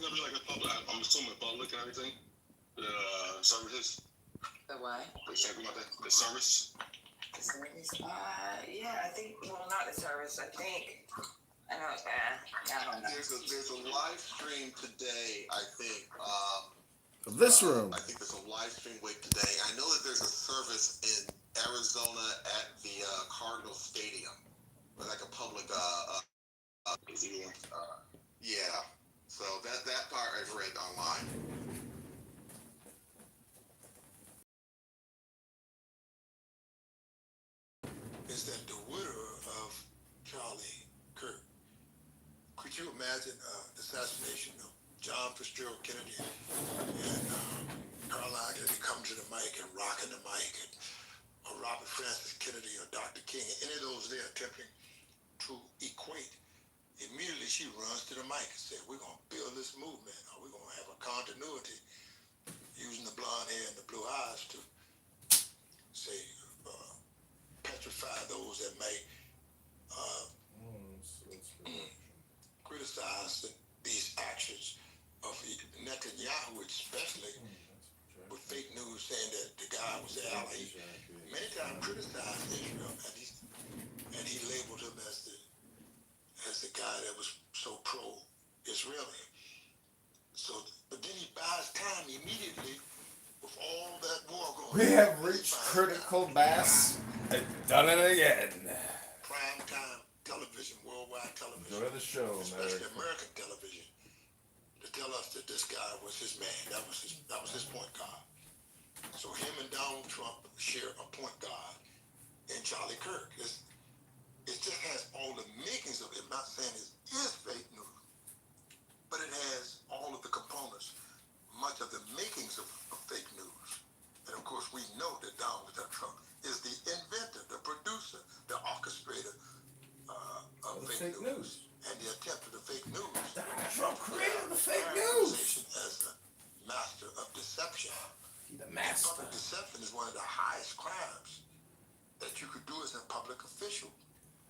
gonna be like a public? I'm assuming public and everything. The services. The what? What you talking about that? The service. The service? Yeah, I think. Well, not the service. I think. I know. I don't know. There's a live stream today. I think. This room. I think there's a live stream wait today. I know that there's a service in Arizona at the Cardinal Stadium, like a public. Yeah. So that part I've read online. Is that the widow of Charlie Kirk? Could you imagine the assassination of John Fitzgerald Kennedy and Caroline Kennedy coming to the mic and rocking the mic, and or Robert Francis Kennedy or Dr. King, any of those there attempting to equate? Immediately she runs to the mic and says, we're going to build this movement, or we're going to have a continuity, using the blonde hair and the blue eyes to say, petrify those that may criticize these actions of Netanyahu, especially with fake news saying that the guy was the ally. He many times criticized Israel, and he labeled him as the guy that was so pro-Israeli. So, but then he buys time immediately with all that war going on. We have reached critical mass and done it again. Prime time television, worldwide television. Enjoy the show, especially America. American television, to tell us that this guy was his man. That was his point guard. So him and Donald Trump share a point guard in Charlie Kirk. It just has all the makings of it. I'm not saying it is fake news, but it has all of the components, much of the makings of fake news. And of course, we know that Donald Trump is the inventor, the producer, the orchestrator of fake news. And the attempt of the fake news. Donald Trump created the fake news. As the master of deception. He's the master. Public deception is one of the highest crimes that you could do as a public official,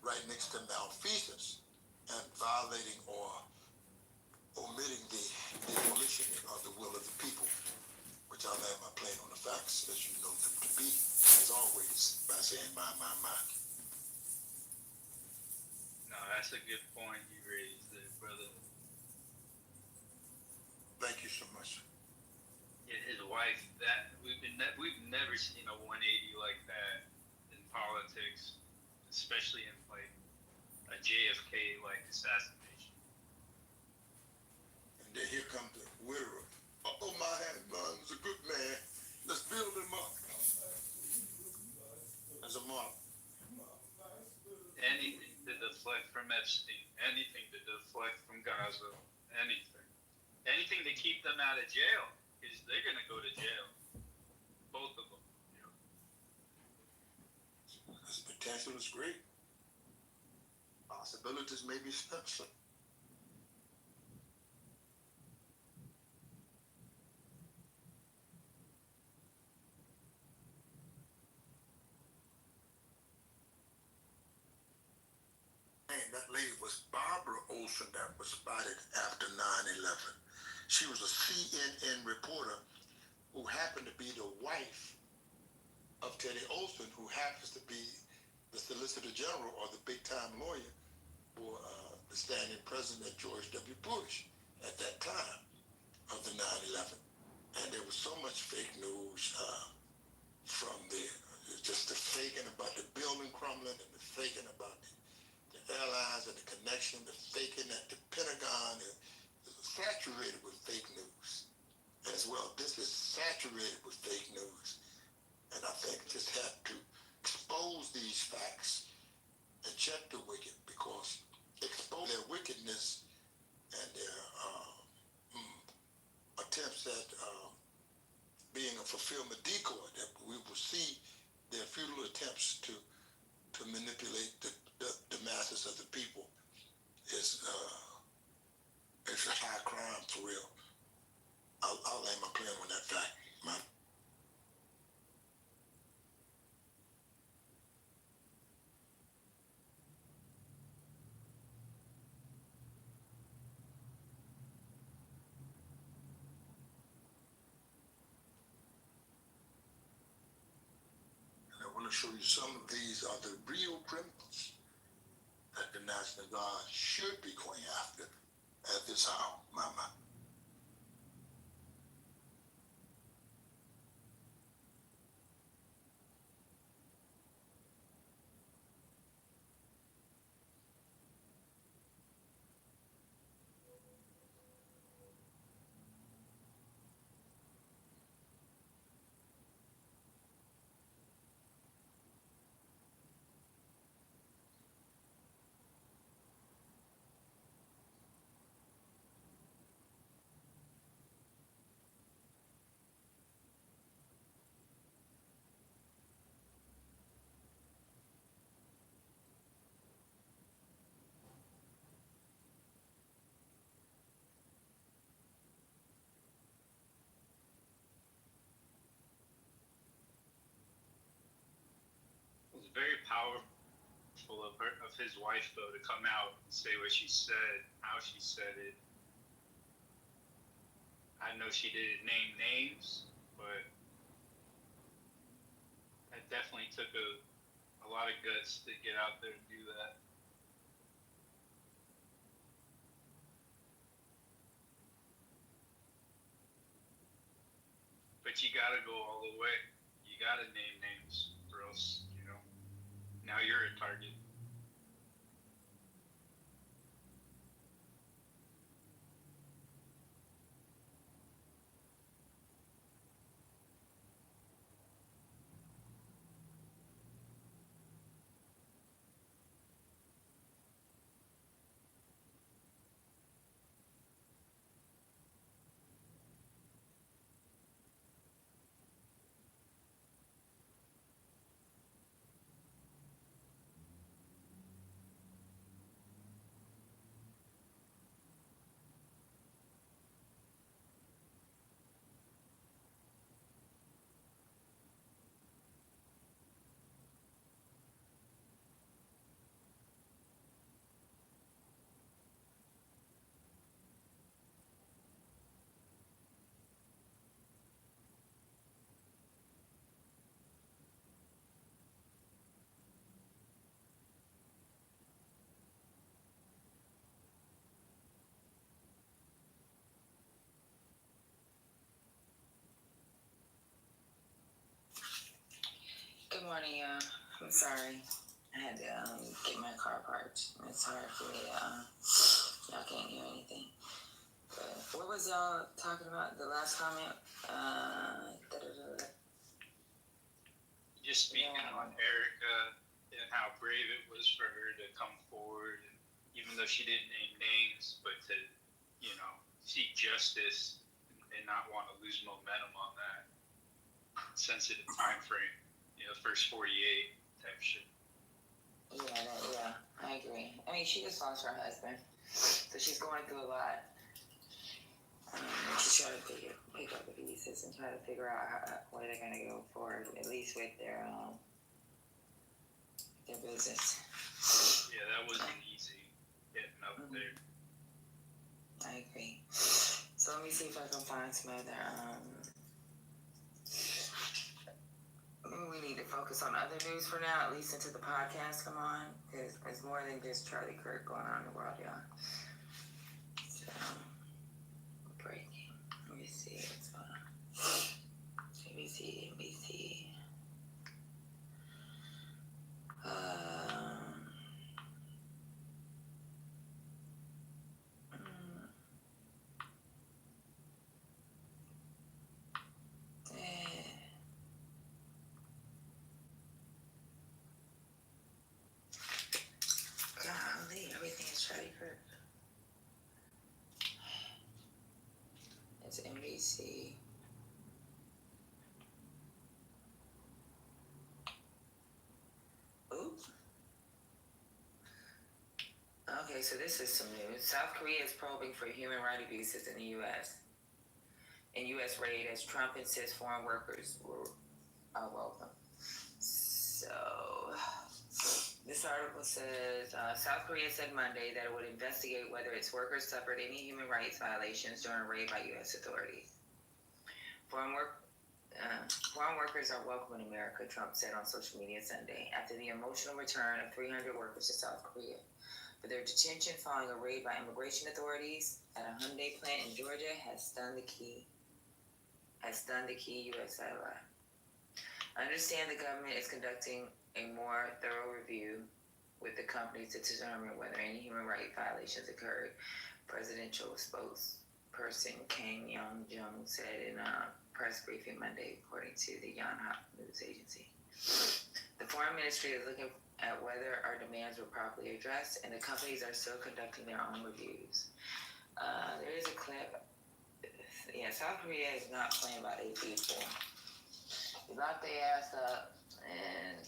right next to malfeasance and violating or omitting the volition of the will of the people, which I land my plane on the facts as you know them to be, as always, by saying my. No, that's a good point you raised there, brother. Thank you so much. His wife, that we've never seen a 180 like that in politics, especially in like a JFK like assassination. And then here comes the widow. Oh, my husband was a good man. Let's build him up. As a model. Anything to deflect from Epstein, anything to deflect from Gaza, anything to keep them out of jail, because they're gonna go to jail, both of them. You know. This potential is great. Possibilities may be slim. That lady was Barbara Olson that was spotted after 9/11. She was a CNN reporter who happened to be the wife of Teddy Olson, who happens to be the Solicitor General or the big-time lawyer for the standing president George W. Bush at that time of the 9/11. And there was so much fake news from just the faking about the building crumbling and the faking about the airlines and the connection, the faking at the Pentagon is saturated with fake news. As well, this is saturated with fake news. And I think just have to expose these facts and check the wicked, because expose their wickedness and their attempts at being a fulfillment decoy, that we will see their futile attempts to manipulate the masses of the people is a high crime for real. I'll lay my claim on that fact. to show you some of these are the real criminals that the National Guard should be going after at this hour, Mama. It was very powerful of his wife though to come out and say what she said, how she said it. I know she didn't name names, but it definitely took a lot of guts to get out there and do that. But you gotta go all the way. You gotta name names, or else, now you're a target. Good morning, I'm sorry. I had to get my car parked. It's hard for me. Y'all can't hear anything. But what was y'all talking about? The last comment? Just speaking on Erica and how brave it was for her to come forward, and even though she didn't name names, but to, seek justice and not want to lose momentum on that sensitive time frame. First 48 type shit. Yeah, I agree. I mean, she just lost her husband, so she's going through a lot. She's trying to pick up the pieces and try to figure out where they're gonna go forward, at least with their business. Yeah, that wasn't easy getting up there. I agree. So let me see if I can find some other. Maybe we need to focus on other news for now, at least until the podcast come on, because there's more than just Charlie Kirk going on in the world, y'all. So, breaking. Let me see what's going on. ABC. Golly, everything is Charlie Kirk. It's NBC. Oops. Okay, so this is some news. South Korea is probing for human rights abuses in the U.S. In U.S. raid as Trump insists foreign workers are welcome. So, this article says South Korea said Monday that it would investigate whether its workers suffered any human rights violations during a raid by U.S. authorities. Foreign Foreign workers are welcome in America, Trump said on social media Sunday after the emotional return of 300 workers to South Korea. But their detention following a raid by immigration authorities at a Hyundai plant in Georgia has stunned the key U.S. ally. I understand the government is conducting a more thorough review with the companies to determine whether any human rights violations occurred, presidential spokesperson Kang Young-jung said in a press briefing Monday, according to the Yonhap news agency. The foreign ministry is looking at whether our demands were properly addressed, and the companies are still conducting their own reviews. There is a clip. Yeah, South Korea is not playing by their people. They locked their ass up, and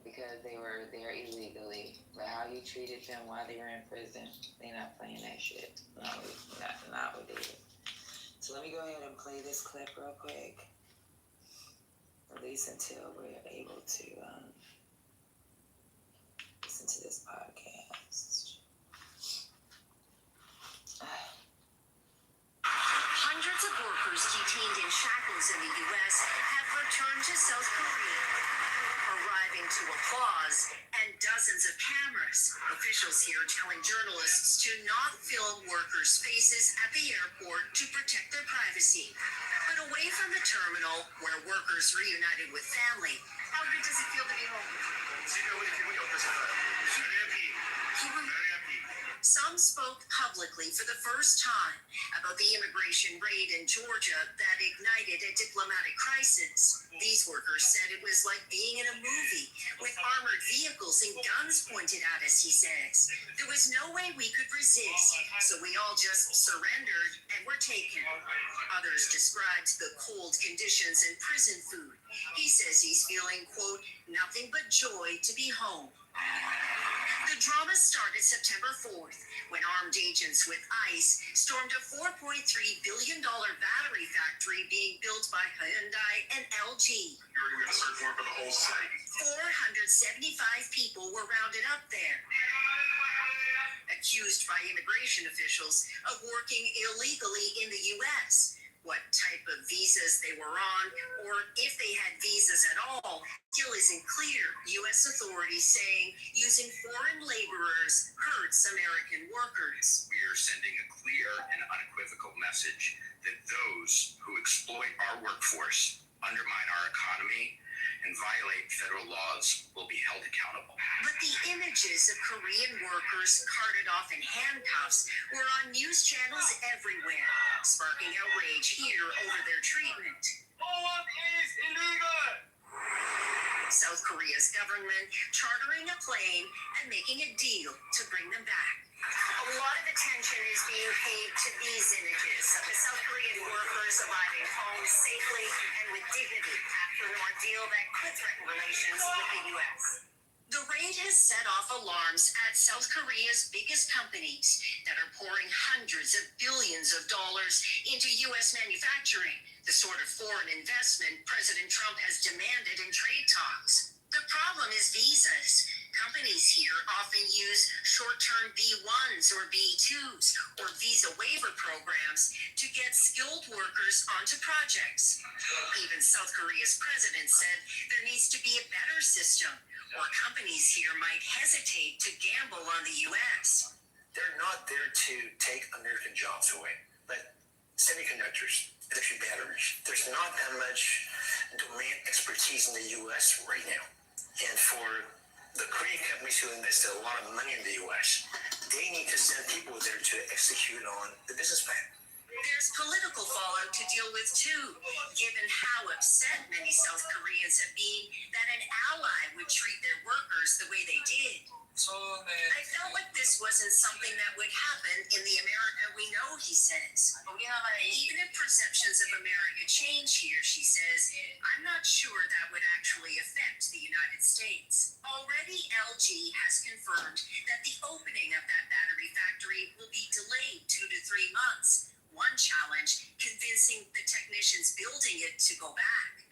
because they were there illegally. But how you treated them while they were in prison, they're not playing that shit. Not what they did. So let me go ahead and play this clip real quick, at least until we're able to listen to this podcast. Hundreds of workers detained in shackles in the U.S. have returned to South Korea, arriving to applause and dozens of cameras. Officials here telling journalists to not film workers' faces at the airport to protect their privacy. But away from the terminal, where workers reunited with family, how good does it feel to be home? Some spoke publicly for the first time about the immigration raid in Georgia that ignited a diplomatic crisis. These workers said it was like being in a movie with armored vehicles and guns pointed at us, he says. There was no way we could resist, so we all just surrendered and were taken. Others described the cold conditions and prison food. He says he's feeling, quote, nothing but joy to be home. The drama started September 4th when armed agents with ICE stormed a $4.3 billion battery factory being built by Hyundai and LG. You're going to search warrant for the whole site. 475 people were rounded up there, accused by immigration officials of working illegally in the U.S. What type of visas they were on, or if they had visas at all, still isn't clear. U.S. authorities saying using foreign laborers hurts American workers. We are sending a clear and unequivocal message that those who exploit our workforce, undermine our economy, and violate federal laws will be held accountable. But the images of Korean workers carted off in handcuffs were on news channels everywhere, sparking outrage here over their treatment. All is illegal! South Korea's government chartering a plane and making a deal to bring them back. A lot of attention is being paid to these images of the South Korean workers arriving home safely and with dignity after an ordeal that could threaten relations with the U.S. The raid has set off alarms at South Korea's biggest companies that are pouring hundreds of billions of dollars into U.S. manufacturing, the sort of foreign investment President Trump has demanded in trade talks. The problem is visas. Companies here often use short-term B1s or B2s or visa waiver programs to get skilled workers onto projects. Even South Korea's president said there needs to be a better system, or companies here might hesitate to gamble on the U.S. They're not there to take American jobs away, but semiconductors, electric batteries. There's not that much domain expertise in the U.S. right now. And for the Korean companies who invested a lot of money in the U.S., they need to send people there to execute on the business plan. There's political fallout to deal with too, given how upset many South Koreans have been that an ally would treat their workers the way they did. I felt like this wasn't something that would happen in the America we know, he says. Even if perceptions of America change here, she says, I'm not sure that would actually affect the United States. Already, LG has confirmed that the opening of that battery factory will be delayed 2 to 3 months. One challenge, convincing the technicians building it to go back.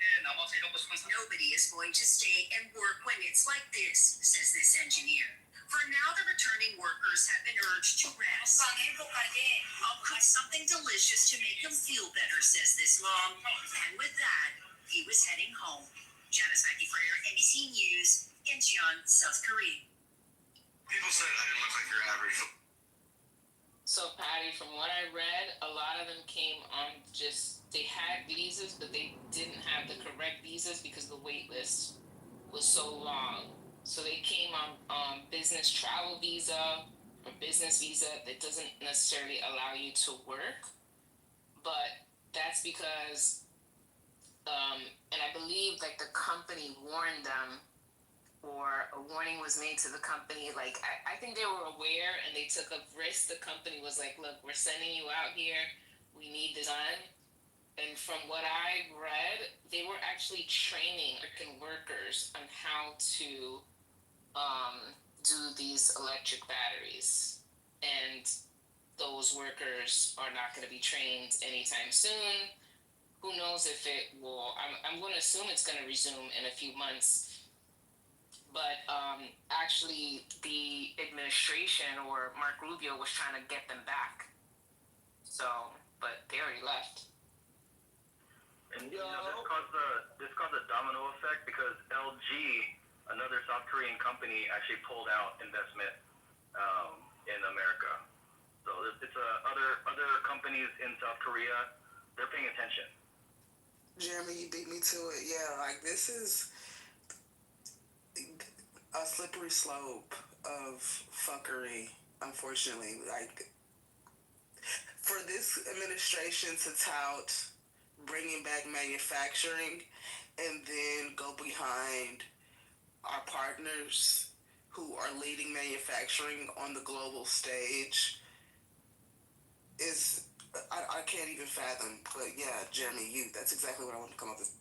Nobody is going to stay and work when it's like this, says this engineer. For now, the returning workers have been urged to rest. I'll cook something delicious to make them feel better, says this mom. And with that, he was heading home. Janice Mackey Frayer, ABC News, Incheon, South Korea. People said I didn't look like your average. So, Patty, from what I read, a lot of them came on they had visas, but they didn't have the correct visas because the wait list was so long. So they came on business travel visa or business visa that doesn't necessarily allow you to work. But that's because, and I believe like the company warned them, or a warning was made to the company. Like, I think they were aware and they took a risk. The company was like, look, we're sending you out here. We need this done. And from what I read, they were actually training American workers on how to do these electric batteries. And those workers are not going to be trained anytime soon. Who knows if it will, I'm going to assume it's going to resume in a few months. But actually, the administration or Mark Rubio was trying to get them back. So, but they already left. And this caused a domino effect because LG, another South Korean company, actually pulled out investment in America. So it's other companies in South Korea. They're paying attention. Jeremy, you beat me to it. Yeah, like this is a slippery slope of fuckery, unfortunately. Like, for this administration to tout bringing back manufacturing and then go behind our partners who are leading manufacturing on the global stage is, I can't even fathom. But yeah, Jeremy, that's exactly what I want to come up with.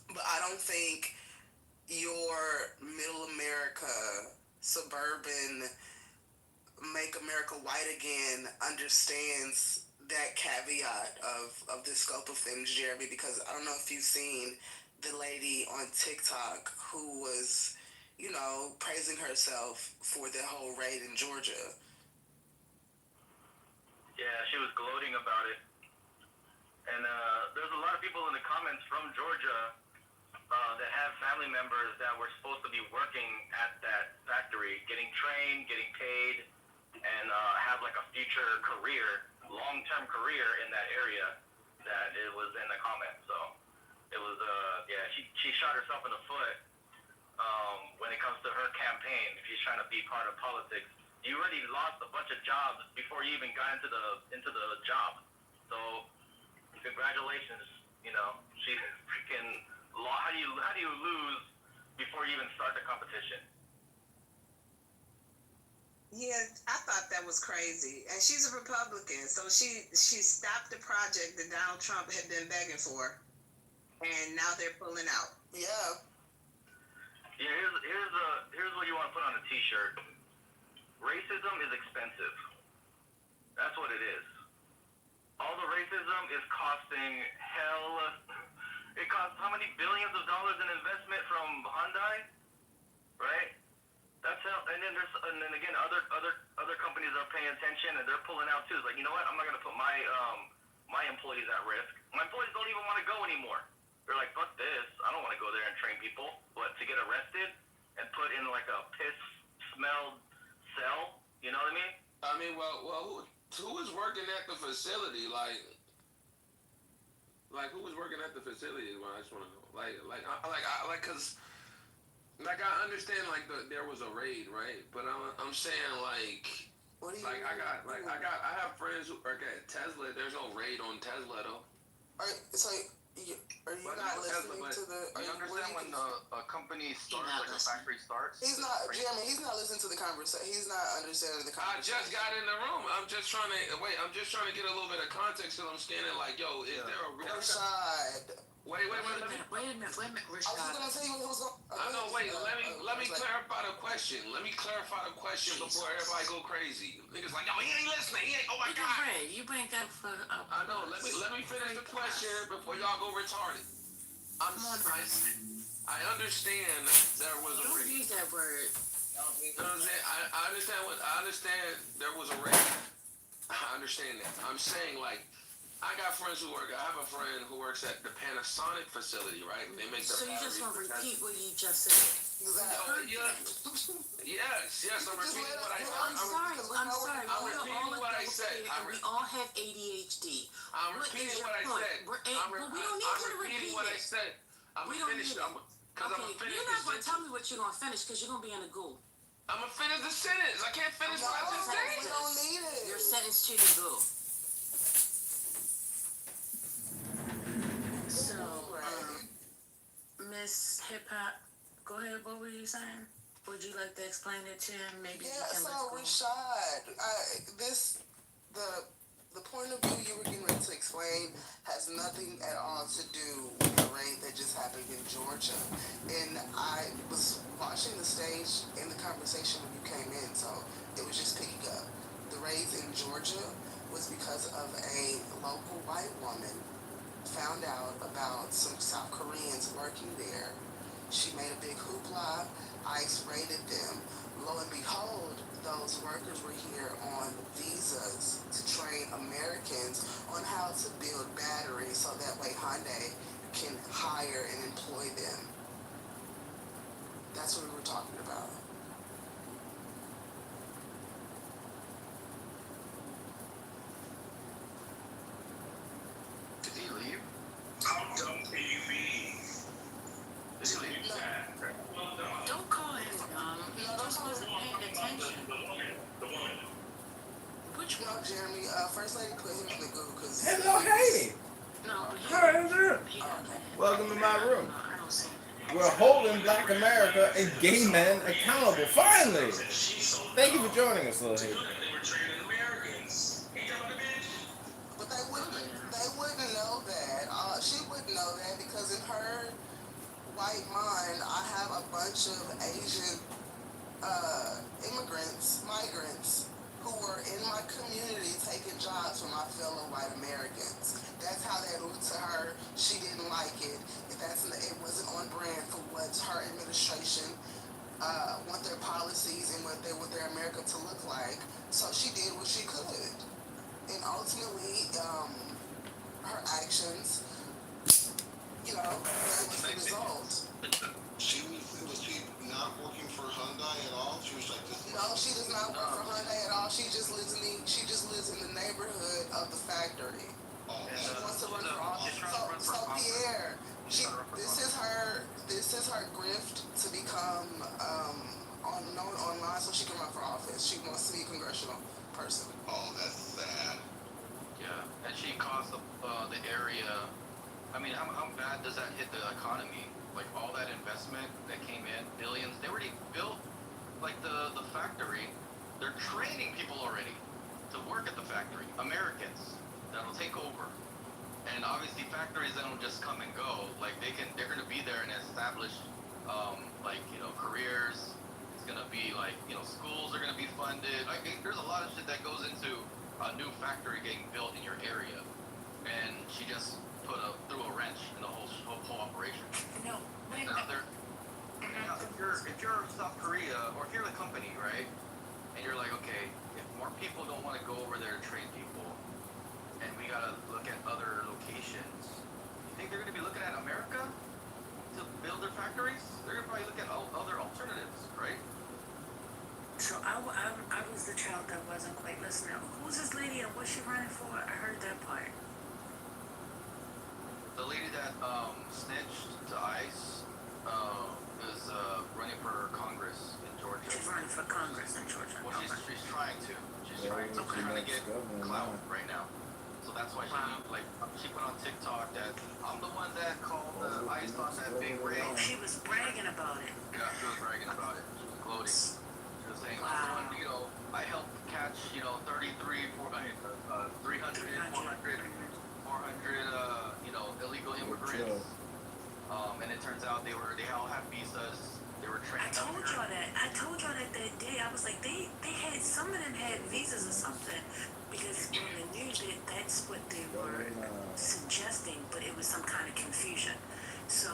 But I don't think your middle America, suburban, make America white again understands that caveat of the scope of things, Jeremy, because I don't know if you've seen the lady on TikTok who was, praising herself for the whole raid in Georgia. Yeah, she was gloating about it. And there's a lot of people in the comments from Georgia that have family members that were supposed to be working at that factory, getting trained, getting paid, and have like a future career, long-term career in that area. That it was in the comments. So it was, she shot herself in the foot when it comes to her campaign. If she's trying to be part of politics, you already lost a bunch of jobs before you even got into the job. So congratulations, she's freaking. How do you lose before you even start the competition? Yeah, I thought that was crazy. And she's a Republican, so she stopped the project that Donald Trump had been begging for, and now they're pulling out. Yeah. Yeah, here's what you want to put on a T-shirt. Racism is expensive. That's what it is. All the racism is costing hell. It costs how many billions of dollars in investment from Hyundai, right? That's how. And then again, other companies are paying attention and they're pulling out too. It's like, you know what? I'm not gonna put my employees at risk. My employees don't even want to go anymore. They're like, fuck this. I don't want to go there and train people. But to get arrested and put in like a piss-smelled cell, you know what I mean? I mean, well, who was working at the facility? Like who was working at the facility? Well, I just want to know. Cause I understand there was a raid, right? But I'm saying what do you I have friends who work at Tesla. There's no raid on Tesla though. Are you not listening to the? You understand when a company starts, like a factory starts? He's not, Jeremy. He's not listening to the conversation. He's not understanding the conversation. I just got in the room. I'm just trying to get a little bit of context because I'm scanning. Like, yo, is there a real? Rashad. Wait a minute, Rashad. I was gonna tell you what was going. I know. Wait. Let me clarify the question. Let me clarify the question before everybody go crazy. Niggas like, yo, he ain't listening. Oh my God. You bring that for. I know. Let me finish the question before y'all go retarded. I understand there was a Don't raid. use that word. You know what I'm saying? I understand there was a raid. I understand that. I'm saying, like, I got friends who work. I have a friend who works at the Panasonic facility, right? They make the So you just batteries want to for repeat what you just said. Oh, yes, I'm repeating what I said. I'm sorry. I'm We are repeating all what I adults said. here, and we all have ADHD. I'm What is repeating your what I point? said. But we don't need you to repeat what I it. said. I'm We don't finished. need it. Because I'm Okay, gonna finish you're not going to this tell sentence. me what you're going to finish because you're going to be in a goo. I'm gonna finish the sentence. I can't finish what I just said. We don't need it. You're sentenced to the goo. So, Miss Hip Hop, go ahead. What were you saying? Would you like to explain it to him? Maybe Yeah, you can so let's go. Rashad, the point of view you were getting ready to explain has nothing at all to do with the raid that just happened in Georgia. And I was watching the stage in the conversation when you came in, so it was just picking up. The raid in Georgia was because of a local white woman found out about some South Koreans working there. She made a big hoopla. ICE raided them. Lo and behold, those workers were here on visas to train Americans on how to build batteries so that way Hyundai can hire and employ them. That's what we were talking about. Did he leave? How dumb can you be? Did he leave? Don't call him dumb. He just wasn't paying attention. The woman. Which No, one? Jeremy, First Lady put him in the goo because... Hello, hey. No, How are you doing? he got that. Welcome to my room. I don't see him. We're holding Black America and gay men accountable. Finally. Thank you for joining us, little Hayden. They were training Americans. Ain't that what it is? But they wouldn't know that. She wouldn't know that because in her white mind, I have a bunch of Asian migrants who were in my community taking jobs for my fellow white Americans. That's how that looked to her. She didn't like it. It wasn't on brand for what her administration want their policies and what they want their America to look like. So she did what she could. And ultimately, her actions, that was the result. Was she not working for Hyundai at all? She was like this. No, she does not work for Hyundai at all. She just lives in the neighborhood of the factory. She wants to run for office. So Pierre, this is her grift to become known online so she can run for office. She wants to be a congressional person. Oh, that's sad. Yeah, and she cost the area. I mean, how bad does that hit the economy? Like all that investment that came in, billions. They already built like the factory. They're training people already to work at the factory. Americans that'll take over. And obviously factories that don't just come and go. Like they're gonna be there and establish careers. It's gonna be schools are gonna be funded. There's a lot of shit that goes into a new factory getting built in your area. And she just threw a wrench in the whole operation. No, wait a Now minute. now, if you're South Korea or if you're the company, right, and you're like, okay, if more people don't want to go over there to train people, and we gotta look at other locations, you think they're gonna be looking at America to build their factories? They're gonna probably look at other alternatives, right? So I was the child that wasn't quite listening. Who's this lady and what's she running for? I heard that part. The lady that snitched to ICE is running for Congress in Georgia. She's running for Congress in Georgia. Well, she's trying to. She's trying to get clout right now. So that's why she put on TikTok that I'm the one that called the ICE on that big raid. Oh, she was bragging about it. Yeah, she was bragging about it. She was gloating. She was saying, I'm the one, I helped catch, 400, illegal immigrants. And it turns out they all have visas. They were trained. I told y'all that day. I was like, they had, some of them had visas or something. Because on the news, that's what they were suggesting, but it was some kind of confusion. So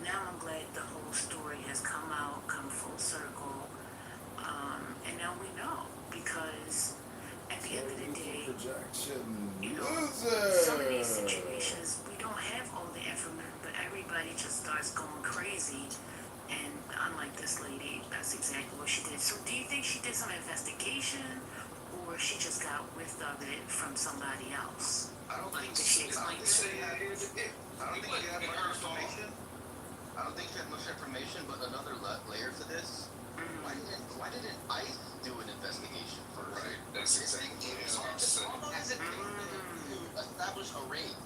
now I'm glad the whole story has come out, come full circle, and now we know, because at the end of the day, you know, some of these situations we don't have all the information, but everybody just starts going crazy. And unlike this lady, that's exactly what she did. So do you think she did some investigation, or she just got whiff of it from somebody else? I don't think she explained it. I don't think she had much information. I don't think she had much information, but another layer to this. Why didn't ICE do an investigation first? Right. That's exactly what I'm saying. How long does it take to establish a raid?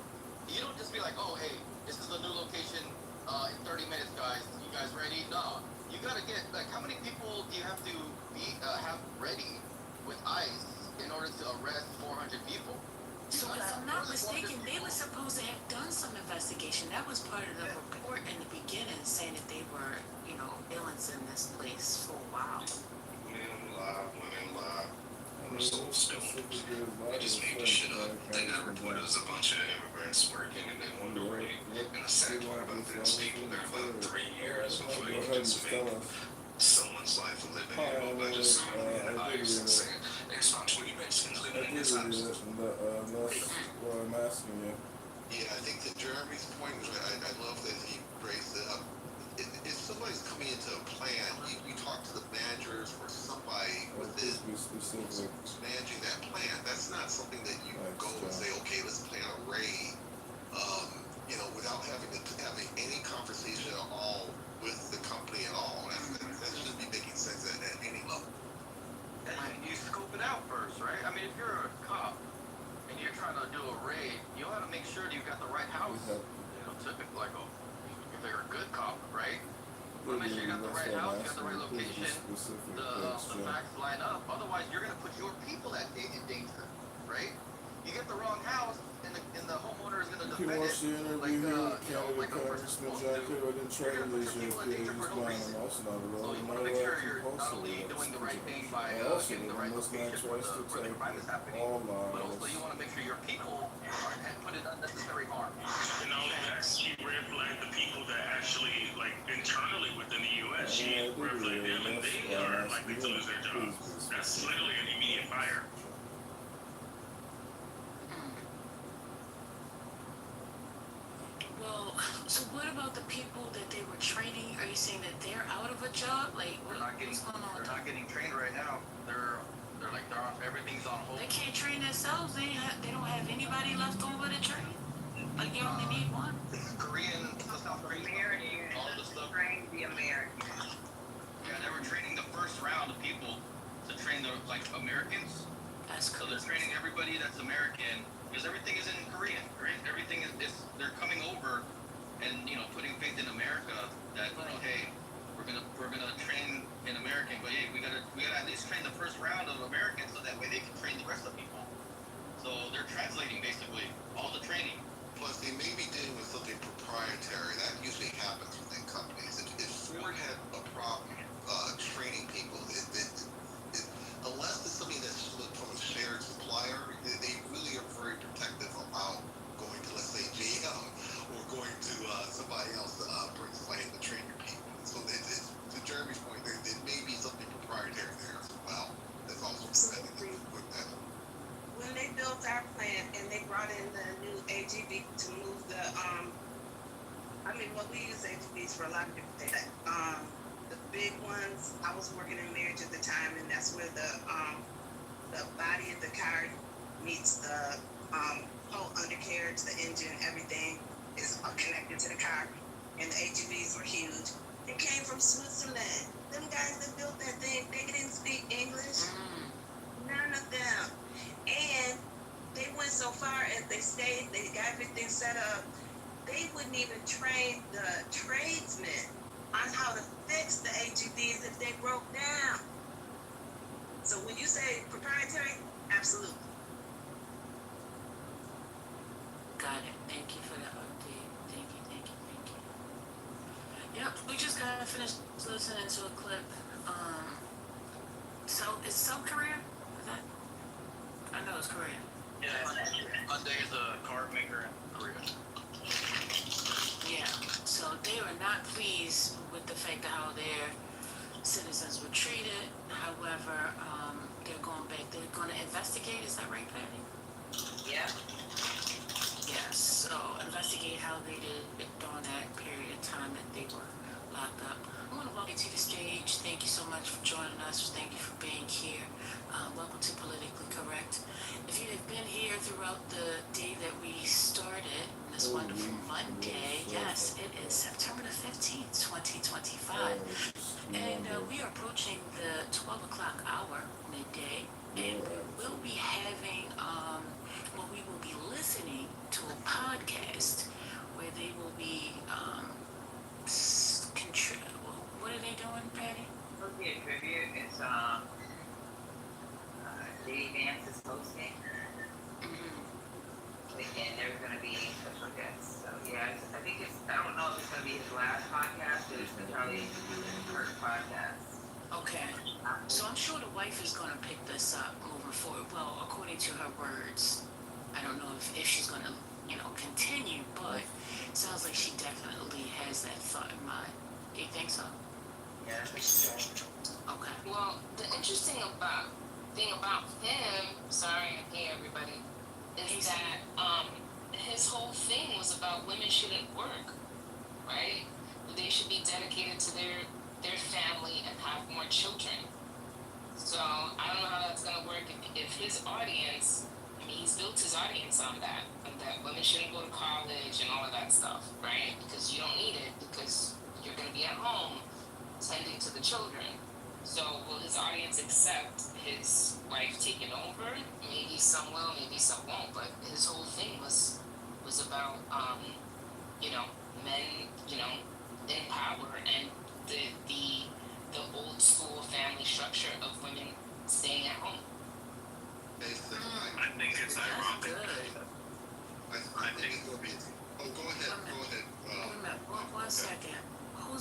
You don't just be like, oh, hey, this is a new location in 30 minutes, guys. You guys ready? No. You gotta get, like, how many people do you have to have ready with ICE in order to arrest 400 people? So if I'm not mistaken, they were supposed to have done some investigation. That was part of the report in the beginning, saying that they were, you know, villains in this place for a while. Women live. We're so stupid. They just made this shit up. They got reported as a bunch of immigrants working and they wanted to raid. And the sad part about this, people got about 3 years before you can just make someone's life a living hell by just throwing in ICE and saying, there's about 20 Mexicans living in this house. That's what I'm asking you. Yeah, I think that Jeremy's point was right. I love that he raised it up. If somebody's coming into a plan, you talk to the managers or somebody within managing that plan. That's not something that you go and say, okay, let's plan a raid, you know, without having any conversation at all with the company at all. That shouldn't be making sense at any level. You scope it out first, right? I mean, if you're a cop and you're trying to do a raid, you ought to make sure that you've got the right house. You know, typically, like, if you're a good cop, right? You want to make sure you got the right house, you got the right location, the facts line up. Otherwise, you're going to put your people in danger, right? You get the wrong house, and the homeowner is going to defend it like, you know, like a person's supposed to. You're going to put your people in danger for no reason. So you want to make sure you're not only doing the right thing by getting the right location where the crime is happening, but also you want to make sure your people aren't put in unnecessary harm. You know, that's she red flagged the people that actually, like, internally within the U.S. She red flagged them, and they are likely to lose their jobs. That's literally an immediate fire. Well, so what about the people that they were training? Are you saying that they're out of a job? Like, what's going on? They're not getting trained right now. They're off. Everything's on hold. They can't train themselves. They don't have anybody left over to train. Like, you only need one. Korean, South Korean, all the stuff. Train the American. Yeah, they were training the first round of people to train the Americans. That's So cool. they're training everybody that's American because everything is in Korean, right? Everything is they're coming over and, you know, putting faith in America that, you know, hey, we're gonna train in American, but hey, we gotta at least train the first round of Americans so that way they can train the rest of the people. So they're translating basically all the training. Plus, they may be dealing with something proprietary. That usually happens within companies. If Ford had a problem training people, unless it's something that's from a shared supplier, they really are very protective about going to, let's say, GM or going to somebody else to bring somebody in to train your people. So to Jeremy's point, there may be something proprietary there as well. That's also preventing them with that. When they built our plant and they brought in the new AGV to move the, we use AGVs for a lot of different things. The big ones, I was working in marriage at the time, and that's where the body of the car meets the whole undercarriage, the engine, everything is connected to the car, and the AGVs were huge. They came from Switzerland. Them guys that built that thing, they didn't speak English. None of them. And they went so far as they stayed, they got everything set up. They wouldn't even train the tradesmen on how to fix the AGVs if they broke down. So when you say proprietary, absolutely. Got it. Thank you for the update. Thank you. Yep, we just gotta finish listening to a clip. So is South Korea? Is that? I know it's Korea. Yeah, Hyundai is a car maker in Korea. Yeah. So So they are not pleased with the fact of how their citizens were treated. However, they're going back. They're going to investigate. Is that right, Patty? Yeah. Yes. So investigate how they did during that period of time that they were locked up. I want to welcome you to the stage. Thank you so much for joining us. Thank you for being here. Welcome to Politically Correct. If you have been here throughout the day that we started, this wonderful Monday, yes, it is September the 15th, 2025. And we are approaching the 12 o'clock hour, midday, and we will be having, we will be listening to a podcast where they will be, what are they doing, Patty? Okay, tribute. It's J.D. Vance is hosting. And there's going to be special guests. So yeah, I think I don't know if it's going to be his last podcast, but it's probably his first podcast. Okay. So I'm sure the wife is going to pick this up moving forward. Well, according to her words, I don't know if she's going to, continue, but it sounds like she definitely has that thought in mind. Do you think so? Yeah, I think so. Okay. Well, the interesting thing about him, sorry, hey everybody, is that his whole thing was about women shouldn't work, right? They should be dedicated to their family and have more children. So I don't know how that's gonna work if his audience, he's built his audience on that, and that women shouldn't go to college and all of that stuff, right? Because you don't need it, because you're gonna be at home tending to the children. So will his audience accept his wife taking over? Maybe some will, maybe some won't. But his whole thing was about men, in power, and the old school family structure of women staying at home. I think it's ironic. Good. I think it will be. Oh, go ahead. Wait a minute. One second. Who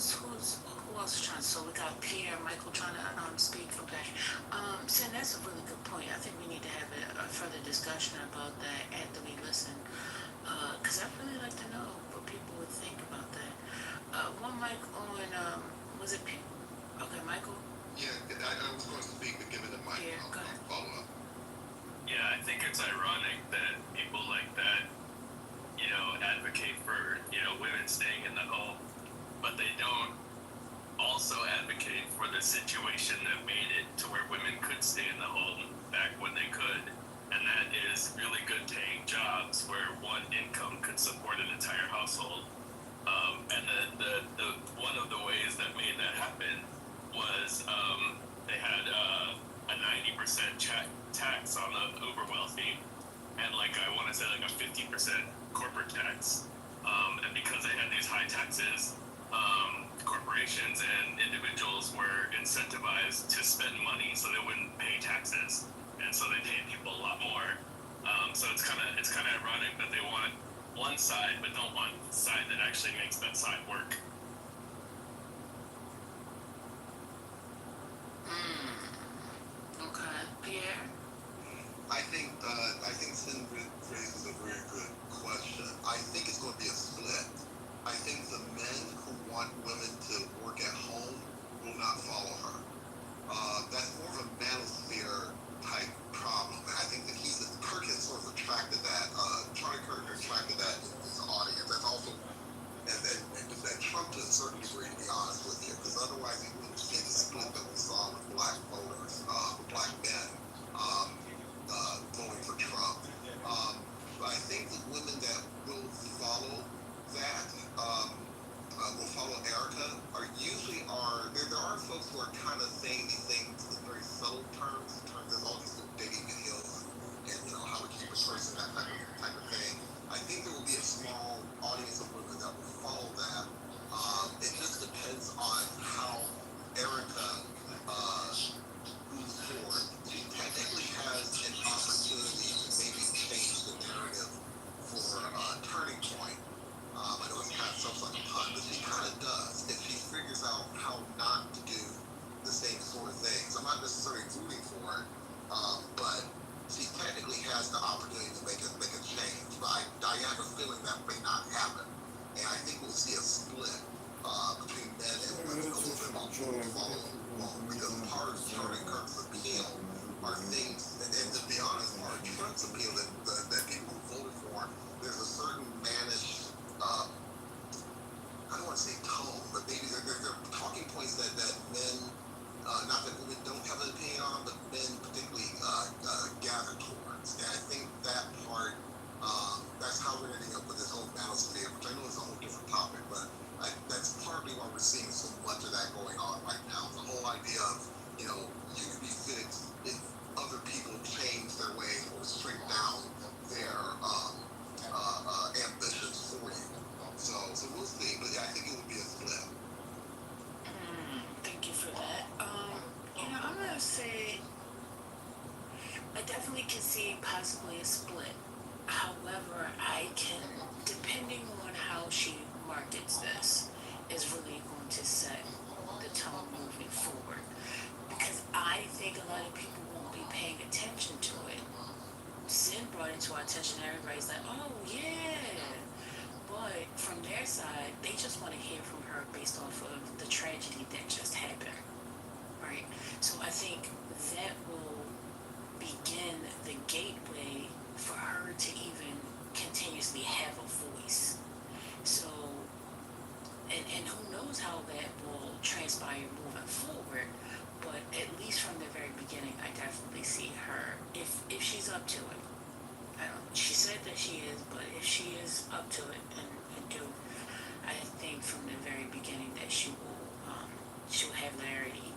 else is trying to? So we got Pierre, Michael trying to speak. Okay. Sin, that's a really good point. I think we need to have a further discussion about that after we listen. Because I'd really like to know what people would think about that. One mic on, was it Pierre? Okay, Michael? Yeah, I was going to speak, but give it a mic. Yeah, go ahead. I'll follow up. Yeah, I think it's ironic that people like that, advocate for, women staying in the home, but they don't also advocate for the situation that made it to where women could stay in the home back when they could. And that is really good paying jobs where one income could support an entire household. And the one of the ways that made that happen was they had a 90% tax on the uber wealthy, and I want to say a 50% corporate tax. And because they had these high taxes, corporations and individuals were incentivized to spend money so they wouldn't pay taxes, and so they paid people a lot more. So it's kind of ironic that they want one side but don't want the side that actually makes that side work. Okay. Pierre? I think Sin raises a very good question. I think it's going to be a split. I think the men who want women to work at home will not follow her. That's more of a manosphere type problem. And I think that Kirk has sort of attracted that. Charlie Kirk attracted that in his audience. That's also, and that Trump to a certain degree, to be honest with you, because otherwise he wouldn't see the split that we saw with black voters, black men voting for Trump. But I think the women that will follow that, will follow Erica, there are folks who are kind of saying these things in very subtle terms. There's all these little digging videos and how to keep a person, that type of thing. I think there will be a small audience of women that will follow that. It just depends on how Erica moves forward. She technically has an opportunity to maybe change the narrative for a turning point. I know it kind of sounds like a pun, but she kind of does if she figures out how not to do the same sort of things. I'm not necessarily rooting for it, but she technically has the opportunity to make a change. But I have a feeling that may not happen, and I think we'll see a split actual fall, because part of Charlie Kirk's appeal are things, and to be honest, part of Trump's appeal that people who voted for, there's a certain mannish, I don't want to say tone, but maybe they're talking points that men, not that women don't have an opinion on, but men particularly gather towards. And I think that part, that's how we're ending up with this whole manosphere, which I know is a whole different topic, but that's partly why we're seeing so much of that going on right now. The whole idea of, you know, you can be fixed if other people change their ways or shrink down their ambitions for you. So we'll see, but yeah, I think it would be a split. Thank you for that. I'm gonna say I definitely can see possibly a split. However, I can, depending on how she markets this, is really going to set the tone moving forward. Because I think a lot of people won't be paying attention to it. Sin brought it to our attention, everybody's like, oh yeah. But from their side, they just want to hear from her based off of the tragedy that just happened. Right? So I think that will begin the gateway for her to even continuously have a voice. So, and who knows how that will transpire moving forward, but at least from the very beginning, I definitely see her, if she's up to it. She said that she is, but if she is up to it and do, I think from the very beginning that she'll have clarity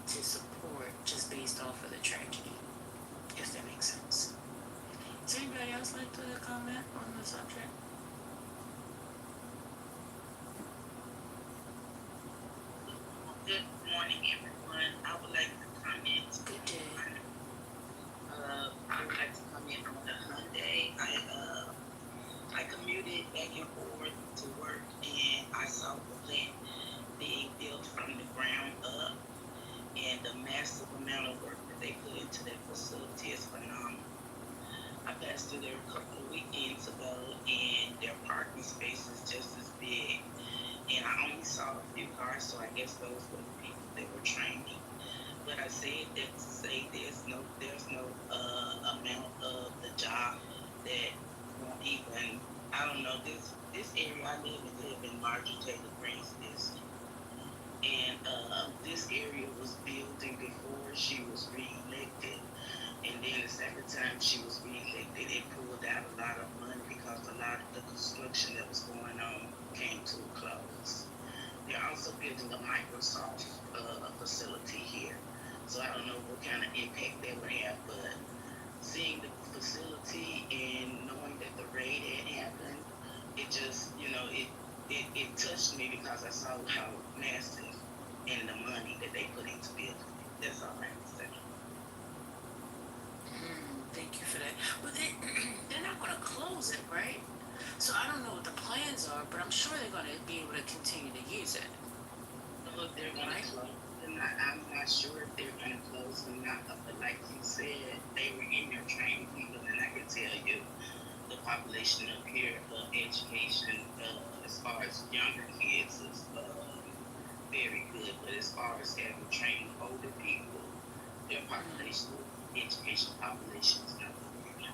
to support just based off of the tragedy, if that makes sense. Does anybody else like to comment on the subject? Good morning, everyone. I would like to comment. Good day. I would like to comment on the Hyundai. I commuted back and forth to work, and I saw the plant being built from the ground up, and the massive amount of work that they put into that facility is phenomenal. I passed through there a couple of weekends ago, and their parking space is just as big. And I only saw a few cars, so I guess those were the people that were training. But I said that to say there's no amount of the job that won't even, I don't know, this area I live in Marjorie Taylor Greene's district. And this area was building before she was reelected. And then the second time she was reelected, it pulled out a lot of money because a lot of the construction that was going on came to a close. They're also building a Microsoft facility here. So I don't know what kind of impact that would have, but seeing the facility and knowing that the raid had happened, it just, it touched me because I saw how massive and the money that they put into building. That's all I have to say. Thank you for that. But they're not going to close it, right? So I don't know what the plans are, but I'm sure they're going to be able to continue to use it. Look, they're going to close. I'm not sure if they're going to close or not, but like you said, they were in there training people, and I can tell you the population up here of education, as far as younger kids, is very good. But as far as having trained older people, their population, education population is not very good.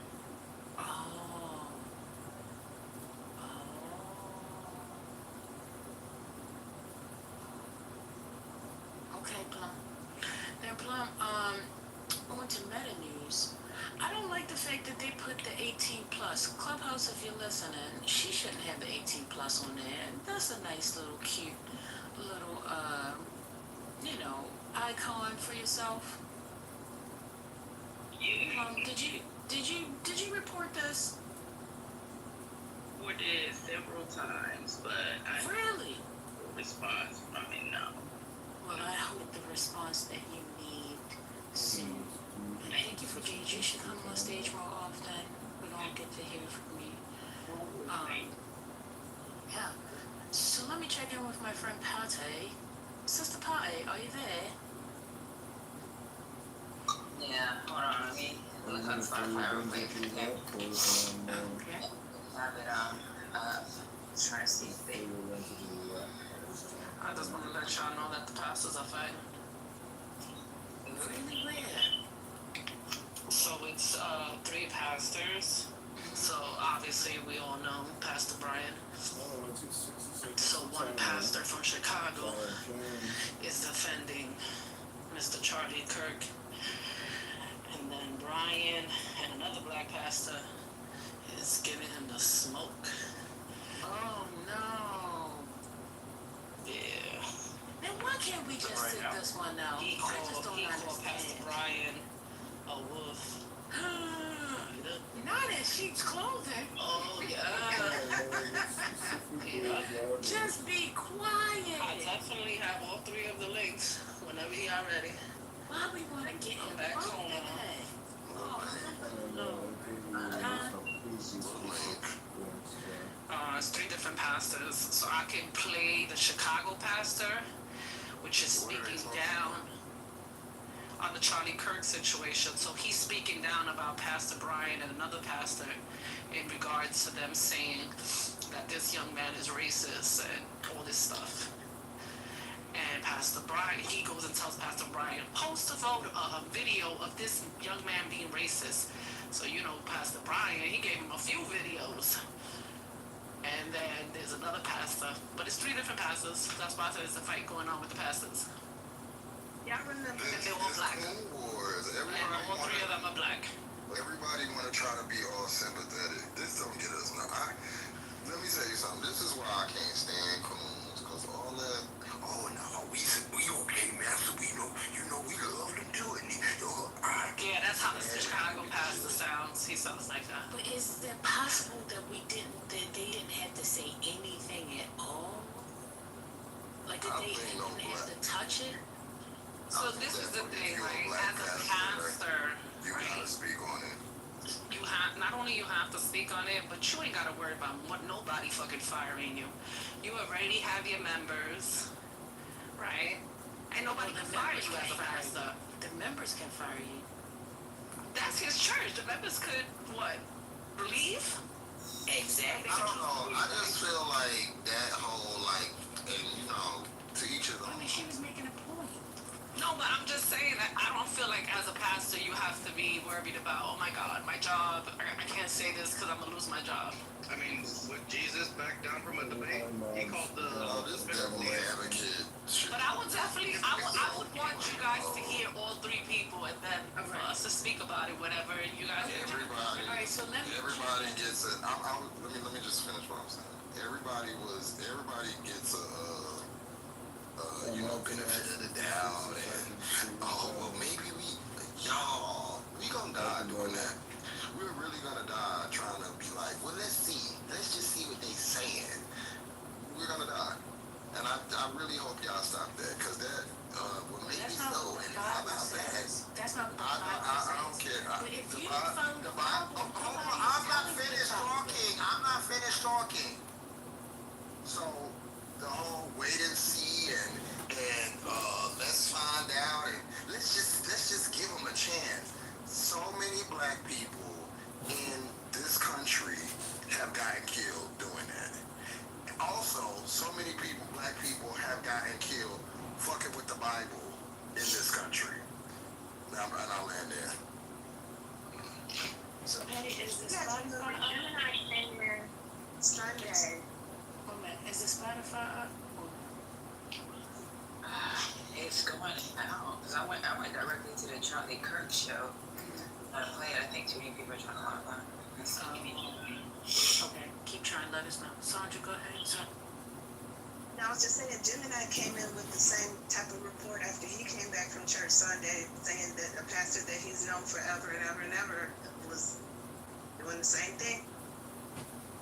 Okay, Plum. Now, Plum, on to meta news. I don't like the fact that they put the 18 plus. Clubhouse, if you're listening, she shouldn't have the 18 plus on there. That's a nice little cute little, icon for yourself. Did you report this? We did several times, but I really response from it, no. Well, I hope the response that you need soon. Thank you for joining. You should come on stage more often. We don't get to hear from you. Yeah. So let me check in with my friend Pate. Sister Pate, are you there? Yeah, hold on. Let me look on Spotify real quick. Okay. Have it on. Trying to see if they. I just want to let y'all know that the pastors are fighting. Really weird. So it's 3 pastors. So obviously we all know Pastor Brian. So one pastor from Chicago is defending Mr. Charlie Kirk. And then Brian and another black pastor is giving him the smoke. Oh no. Yeah. Then why can't we just sit this one out? He I just don't called Pastor understand. Brian a wolf. Not in sheep's clothing. Oh yeah. Yeah. Just be quiet. I definitely have all 3 of the links whenever y'all ready. Why we want to get I'm back home. It's 3 different pastors. So I can play the Chicago pastor, which is speaking down on the Charlie Kirk situation. So he's speaking down about Pastor Brian and another pastor in regards to them saying that this young man is racist and all this stuff. And Pastor Brian, he goes and tells Pastor Brian, post a video of this young man being racist. So, you know, Pastor Brian, he gave him a few videos. And then there's another pastor. But it's 3 different pastors. That's why there's a fight going on with the pastors. Y'all remember This, they're all this black. Cold Wars. And all 3 of them are black. Everybody want to try to be all sympathetic. This don't get us now. Let me tell you something. This is why I can't stand coons. Because all that, oh no, we okay, master. We know, we love them too. And Yeah, that's how the Chicago pastor sounds. He sounds like that. But is it possible that they didn't have to say anything at all? Like, did they even have to touch it? So this is the thing, right? As a pastor, you gotta speak on it. You have, not only you have to speak on it, but you ain't gotta worry about nobody fucking firing you. You already have your members, right? And nobody can fire you as a pastor. The members can fire you. That's his church. The members could, what, leave? Exactly. I don't know. I just feel like that whole, and to each his own. I mean, she was making a point. No, but I'm just saying that I don't feel like as a pastor you have to be worried about, oh my God, my job, I can't say this because I'm going to lose my job. I mean, would Jesus back down from a debate? He called the... this devil's advocate. But I would definitely, I would want you guys to hear all 3 people and then for us to speak about it, whatever you guys... Everybody, all right, so everybody gets it. Let me just finish what I'm saying. Everybody gets a benefit of the doubt, and well, maybe we gonna die doing that. We're really gonna die trying to be like, well, let's just see what they saying. We're gonna die, and I really hope y'all stop that, cause that will make me so. And how about that? That's not what the Bible says. I don't care. But if you don't follow the Bible, I'm not finished talking. So the whole wait and see and let's find out and let's just give them a chance. So many black people in this country have gotten killed doing that. Also, so many black people have gotten killed fucking with the Bible in this country. Now, and I'll land there. So Patty, is the Spotify up? Sunday. Oh man, is the Spotify up? It's going out because I went directly to the Charlie Kirk show. I played. I think too many people are trying to log on. Okay, keep trying. Let us know. Sandra, go ahead. Sir. No, I was just saying, Gemini came in with the same type of report after he came back from church Sunday, saying that a pastor that he's known forever and ever and ever was doing the same thing.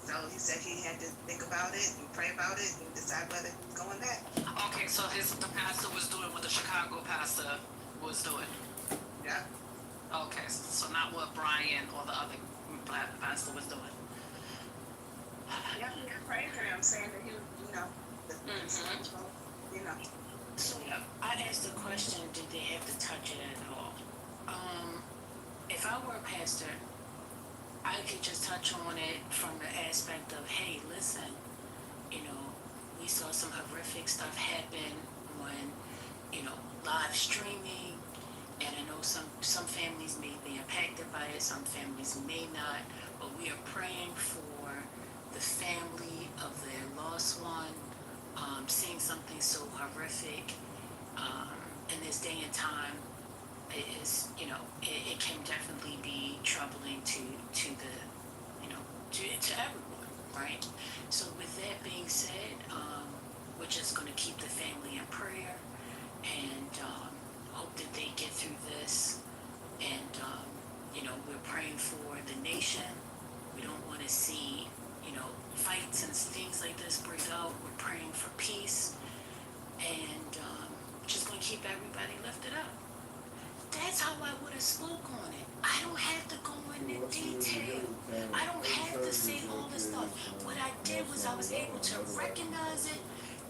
So he said he had to think about it and pray about it and decide whether he's going back. Okay, so the pastor was doing what the Chicago pastor was doing. Yeah. Okay, so not what Brian or the other black pastor was doing. Yeah, he prayed for him, saying that he, So I asked the question, did they have to touch it at all? If I were a pastor, I could just touch on it from the aspect of, hey, listen, we saw some horrific stuff happen on, live streaming, and I know some families may be impacted by it, some families may not, but we are praying for the family of their lost one, seeing something so horrific in this day and time. It is, it can definitely be troubling to the, to everyone, right? So with that being said, we're just going to keep the family in prayer and hope that they get through this. And, we're praying for the nation. We don't want to see, fights and things like this break out. We're praying for peace. And just going to keep everybody lifted up. That's how I would have spoke on it. I don't have to go into detail. I don't have to say all this stuff. What I did was I was able to recognize it,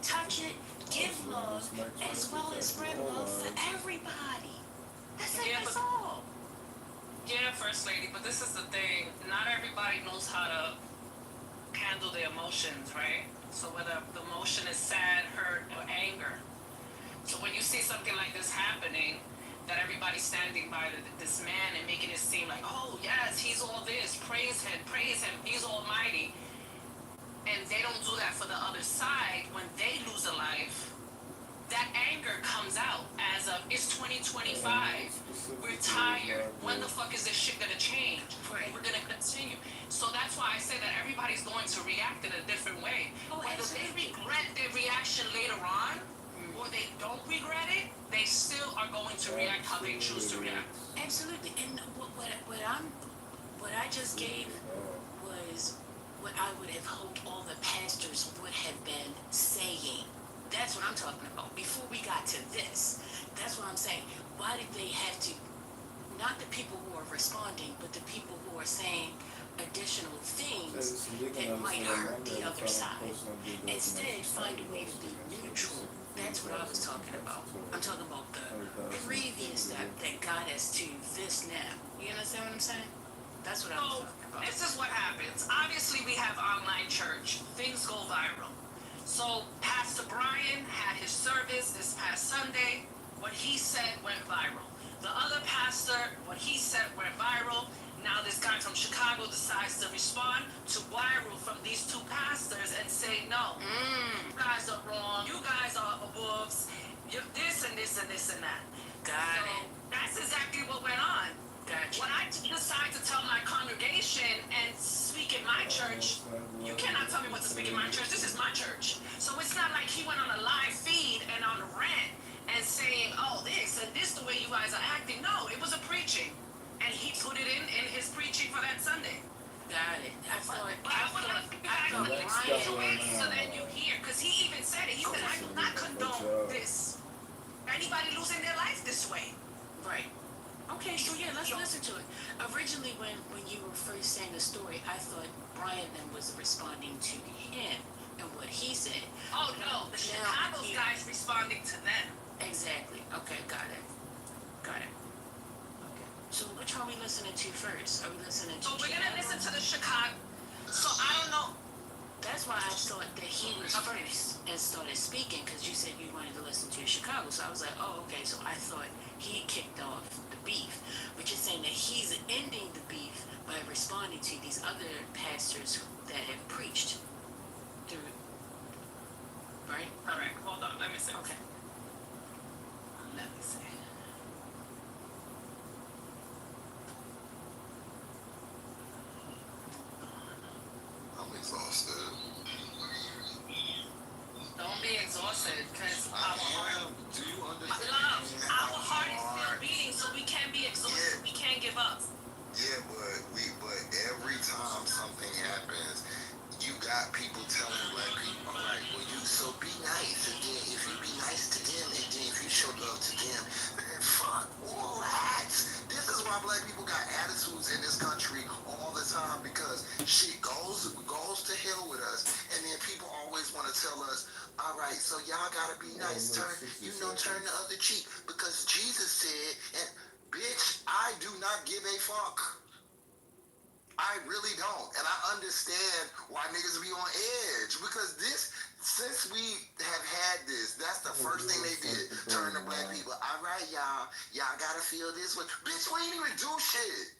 touch it, give love, as well as spread love for everybody. That's it, that's all. Yeah, First Lady, but this is the thing. Not everybody knows how to handle their emotions, right? So whether the emotion is sad, hurt, or anger. So when you see something like this happening, that everybody's standing by this man and making it seem like, oh yes, he's all this, praise him, he's almighty. And they don't do that for the other side. When they lose a life, that anger comes out as of, it's 2025. We're tired. When the fuck is this shit gonna change? Right. We're gonna continue. So that's why I say that everybody's going to react in a different way. Whether they regret their reaction later on, or they don't regret it, they still are going to react how they choose to react. Absolutely. And what I just gave was what I would have hoped all the pastors would have been saying. That's what I'm talking about. Before we got to this, that's what I'm saying. Why did they have to, not the people who are responding, but the people who are saying additional things that might hurt the other side? Instead, find a way to be neutral. That's what I was talking about. I'm talking about the previous step that got us to this now. You understand what I'm saying? That's what I was talking about. This is what happens. Obviously, we have online church. Things go viral. So Pastor Brian had his service this past Sunday. What he said went viral. The other pastor, what he said went viral. Now this guy from Chicago decides to respond to viral from these two pastors and say, no, you guys are wrong. You guys are wolves. You're this and this and this and that. Got it. That's exactly what went on. Gotcha. When I decide to tell my congregation and speak in my church, you cannot tell me what to speak in my church. This is my church. So it's not like he went on a live feed and on a rant and saying, oh, this and this the way you guys are acting. No, it was a preaching. And he put it in his preaching for that Sunday. Got it. I thought so then you hear, because he even said it. He said, I do not condone this. Anybody losing their life this way. Right. Okay, so yeah, let's listen to it. Originally, when you were first saying the story, I thought Brian then was responding to him and what he said. Oh no, the Chicago guy's responding to them. Exactly. Okay, got it. Okay. So which are we listening to first? Are we listening to? So we're gonna listen to the Chicago. So I don't know. That's why I thought that he was first and started speaking, because you said you wanted to listen to Chicago. So I was like, oh, okay. So I thought he kicked off the beef, but you're saying that he's ending the beef by responding to these other pastors that have preached through, right? All right, hold on. Let me see. Okay. Let me see. I'm exhausted. Don't be exhausted, because our heart, Do you understand? love, our heart is still beating, so we can't be exhausted. We can't give up. Yeah, but every time something happens, you got people telling black people, all right, well, you so be nice, and then if you be nice to them, and then if you show love to them, man, fuck all that. This is why black people got attitudes in this country all the time, because shit goes to hell with us, and then people always want to tell us, all right, so y'all gotta be nice, turn the other cheek, because Jesus said, and bitch, I do not give a fuck. I really don't. And I understand why niggas be on edge. Because since we have had this, that's the first thing they did. Turn to black people. All right, y'all. Y'all gotta feel this way. Bitch, we ain't even do shit.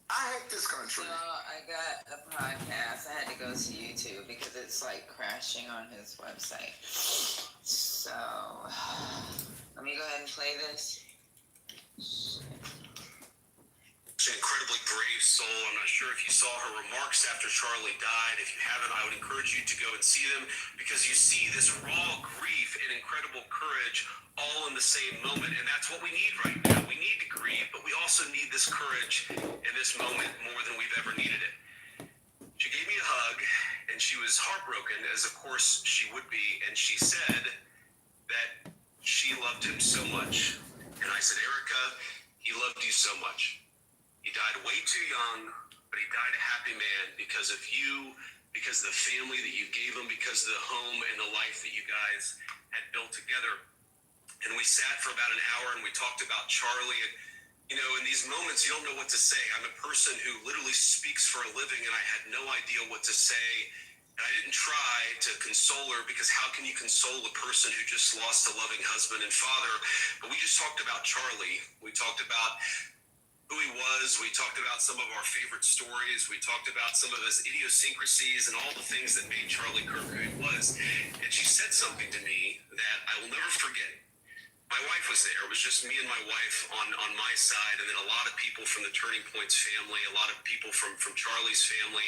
I hate this country. So I got a podcast. I had to go to YouTube because it's like crashing on his website. So let me go ahead and play this. She's an incredibly brave soul. I'm not sure if you saw her remarks after Charlie died. If you haven't, I would encourage you to go and see them because you see this raw grief and incredible courage all in the same moment. And that's what we need right now. We need to grieve, but we also need this courage in this moment more than we've ever needed it. She gave me a hug, and she was heartbroken, as of course she would be, and she said that she loved him so much. And I said, Erica, he loved you so much. He died way too young, but he died a happy man because of you, because of the family that you gave him, because of the home and the life that you guys had built together. And we sat for about an hour and we talked about Charlie. And, you know, in these moments, you don't know what to say. I'm a person who literally speaks for a living, and I had no idea what to say. And I didn't try to console her because how can you console a person who just lost a loving husband and father? But we just talked about Charlie. We talked about who he was. We talked about some of our favorite stories. We talked about some of his idiosyncrasies and all the things that made Charlie Kirk who he was. And she said something to me that I will never forget. My wife was there. It was just me and my wife on my side, and then a lot of people from the Turning Points family, a lot of people from Charlie's family.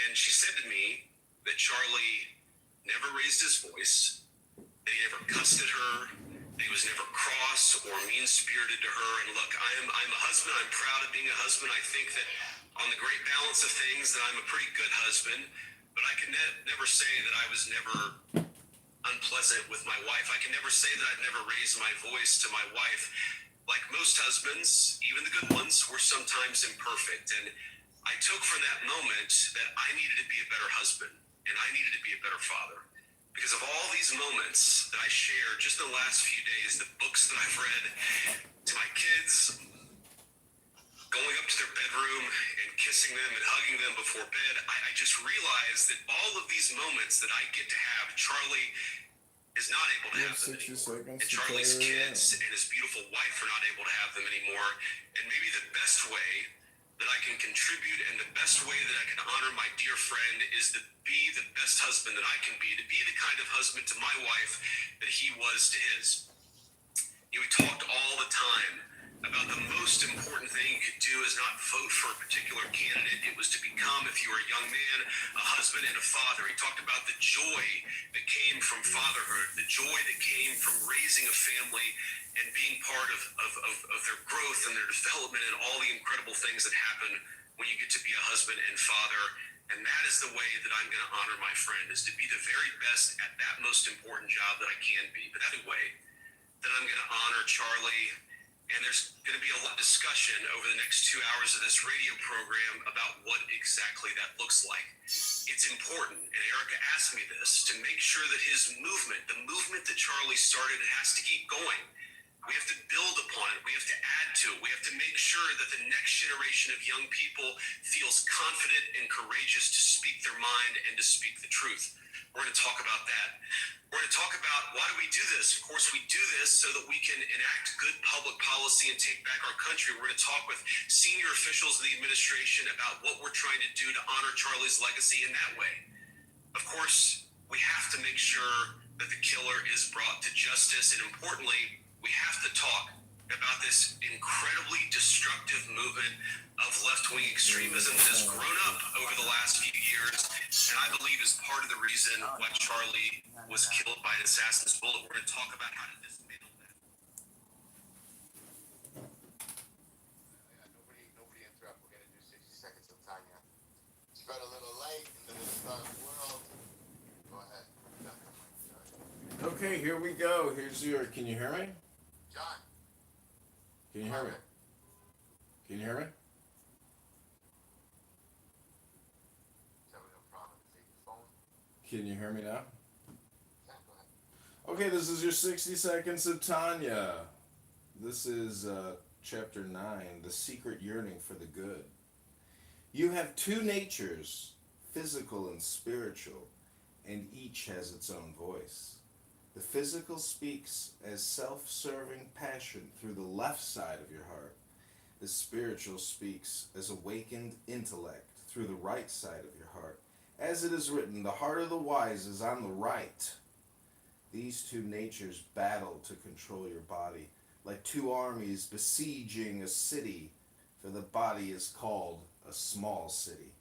And she said to me that Charlie never raised his voice, that he never cussed at her, that he was never cross or mean-spirited to her. And look, I'm a husband. I'm proud of being a husband. I think that on the great balance of things that I'm a pretty good husband, but I can never say that I was never unpleasant with my wife. I can never say that I've never raised my voice to my wife. Like most husbands, even the good ones, we're sometimes imperfect. And I took from that moment that I needed to be a better husband and I needed to be a better father. Because of all these moments that I shared just in the last few days, the books that I've read to my kids, going up to their bedroom and kissing them and hugging them before bed, I just realized that all of these moments that I get to have, Charlie is not able to have them anymore. And Charlie's kids and his beautiful wife are not able to have them anymore. And maybe the best way that I can contribute and the best way that I can honor my dear friend is to be the best husband that I can be, to be the kind of husband to my wife that he was to his. You know, we talked all the time about the most important thing you could do is not vote for a particular candidate. It was to become, if you were a young man, a husband and a father. He talked about the joy that came from fatherhood, the joy that came from raising a family and being part of their growth and their development and all the incredible things that happen when you get to be a husband and father. And that is the way that I'm going to honor my friend, is to be the very best at that most important job that I can be. But that's the way that I'm going to honor Charlie. And there's going to be a lot of discussion over the next 2 hours of this radio program about what exactly that looks like. It's important, and Erica asked me this, to make sure that his movement, the movement that Charlie started, has to keep going. We have to build upon it. We have to add to it. We have to make sure that the next generation of young people feels confident and courageous to speak their mind and to speak the truth. We're going to talk about that. We're going to talk about why do we do this. Of course, we do this so that we can enact good public policy and take back our country. We're going to talk with senior officials of the administration about what we're trying to do to honor Charlie's legacy in that way. Of course, we have to make sure that the killer is brought to justice. And importantly, we have to talk about this incredibly destructive movement of left-wing extremism that has grown up over the last few years, and I believe is part of the reason why Charlie was killed by an assassin's bullet. We're going to talk about how to dismantle that. Nobody interrupt. We're going to do 60 seconds of Tanya. Spread a little light into this dark world. Go ahead. Okay, here we go. Here's your. Can you hear me? John. Can you hear me? Can you hear me? Can you hear me now? Okay, this is your 60 seconds of Tanya. This is chapter 9, the secret yearning for the good. You have two natures, physical and spiritual, and each has its own voice. The physical speaks as self serving passion through the left side of your heart. The spiritual speaks as awakened intellect through the right side of your heart. As it is written, the heart of the wise is on the right. These two natures battle to control your body, like two armies besieging a city, for the body is called a small city.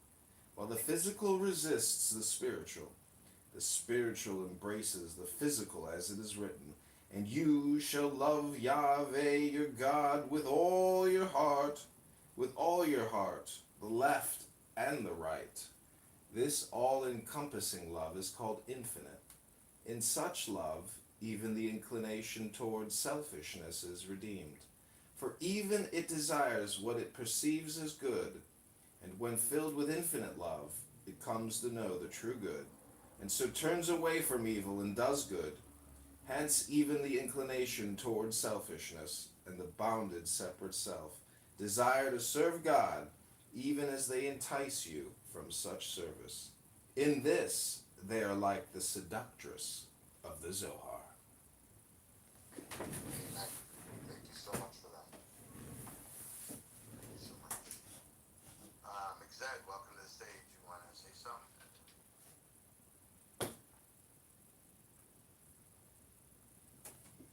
While the physical resists the spiritual embraces the physical, as it is written, and you shall love Yahweh your God with all your heart, the left and the right. This all-encompassing love is called infinite. In such love, even the inclination towards selfishness is redeemed. For even it desires what it perceives as good, and when filled with infinite love, it comes to know the true good, and so turns away from evil and does good. Hence even the inclination towards selfishness and the bounded separate self desire to serve God, even as they entice you from such service. In this they are like the seductress of the Zohar. Amen. Thank you so much for that. Thank you so much. Mixed, welcome to the stage. You want to say something?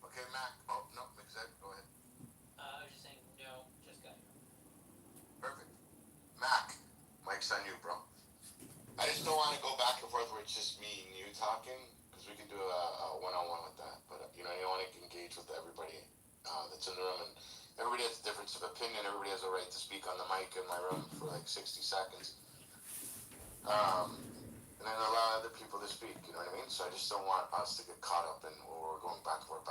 Okay, Mac. Oh, no, Mixed, go ahead. I was just saying no, just got here. Perfect. Mac, mic's on you, bro. I just don't want to go back and forth where it's just me and you talking, because we can do a one-on-one with that. But, you know, you want to engage with everybody that's in the room. And everybody has a difference of opinion. Everybody has a right to speak on the mic in my room for like 60 seconds. And then allow other people to speak, you know what I mean? So I just don't want us to get caught up in, well, we're going back and forth,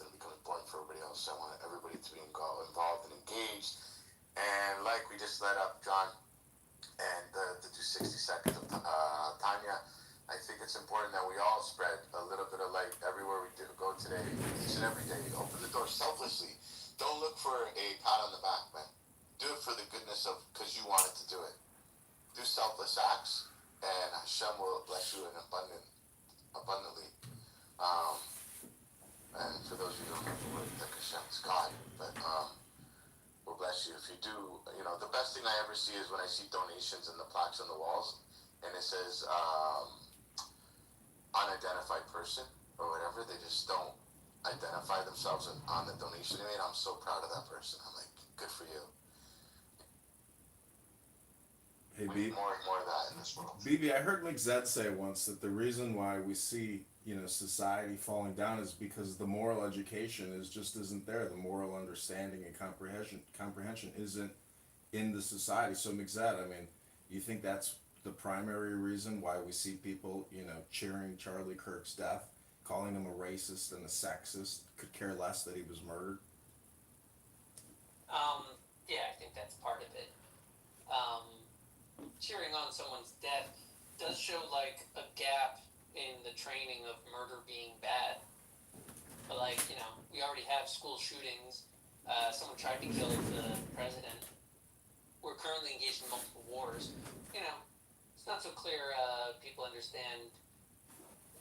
and it becomes boring for everybody else. So I want everybody to be involved and engaged. And like we just let up John and to do 60 seconds of Tanya, I think it's important that we all spread a little bit of light everywhere we go today, each and every day. Open the door selflessly. Don't look for a pat on the back, man. Do it for the goodness of, because you wanted to do it. Do selfless acts, and Hashem will bless you in abundantly. And for those of you who don't know the word, that Hashem is God, but will bless you if you do. You know, the best thing I ever see is when I see donations and the plaques on the walls, and it says unidentified person or whatever. They just don't identify themselves on the donation they made. I'm so proud of that person. I'm like, good for you. Hey, we need more and more of that in this world. BB, I heard McZed say once that the reason why we see, society falling down is because the moral education isn't there. The moral understanding and comprehension isn't in the society. So McZed, I mean, you think that's the primary reason why we see people, cheering Charlie Kirk's death, calling him a racist and a sexist, could care less that he was murdered? Yeah, I think that's part of it. Cheering on someone's death does show like a gap in the training of murder being bad. But we already have school shootings. Someone tried to kill the president. We're currently engaged in multiple wars. It's not so clear people understand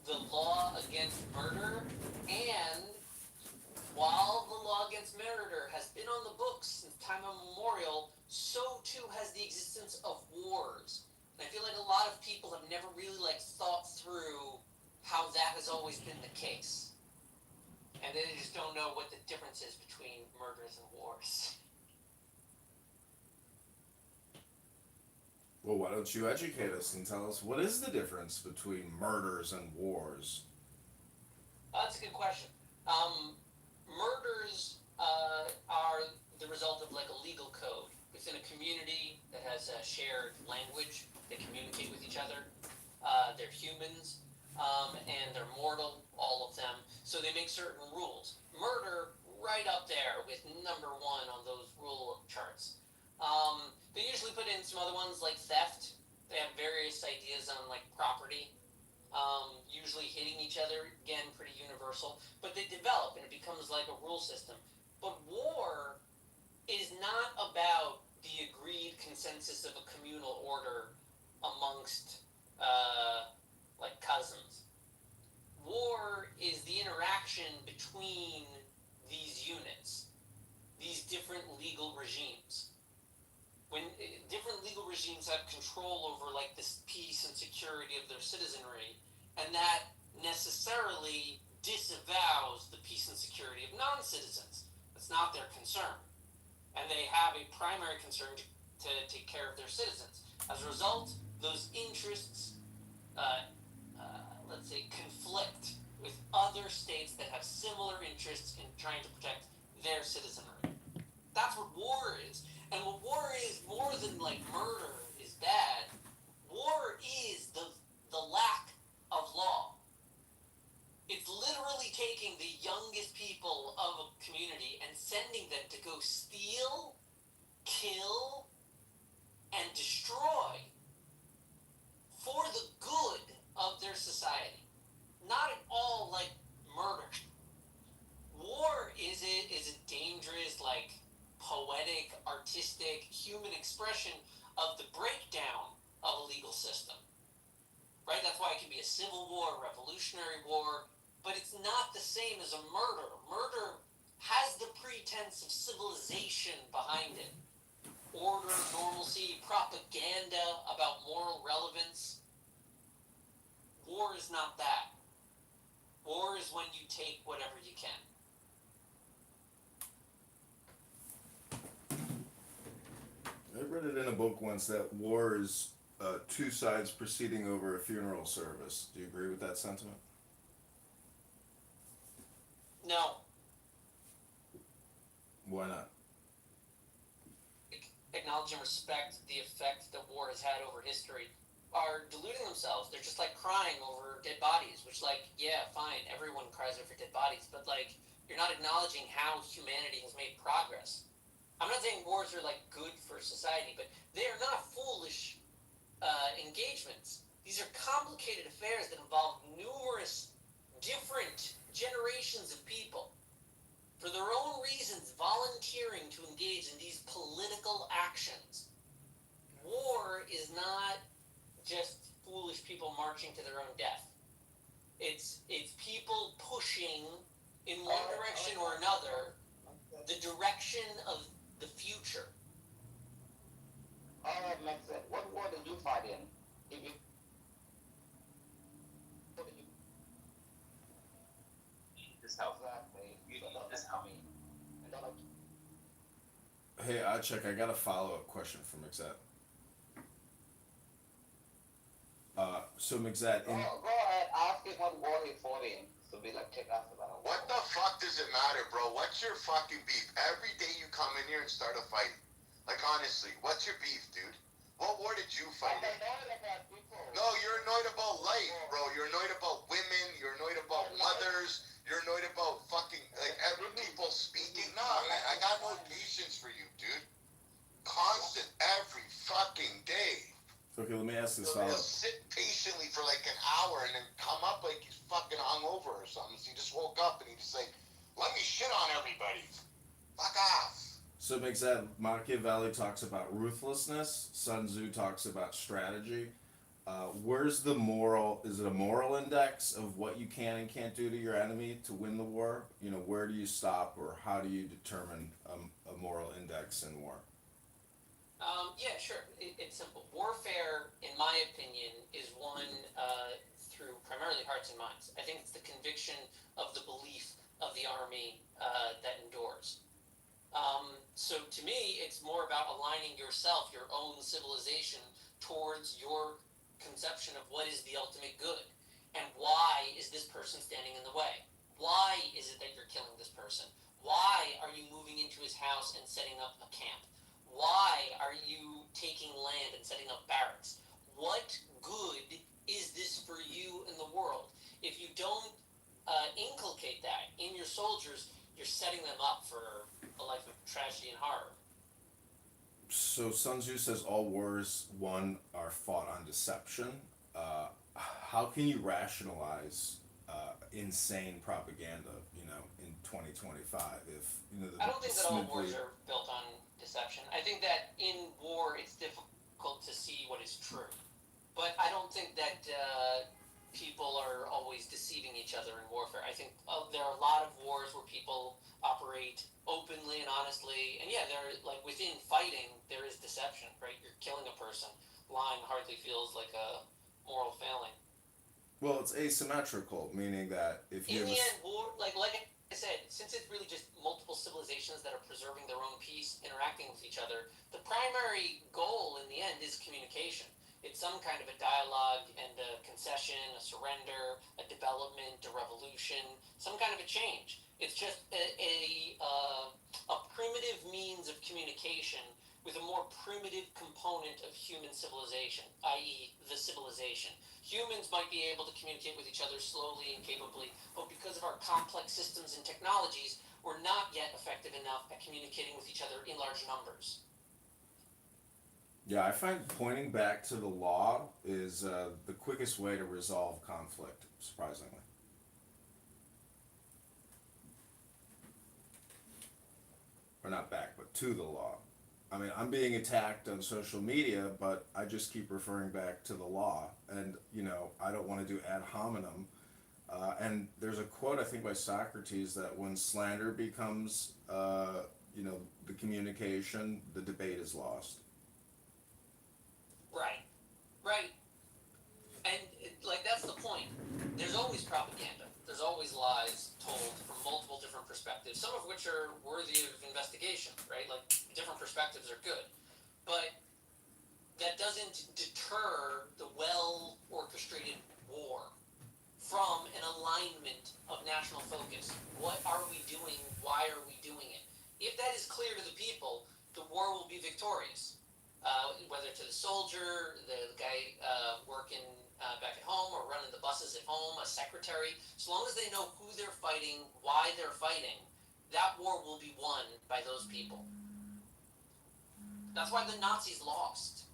the law against murder, and while the law against murder has been on the books since time immemorial, so too has the existence of wars. And I feel like a lot of people have never really thought through how that has always been the case. And they just don't know what the difference is between murders and wars. Well, why don't you educate us and tell us what is the difference between murders and wars? That's a good question. Murders are the result of a legal code within a community that has a shared language. They communicate with each other. They're humans, and they're mortal, all of them. So they make certain rules. Murder, right up there with number one on those rule charts. They usually put in some other ones like theft. They have various ideas on property. Usually hitting each other, again, pretty universal. But they develop and it becomes like a rule system. But war is not about the agreed consensus of a communal order amongst like cousins. War is the interaction between these units, these different legal regimes. When different legal regimes have control over like this peace and security of their citizenry, and that necessarily disavows the peace and security of non-citizens. That's not their concern. And they have a primary concern to take care of their citizens. As a result, those interests, let's say, conflict with other states that have similar interests in trying to protect their citizenry. That's what war is. And what war is, more than like murder is bad, war is the lack of law. It's literally taking the youngest people of a community and sending them to go steal, kill, and destroy for the good of their society. Not at all like murder. War is a dangerous, like, poetic, artistic, human expression of the breakdown of a legal system. Right? That's why it can be a civil war, a revolutionary war, but it's not the same as a murder. Murder has the pretense of civilization behind it. Order, normalcy, propaganda about moral relevance. War is not that. War is when you take whatever you can. I read it in a book once that war is two sides proceeding over a funeral service. Do you agree with that sentiment? No. Why not? Acknowledge and respect the effect that war has had over history are deluding themselves. They're just like crying over dead bodies, which, like, yeah, fine, everyone cries over dead bodies, but like, you're not acknowledging how humanity has made progress. I'm not saying wars are like good for society, but they are not foolish engagements. These are complicated affairs that involve numerous different generations of people for their own reasons volunteering to engage in these political actions. War is not just foolish people marching to their own death. It's people pushing in one direction or another the direction of the future. All right, makes sense. What war did you fight in? If you, what did you? This helps. Exactly. You don't know this. I mean, I don't like. Hey, Achek, I got a follow-up question from Mixat. So Mixat, Go ahead, ask him what war he fought in. So be like, check out about it. What the fuck does it matter, bro? What's your fucking beef? Every day you come in here and start a fight. Like, honestly, what's your beef, dude? What war did you fight in? No, you're annoyed about life, bro. You're annoyed about women. You're annoyed about mothers. You're annoyed about fucking, like, every people speaking. Nah, man, I got no patience for you, dude. Constant, every fucking day. okay, let me ask this He'll follow-up. sit patiently for like an hour and then come up like he's fucking hungover or something. So he just woke up and he just like, let me shit on everybody. Fuck off. So Mixat, Machiavelli talks about ruthlessness. Sun Tzu talks about strategy. Where's the moral? Is it a moral index of what you can and can't do to your enemy to win the war? You know, where do you stop, or how do you determine a moral index in war? Yeah, sure. It's simple. Warfare, in my opinion, is won through primarily hearts and minds. I think it's the conviction of the belief of the army that endures. So to me, it's more about aligning yourself, your own civilization, towards your conception of what is the ultimate good. And why is this person standing in the way? Why is it that you're killing this person? Why are you moving into his house and setting up a camp? Why are you taking land and setting up barracks? What good is this for you in the world? If you don't inculcate that in your soldiers, you're setting them up for a life of tragedy and horror. So Sun Tzu says all wars won are fought on deception. How can you rationalize insane propaganda, in 2025. If I don't think that all wars smoothly. are built on deception. I think that in war it's difficult to see what is true. But I don't think that people are always deceiving each other in warfare. I think there are a lot of wars where people operate openly and honestly. And yeah, there like within fighting, there is deception, right? You're killing a person. Lying hardly feels like a moral failing. Well, it's asymmetrical, meaning that if you In have the end, war, like I said, since it's really just multiple civilizations that are preserving their own peace, interacting with each other, the primary goal in the end is communication. It's some kind of a dialogue and a concession, a surrender, a development, a revolution, some kind of a change. It's just a primitive means of communication with a more primitive component of human civilization, i.e. the civilization. Humans might be able to communicate with each other slowly and capably, but because of our complex systems and technologies, we're not yet effective enough at communicating with each other in large numbers. Yeah, I find pointing back to the law is the quickest way to resolve conflict, surprisingly. Or not back, but to the law. I mean, I'm being attacked on social media, but I just keep referring back to the law. And, I don't want to do ad hominem. And there's a quote, I think, by Socrates that when slander becomes, the communication, the debate is lost. Right. And, that's the point. There's always propaganda. There's always lies told from multiple different perspectives, some of which are worthy of investigation, right? Like, different perspectives are good. But that doesn't deter the well-orchestrated war from an alignment of national focus. What are we doing? Why are we doing it? If that is clear to the people, the war will be victorious. Whether to the soldier, the guy working back at home or running the buses at home, a secretary, as long as they know who they're fighting, why they're fighting, that war will be won by those people. That's why the Nazis lost,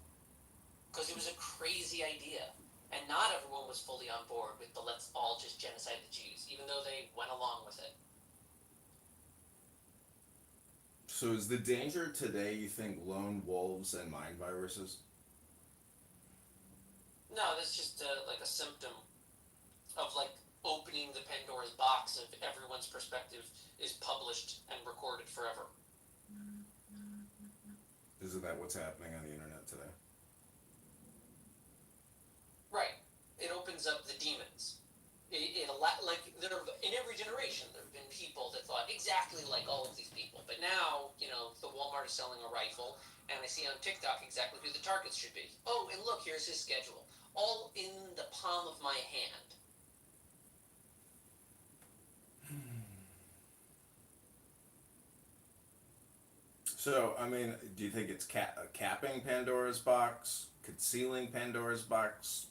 because it was a crazy idea. And not everyone was fully on board with the let's all just genocide the Jews, even though they went along with it. So is the danger today, you think, lone wolves and mind viruses? No, that's just a symptom of opening the Pandora's box of everyone's perspective is published and recorded forever. Isn't that what's happening on the internet today? Right. It opens up the demons. In every generation, there have been people that thought exactly like all of these people. But now, the Walmart is selling a rifle, and I see on TikTok exactly who the targets should be. Oh, and look, here's his schedule. All in the palm of my hand. So, I mean, do you think it's capping Pandora's box, concealing Pandora's box,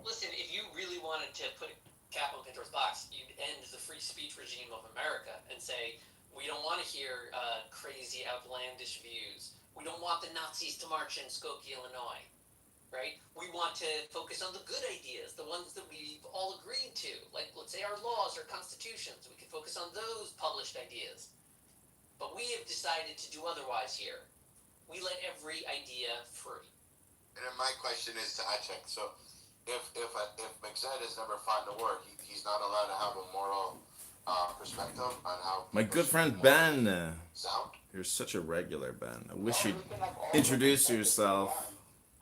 Listen, if you really wanted to put a cap on Pandora's box, you'd end the free speech regime of America and say, we don't want to hear crazy, outlandish views. We don't want the Nazis to march in Skokie, Illinois, right? We want to focus on the good ideas, the ones that we've all agreed to, like, let's say, our laws or constitutions. We can focus on those published ideas. But we have decided to do otherwise here. We let every idea free. And then my question is to Achek. So, if McZed has never fought in a war, he's not allowed to have a moral perspective on how. My good friend Ben. You're such a regular, Ben. I wish you'd introduce yourself.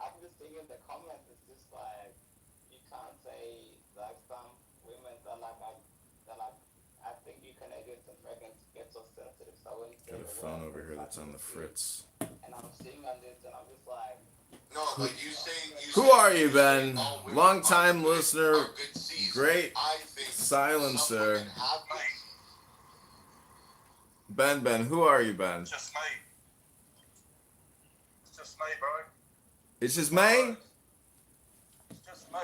I'm just thinking the comment is just you can't say some women are I think you Canadians and Americans get so sensitive. So I wouldn't say Got a phone over here that's on the fritz. And I'm seeing on this and I'm just like. No, like you say. Who are you, Ben? Long-time listener, great silencer. Ben, who are you, Ben? Just me. It's just me, bro. It's just me? It's just me,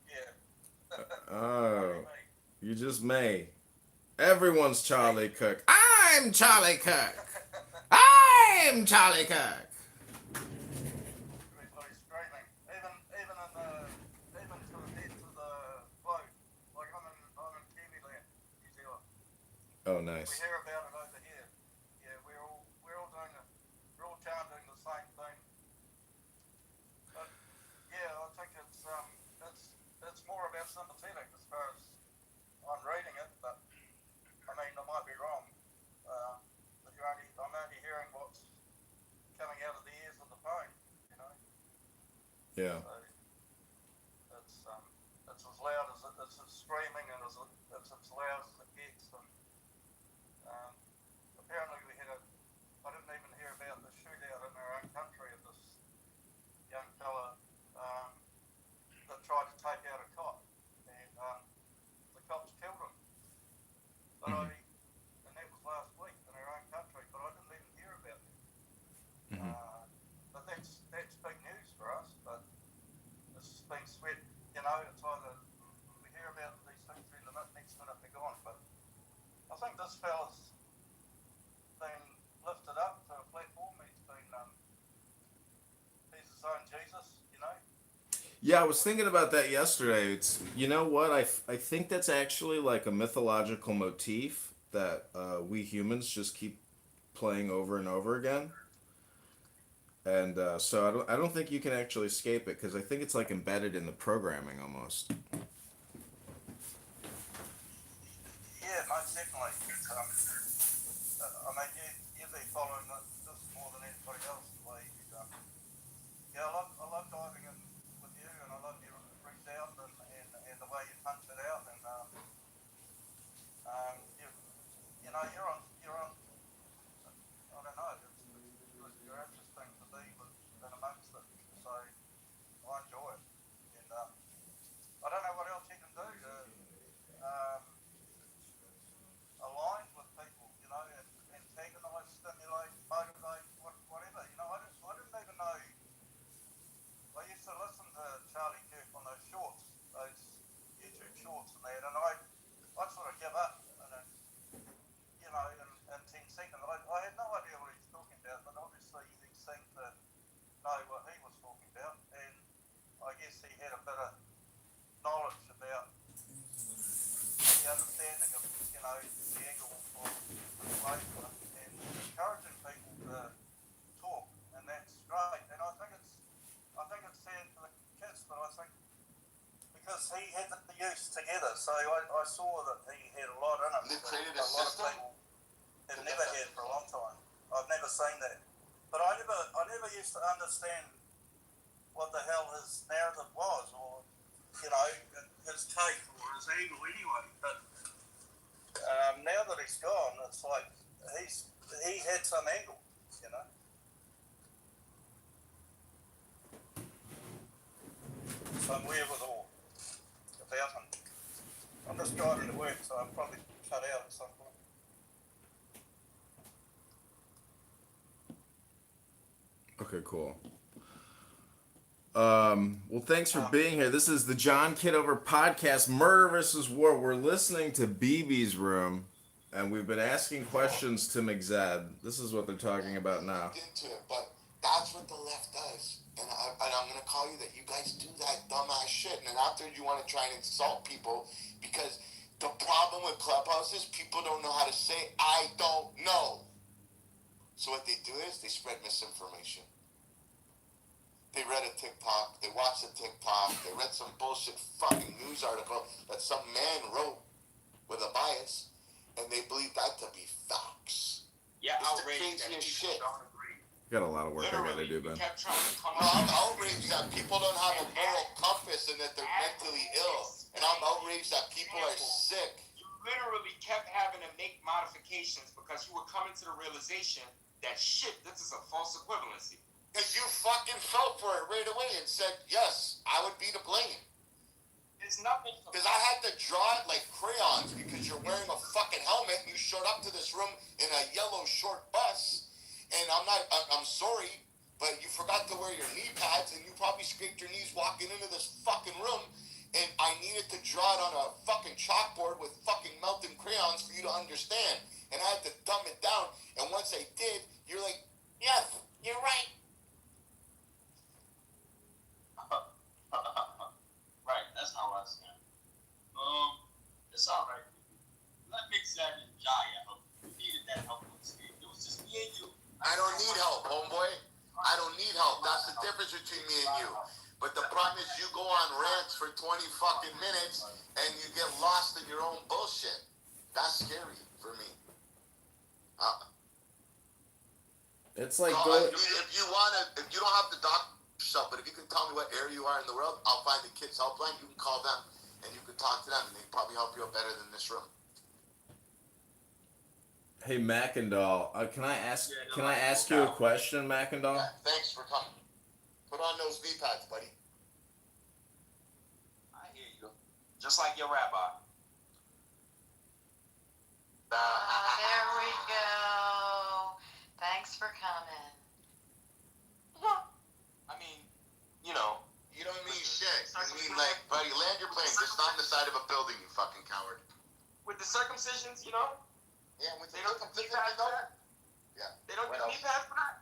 yeah. Oh, you just me. Everyone's Charlie Cook. I'm Charlie Cook. I'm Charlie Cook. Even to the bloke, like I'm in Kiwi land. Oh, We nice. hear about it over here. Yeah, we're all chanting the same thing. But yeah, I think it's more about sympathetic as far as I'm reading it. But I mean, I might be wrong. But I'm only hearing what's coming out of the ears of the phone. You know, Yeah. so it's as loud as it's as screaming and it's as loud as it gets. And um, apparently I didn't even hear about the shootout in our own country of this young fella that tried to take out a cop, and the cops killed him. But Mm-hmm. and that was last week in our own country, but I didn't even hear about that. Mm-hmm. But that's big news for us. But it's been swept. You know, it's either we hear about these things and the next minute they're gone. But I think this fella's been lifted up to a platform. He's his own Jesus, you know. Yeah, I was thinking about that yesterday. It's, you know what? I think that's actually like a mythological motif that we humans just keep playing over and over again. And so I don't think you can actually escape it because I think it's like embedded in the programming almost. Yeah, most definitely. I mean, you've been following this more than anybody else. The way yeah, I love diving in with you, and I love your reach out and the way you punch it out, and you know you're on. I don't know. You're interesting to be with and amongst it. So I enjoy it, and I don't know what else you can do to um, align with people, you know, and antagonize, stimulate, motivate, whatever. You know, I didn't even know. I used to listen to Charlie Kirk on those shorts, those YouTube shorts and that, and I sort of give up, and you know, in 10 seconds. I had no idea what he was talking about, but obviously he seemed to know what he was talking about, and I guess he had a bit of knowledge about the understanding of, you know, the angle of enslavement and encouraging people to talk, and that's great. And I think it's sad for the kids, but I think because he had the youth together, so I saw that he had a lot in him. They created a a lot system? of people have never had for a long time. I've never seen that, but I never used to understand what the hell his narrative was, or you know, his take or his angle anyway. But now that he's gone, it's like he had some angle, you know. Some wherewithal about him. I'm just driving to work, so I'll probably cut out at some point. Okay, cool. Well, thanks for being here. This is the John Kitover podcast, Murder versus War. We're listening to BB's Room, and we've been asking questions to McZed. This is what they're talking about now. Into it, but that's what the left does. And I'm going to call you that you guys do that dumbass shit. And after you want to try and insult people, because the problem with Clubhouse is people don't know how to say, I don't know. So what they do is they spread misinformation. They read a TikTok, they watched a TikTok, they read some bullshit fucking news article that some man wrote with a bias, and they believe that to be facts. Yeah, it's outraged the that craziest shit. don't agree. Got a lot of work I gotta do, Ben. Kept trying to come No, I'm outraged that people don't have a moral compass and that they're mentally ill. And I'm outraged that people are sick. You literally kept having to make modifications because you were coming to the realization that shit, this is a false equivalency. Because you fucking fell for it right away and said, yes, I would be to blame. It's nothing. Because I had to draw it like crayons because you're wearing a fucking helmet and you showed up to this room in a yellow short bus. And I'm sorry, but you forgot to wear your knee pads and you probably scraped your knees walking into this fucking room. And I needed to draw it on a fucking chalkboard with fucking melting crayons for you to understand. And I had to dumb it down. And once I did, you're like, yes, you're right. Right, that's how I stand. It's all right. Let me examine I don't need help, homeboy. I don't need help. That's the difference between me and you. But the problem is you go on rants for 20 fucking minutes and you get lost in your own bullshit. That's scary for me. It's like if you don't have to doc yourself, but if you can tell me what area you are in the world, I'll find the kids helpline. You can call them and you can talk to them, and they can probably help you out better than this room. Hey Mackendall, can I ask you a question, Mackendall? Yeah, thanks for coming. Put on those knee pads, buddy. I hear you. Just like your rabbi. There we go. Thanks for coming. I mean, you know. You don't mean shit. You mean like, buddy, land your plane. Just not in the side of a building, you fucking coward. With the circumcisions, you know. Yeah, with they don't give knee pads for that. Yeah. They don't give knee pads for that.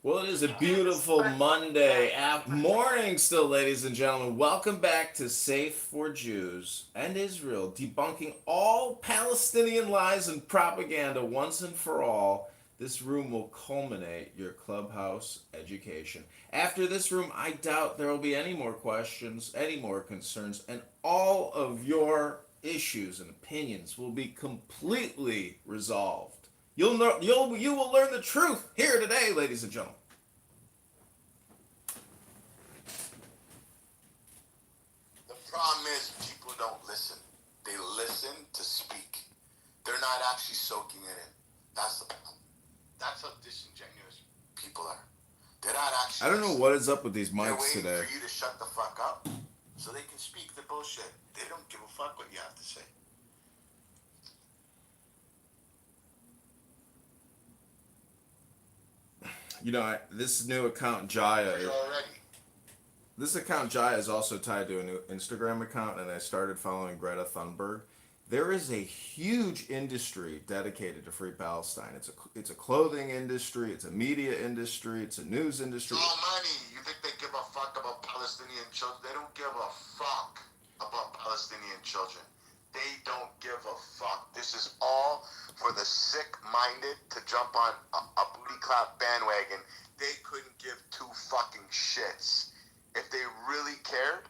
Well, it is a beautiful Monday morning still, ladies and gentlemen. Welcome back to Safe for Jews and Israel, debunking all Palestinian lies and propaganda once and for all. This room will culminate your clubhouse education. After this room, I doubt there will be any more questions, any more concerns, and all of your issues and opinions will be completely resolved. You will learn the truth here today, ladies and gentlemen. The problem is people don't listen. They listen to speak. They're not actually soaking it in. That's the problem. That's how disingenuous people are. They're not actually. I don't know what is up with these They're mics waiting today. for you to shut the fuck up so they can speak the bullshit. They don't give a fuck what you have to say. You know, this new account Jaya. This account Jaya is also tied to a new Instagram account, and I started following Greta Thunberg. There is a huge industry dedicated to Free Palestine. It's a clothing industry, it's a media industry, it's a news industry. It's all money. You think they give a fuck about Palestinian children? They don't give a fuck about Palestinian children. They don't give a fuck. This is all for the sick-minded to jump on a booty clap bandwagon. They couldn't give two fucking shits. If they really cared,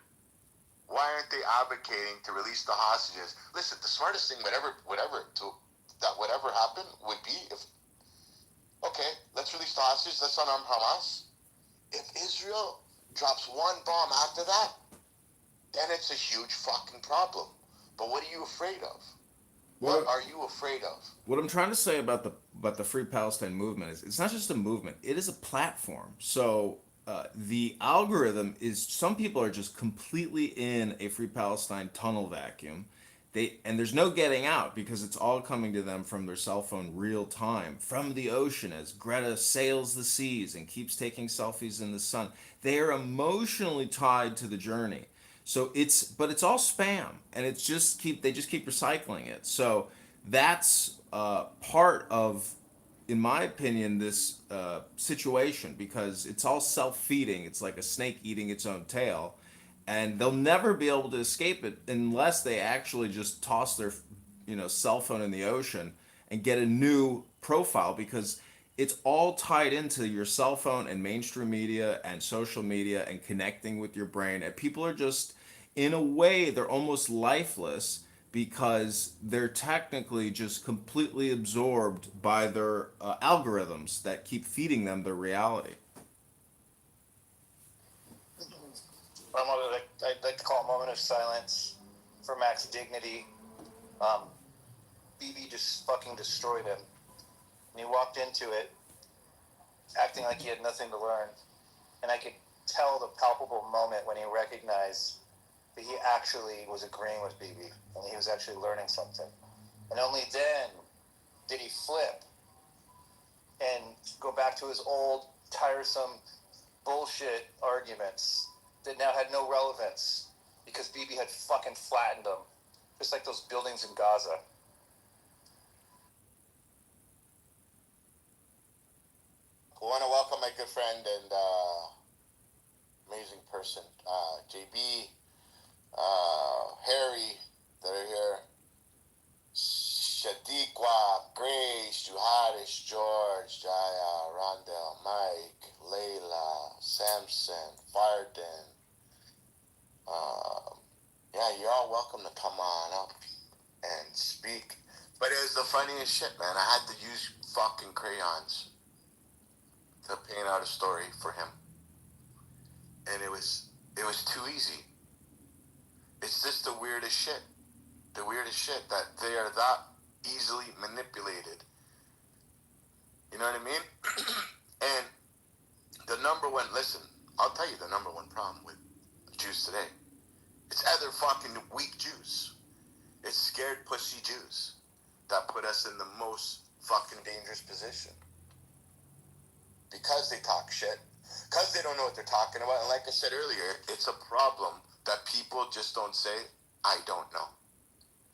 why aren't they advocating to release the hostages? Listen, the smartest thing, whatever happened would be if, okay, let's release the hostages, let's unarm Hamas. If Israel drops one bomb after that, then it's a huge fucking problem. But what are you afraid of? What are you afraid of? What I'm trying to say about the Free Palestine movement is it's not just a movement; it is a platform. So the algorithm is some people are just completely in a Free Palestine tunnel vacuum. And there's no getting out because it's all coming to them from their cell phone real time from the ocean as Greta sails the seas and keeps taking selfies in the sun. They are emotionally tied to the journey. So it's all spam, and they just keep recycling it. So that's part of, in my opinion, this situation because it's all self-feeding. It's like a snake eating its own tail, and they'll never be able to escape it unless they actually just toss their cell phone in the ocean and get a new profile because it's all tied into your cell phone and mainstream media and social media and connecting with your brain. And people are just, in a way, they're almost lifeless because they're technically just completely absorbed by their algorithms that keep feeding them their reality. I'd like to call a moment of silence for Mac's dignity. BB just fucking destroyed him. And he walked into it acting like he had nothing to learn. And I could tell the palpable moment when he recognized that he actually was agreeing with BB and he was actually learning something. And only then did he flip and go back to his old, tiresome bullshit arguments that now had no relevance because BB had fucking flattened them, just like those buildings in Gaza. I want to welcome my good friend and amazing person, JB, Harry, that are here. Shadiqua, Grace, Juhadish, George, Jaya, Rondell, Mike, Layla, Samson, Farden. Yeah, you're all welcome to come on up and speak. But it was the funniest shit, man. I had to use fucking crayons to paint out a story for him. And it was too easy. It's just the weirdest shit. The weirdest shit that they are that easily manipulated. You know what I mean? And the number one, listen, I'll tell you the number one problem with Jews today. It's either fucking weak Jews. It's scared pussy Jews that put us in the most fucking dangerous position. Because they talk shit. Because they don't know what they're talking about. And like I said earlier, it's a problem that people just don't say, I don't know.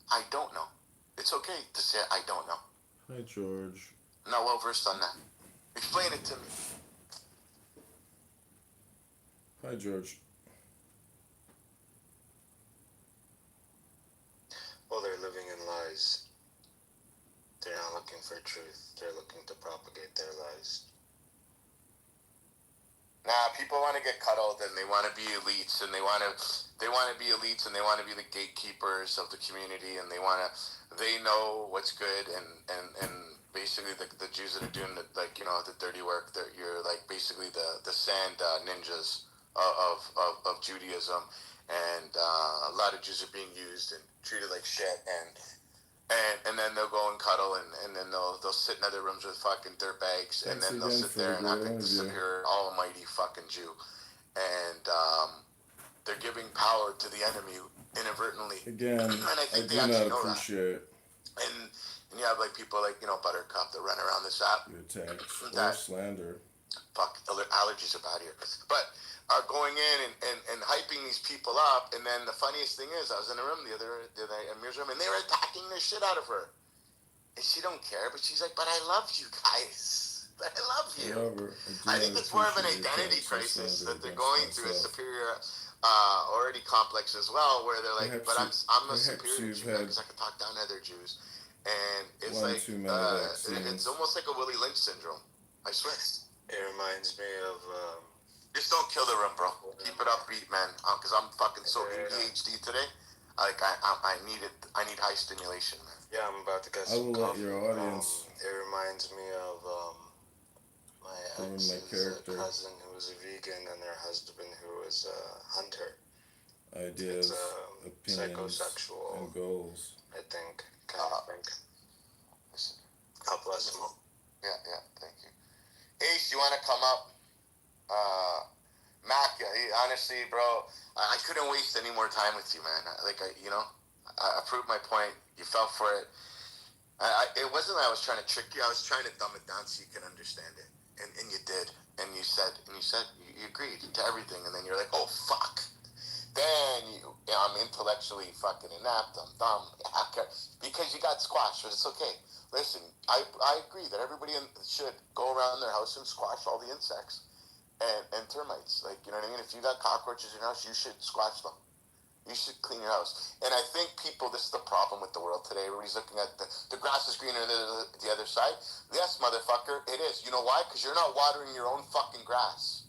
I don't know. It's okay to say, I don't know. Hi, George. I'm not well versed on that. Explain it to me. Hi, George. Well, they're living in lies. They're not looking for truth. They're looking to propagate their lies. Nah, people want to get cuddled and they want to be elites and they want to be elites and they want to be the gatekeepers of the community and they know what's good and basically the Jews that are doing the dirty work, you're like basically the sand ninjas of Judaism, and a lot of Jews are being used and treated like shit, and then they'll go and cuddle and then they'll sit in other rooms with fucking dirtbags, and then they'll sit there and act like the superior almighty fucking Jew, and they're giving power to the enemy inadvertently. Again, and I think I they do actually not know appreciate that. And you have like people like Buttercup that run around this app. your attacks or That slander. fuck, allergies are bad here, but are going in and hyping these people up, and then the funniest thing is, I was in a room the other night, Amir's room, and they were attacking the shit out of her, and she don't care, but she's like, but I love you guys, I love you. However, I think it's more of an identity crisis that they're going through, a superior already complex as well, where they're like, but I'm a superior Jew because I can talk down to other Jews, and it's it's almost like a Willie Lynch syndrome, I swear. It reminds me of just don't kill the room, bro. Keep it upbeat, man. Because I'm fucking so ADHD today. I need it. I need high stimulation, man. Yeah, I'm about to get some coffee. Let your audience. It reminds me of my ex's cousin who was a vegan and her husband who was a hunter. Ideas, opinions, psychosexual and goals. I think. Listen, God bless him. Yeah, thank you. Ace, you want to come up? Mac, honestly, bro, I couldn't waste any more time with you, man. I proved my point. You fell for it. It wasn't that I was trying to trick you. I was trying to dumb it down so you can understand it, and you did. And you said you agreed to everything, and then you're like, oh fuck. Then I'm intellectually fucking inept. I'm dumb because you got squashed, but it's okay. Listen, I agree that everybody should go around their house and squash all the insects and termites. Like, you know what I mean? If you got cockroaches in your house, you should squash them. You should clean your house. And I think this is the problem with the world today. Everybody's looking at the grass is greener than the other side. Yes, motherfucker, it is. You know why? Because you're not watering your own fucking grass.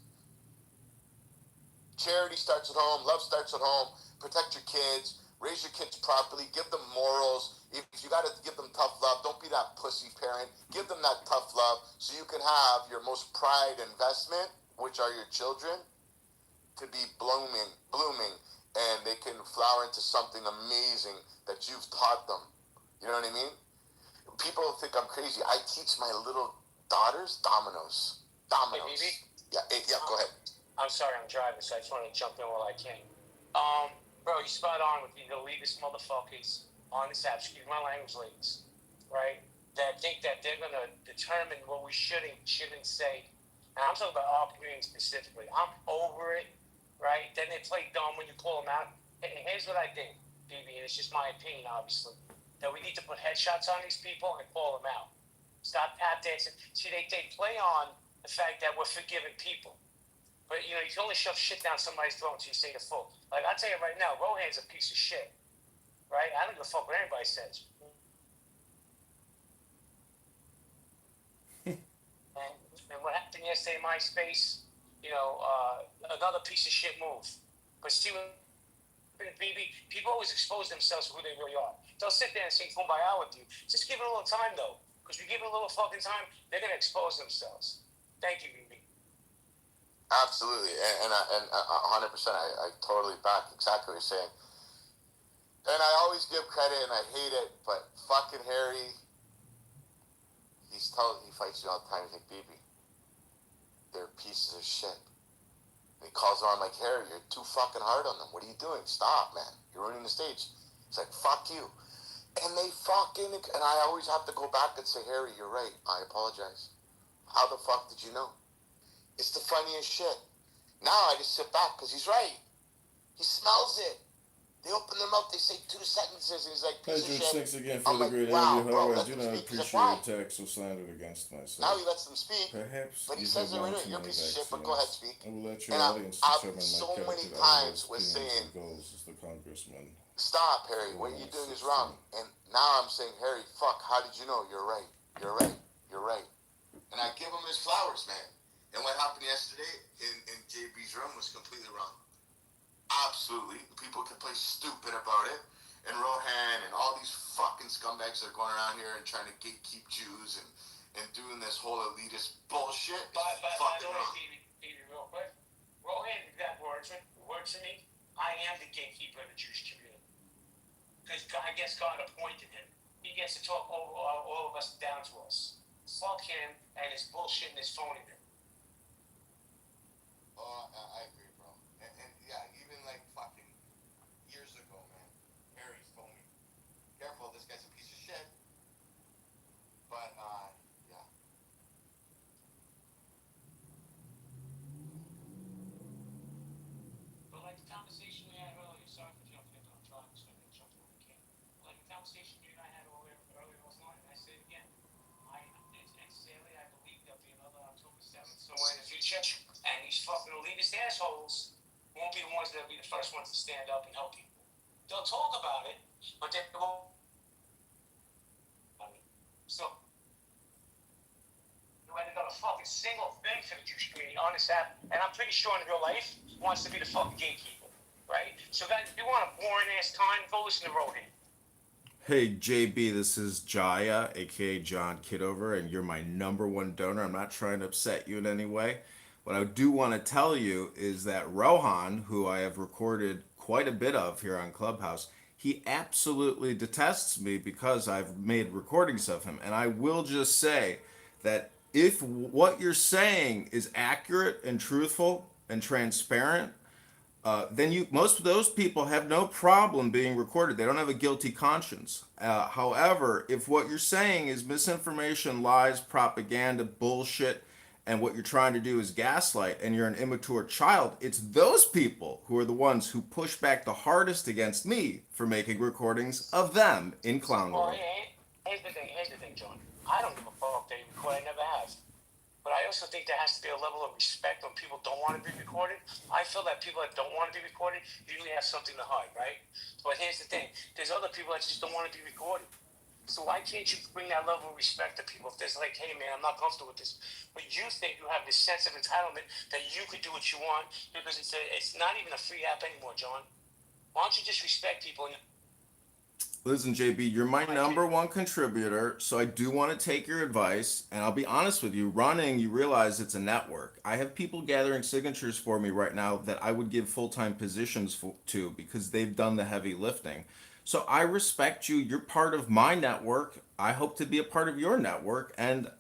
Charity starts at home. Love starts at home. Protect your kids. Raise your kids properly. Give them morals. If you got to give them tough love, don't be that pussy parent. Give them that tough love so you can have your most prized investment, which are your children, to be blooming, and they can flower into something amazing that you've taught them. You know what I mean? People think I'm crazy. I teach my little daughters dominoes. Hey, BB? Yeah, go ahead. I'm sorry, I'm driving, so I just want to jump in while I can. Bro, you spot on with the elitist motherfuckers on this app, excuse my language, ladies, right? That think that they're going to determine what we shouldn't say. And I'm talking about our community specifically. I'm over it, right? Then they play dumb when you pull them out. And here's what I think, BB, and it's just my opinion, obviously, that we need to put headshots on these people and call them out. Stop tap dancing. See, they play on the fact that we're forgiving people. But, you can only shove shit down somebody's throat until you say the full. Like, I'll tell you right now, Rohan's a piece of shit, right? I don't give a fuck what anybody says. yesterday in my space, another piece of shit move. But see, people always expose themselves for who they really are. They'll sit there and say kumbaya with you. Just give it a little time, though. Because we give it a little fucking time, they're going to expose themselves. Thank you, BB. Absolutely. And 100%, I totally back exactly what you're saying. And I always give credit, and I hate it, but fucking Harry, he fights you all the time. He's like, BB, they're pieces of shit. And he calls on like, Harry, you're too fucking hard on them. What are you doing? Stop, man. You're ruining the stage. It's like, fuck you. And and I always have to go back and say, Harry, you're right. I apologize. How the fuck did you know? It's the funniest shit. Now I just sit back because he's right. He smells it. They open their mouth, they say 2 sentences, and he's like, Hi, piece of George. shit. Thanks again for I'm the like, great wow, interview. bro, However, I let do them not speak. He's like, appreciate why? attacks so slandered against myself. Now he lets them speak, Perhaps but he you says have they're one right. too You're a many piece of shit, but vaccines. go ahead, speak. I will let your And audience I've determine my so many character, times ideas, was opinions, saying, and goals as the congressman. stop, Harry, what you're doing is wrong. And now I'm saying, Harry, fuck, how did you know? You're right. You're right. You're right. And I give him his flowers, man. And what happened yesterday in JB's room was completely wrong. Absolutely. People can play stupid about it. And Rohan and all these fucking scumbags that are going around here and trying to gatekeep Jews and doing this whole elitist bullshit. But Fucking wrong. BB, real quick. Rohan, that words for me. I am the gatekeeper of the Jewish community. Because I guess God appointed him. He gets to talk over all of us down to us. Fuck him and his bullshit and his phoniness. Oh, I agree, bro. And yeah, even like fucking years ago, man, Harry's told me, careful, this guy's a piece of shit. But, yeah. But like the conversation we had earlier, sorry for jumping in, but I'm driving, so I'm going to jump when I can. Like the conversation you and I had earlier offline, and I say it again. Sincerely, I believe there'll be another October 7th somewhere in the future, and these fucking elitist assholes won't be the ones that'll be the first ones to stand up and help people. They'll talk about it, but they won't. So, you haven't done a fucking single thing for the Jewish community on this app, and I'm pretty sure in real life wants to be the fucking gatekeeper, right? So guys, if you want a boring ass time, go listen to Rohan. Hey JB, this is Jaya, aka John Kitover, and you're my #1 donor. I'm not trying to upset you in any way. What I do want to tell you is that Rohan, who I have recorded quite a bit of here on Clubhouse, he absolutely detests me because I've made recordings of him. And I will just say that if what you're saying is accurate and truthful and transparent, then most of those people have no problem being recorded. They don't have a guilty conscience. However, if what you're saying is misinformation, lies, propaganda, bullshit, and what you're trying to do is gaslight, and you're an immature child, it's those people who are the ones who push back the hardest against me for making recordings of them in clown world. Here's the thing, John. I don't give a fuck they record. I never have. But I also think there has to be a level of respect when people don't want to be recorded. I feel that people that don't want to be recorded usually have something to hide, right? But here's the thing. There's other people that just don't want to be recorded. So why can't you bring that level of respect to people? If there's like, hey man, I'm not comfortable with this, but you think you have this sense of entitlement that you could do what you want because it's not even a free app anymore, John. Why don't you just respect people? Listen, JB, you're my #1 contributor, so I do want to take your advice. And I'll be honest with you, running, you realize it's a network. I have people gathering signatures for me right now that I would give full-time positions to because they've done the heavy lifting. So I respect you. You're part of my network. I hope to be a part of your network. And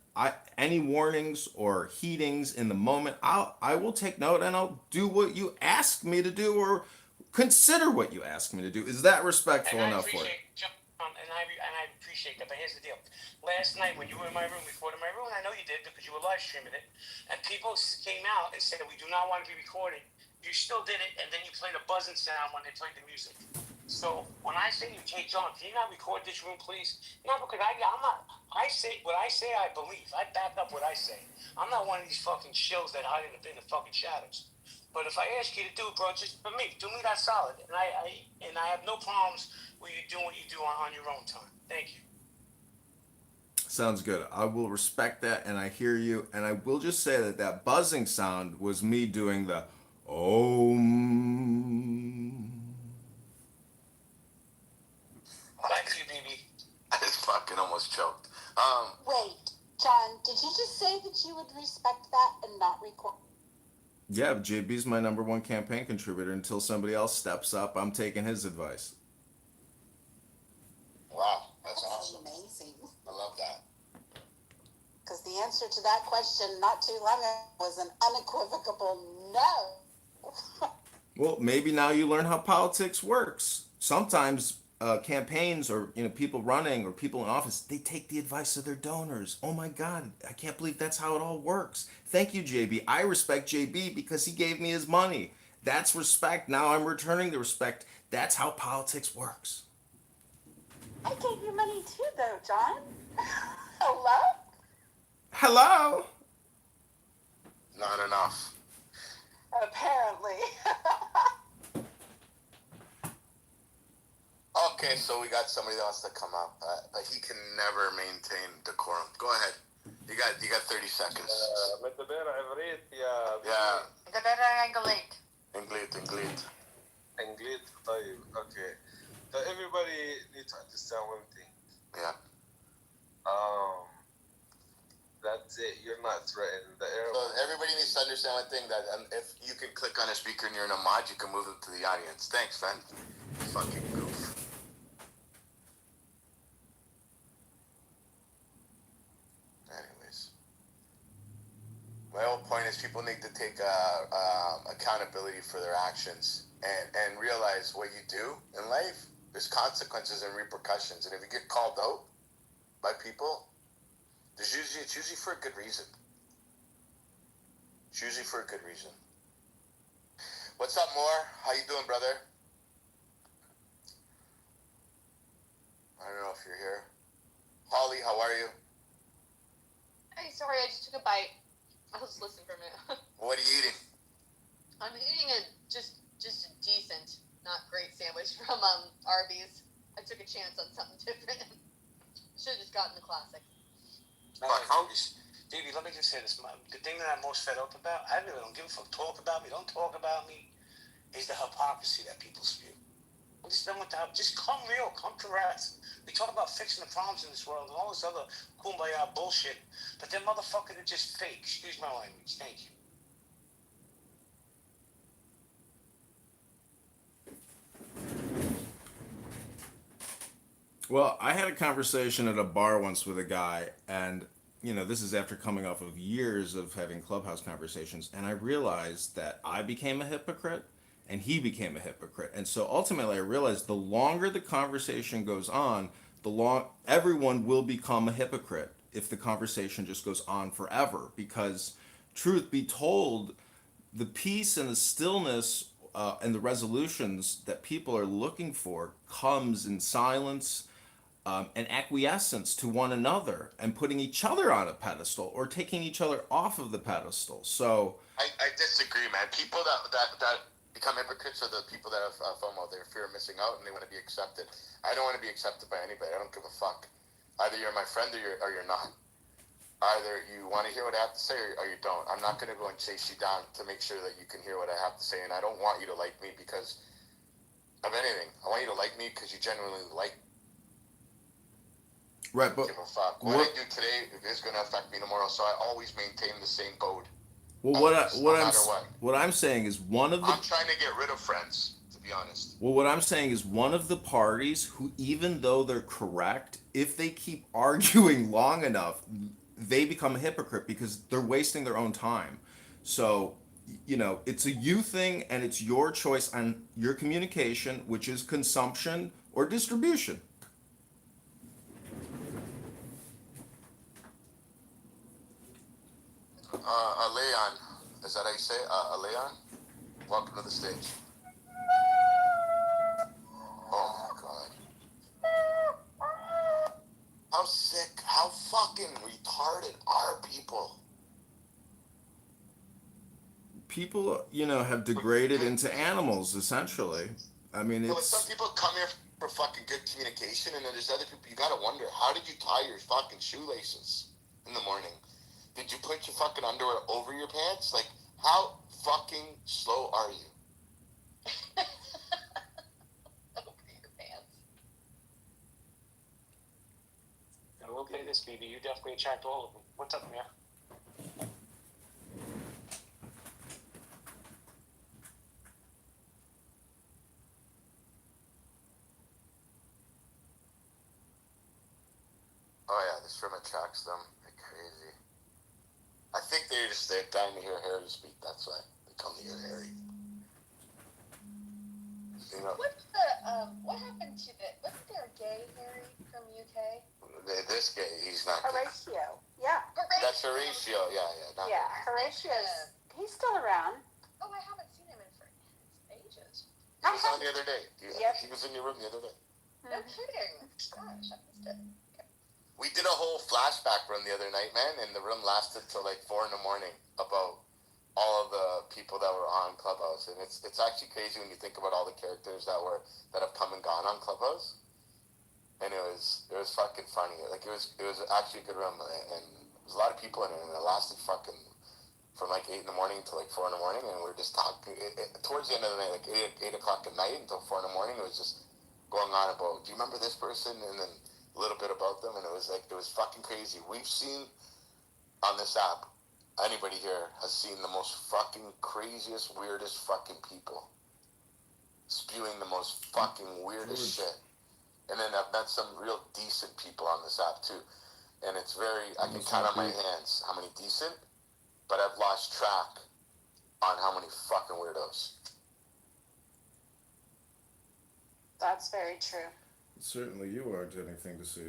any warnings or heatings in the moment, I will take note and I'll do what you ask me to do or consider what you ask me to do. Is that respectful enough for you? And I appreciate that, but here's the deal. Last night when you were in my room, recorded my room, and I know you did because you were live streaming it, and people came out and said, we do not want to be recorded. You still did it, and then you played a buzzing sound when they played the music. So when I say to you, hey, John, can you not record this room, please? No, because I'm not, I say what I say, I believe. I back up what I say. I'm not one of these fucking shills that hide in the fucking shadows. But if I ask you to do it, bro, just for me, do me that solid. And I have no problems with you doing what you do on your own time. Thank you. Sounds good. I will respect that, and I hear you. And I will just say that that buzzing sound was me doing the Om. Thank you, BB. I just fucking almost choked. Wait, John, did you just say that you would respect that and not record? Yeah, JB's my number one campaign contributor. Until somebody else steps up, I'm taking his advice. Wow, that's awesome. Amazing. I love that. Because the answer to that question not too long ago was an unequivocal no. Well, maybe now you learn how politics works. Sometimes campaigns or people running or people in office, they take the advice of their donors. Oh my God, I can't believe that's how it all works. Thank you, JB. I respect JB because he gave me his money. That's respect. Now I'm returning the respect. That's how politics works. I gave you money too, though, John. Hello? Hello? Not enough. Apparently. Okay, so we got somebody that wants to come up, but he can never maintain decorum. Go ahead. You got 30 seconds. متدبر عبريت يا Yeah. متدبر انجليت. English. انجليت طيب اوكي. So everybody need to understand one thing. Yeah. That's it. You're not threatened. So everybody needs to understand one thing, that if you can click on a speaker and you're in a mod, you can move them to the audience. Thanks, man. Fucking goof. Anyways. My whole point is people need to take accountability for their actions and realize what you do in life, there's consequences and repercussions. And if you get called out by people, it's usually for a good reason. It's usually for a good reason. What's up, Moore? How you doing, brother? I don't know if you're here. Holly, how are you? Hey, sorry, I just took a bite. I was listening for a minute. What are you eating? I'm eating a just a decent, not great sandwich from Arby's. I took a chance on something different. Should have just gotten the classic. Davey, let me just say this. The thing that I'm most fed up about, I really don't give a fuck. Talk about me, don't talk about me, is the hypocrisy that people spew. I'm just done with that. Just come real, come to rest. We talk about fixing the problems in this world and all this other kumbaya bullshit, but them motherfuckers are just fake. Excuse my language. Thank you. Well, I had a conversation at a bar once with a guy, and this is after coming off of years of having clubhouse conversations, and I realized that I became a hypocrite and he became a hypocrite. And so ultimately I realized the longer the conversation goes on, everyone will become a hypocrite if the conversation just goes on forever, because truth be told, the peace and the stillness and the resolutions that people are looking for comes in silence and acquiescence to one another and putting each other on a pedestal or taking each other off of the pedestal. So I disagree, man. People that become hypocrites are the people that have FOMO. They fear of missing out and they want to be accepted. I don't want to be accepted by anybody. I don't give a fuck. Either you're my friend or you're not. Either you want to hear what I have to say or you don't. I'm not going to go and chase you down to make sure that you can hear what I have to say. And I don't want you to like me because of anything. I want you to like me because you genuinely like me. Right, but give a fuck. What I do today is going to affect me tomorrow, so I always maintain the same code. Well, what I'm saying is one of the. I'm trying to get rid of friends, to be honest. Well, what I'm saying is one of the parties who, even though they're correct, if they keep arguing long enough, they become a hypocrite because they're wasting their own time. So, it's a you thing, and it's your choice on your communication, which is consumption or distribution. Leon, is that how you say it? Leon? Welcome to the stage. Oh my god. How sick, how fucking retarded are people? People, have degraded into animals, essentially. I mean, Some people come here for fucking good communication, and then there's other people. You gotta wonder, how did you tie your fucking shoelaces in the morning? Did you put your fucking underwear over your pants? Like, how fucking slow are you? Over your pants. I will say this, BB, you definitely attract all of them. What's up, man? Oh yeah, this room attracts them like crazy. I think they're dying to hear Harry speak. That's why they come to hear Harry. You know, What happened to wasn't there a gay Harry from UK? this guy, he's not. Horatio. Yeah. That's Horatio. Yeah. Yeah, Horatio's. He's still around. Oh, I haven't seen him in for ages. He was on the other day. Yep. He was in your room the other day. No kidding. Gosh, I missed it. We did a whole flashback run the other night, man, and the room lasted till like 4 a.m. about all of the people that were on Clubhouse, and it's actually crazy when you think about all the characters that have come and gone on Clubhouse, and it was fucking funny. Like it was actually a good room, and there was a lot of people in it, and it lasted fucking from like 8 a.m. to like 4 a.m, and we were just talking. Towards the end of the night, like 8 o'clock at night until 4 a.m, it was just going on about, do you remember this person, and then a little bit about them, and it was fucking crazy. We've seen on this app, anybody here has seen the most fucking craziest, weirdest fucking people spewing the most fucking weirdest shit. And then I've met some real decent people on this app too, and it's very, I can count on my hands how many decent, but I've lost track on how many fucking weirdos. That's very true. Certainly you aren't anything to see.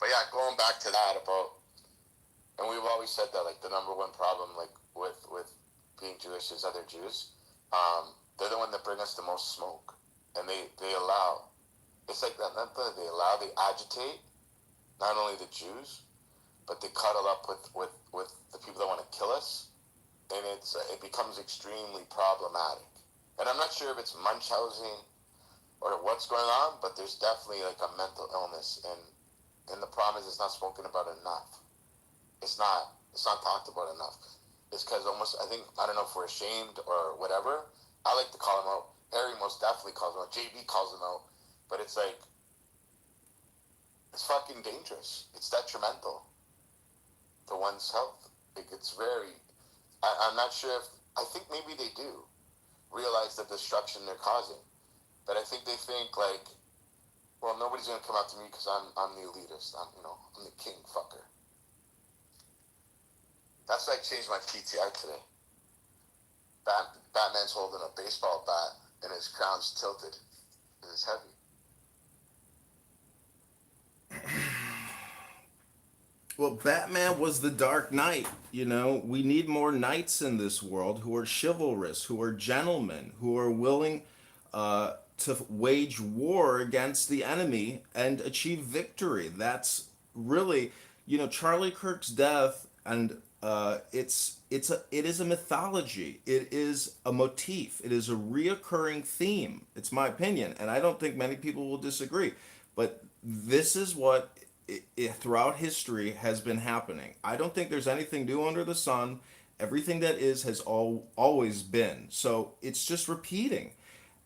But yeah, going back to that about, and we've always said that, like, the number one problem, like, with being Jewish is other Jews. They're the one that bring us the most smoke. And they allow, it's like that, not that they allow, they agitate not only the Jews, but they cuddle up with the people that want to kill us. And it becomes extremely problematic. And I'm not sure if it's Munchausen or what's going on, but there's definitely like a mental illness, and the problem is it's not spoken about enough. It's not talked about enough. It's because almost, I don't know if we're ashamed or whatever. I like to call him out. Harry most definitely calls him out. JB calls him out. But it's like, it's fucking dangerous. It's detrimental to one's health. Like, it's very, I'm not sure if, I think maybe they do realize the destruction they're causing. But I think they think like, well, nobody's going to come out to me because I'm the elitist. I'm the king fucker. That's why I changed my PTR today. Batman's holding a baseball bat and his crown's tilted. It's heavy. Well, Batman was the Dark Knight. We need more knights in this world who are chivalrous, who are gentlemen, who are willing to wage war against the enemy and achieve victory. That's really, Charlie Kirk's death, and it is a mythology. It is a motif. It is a reoccurring theme. It's my opinion, and I don't think many people will disagree. But this is what throughout history has been happening. I don't think there's anything new under the sun. Everything that has always been. So it's just repeating.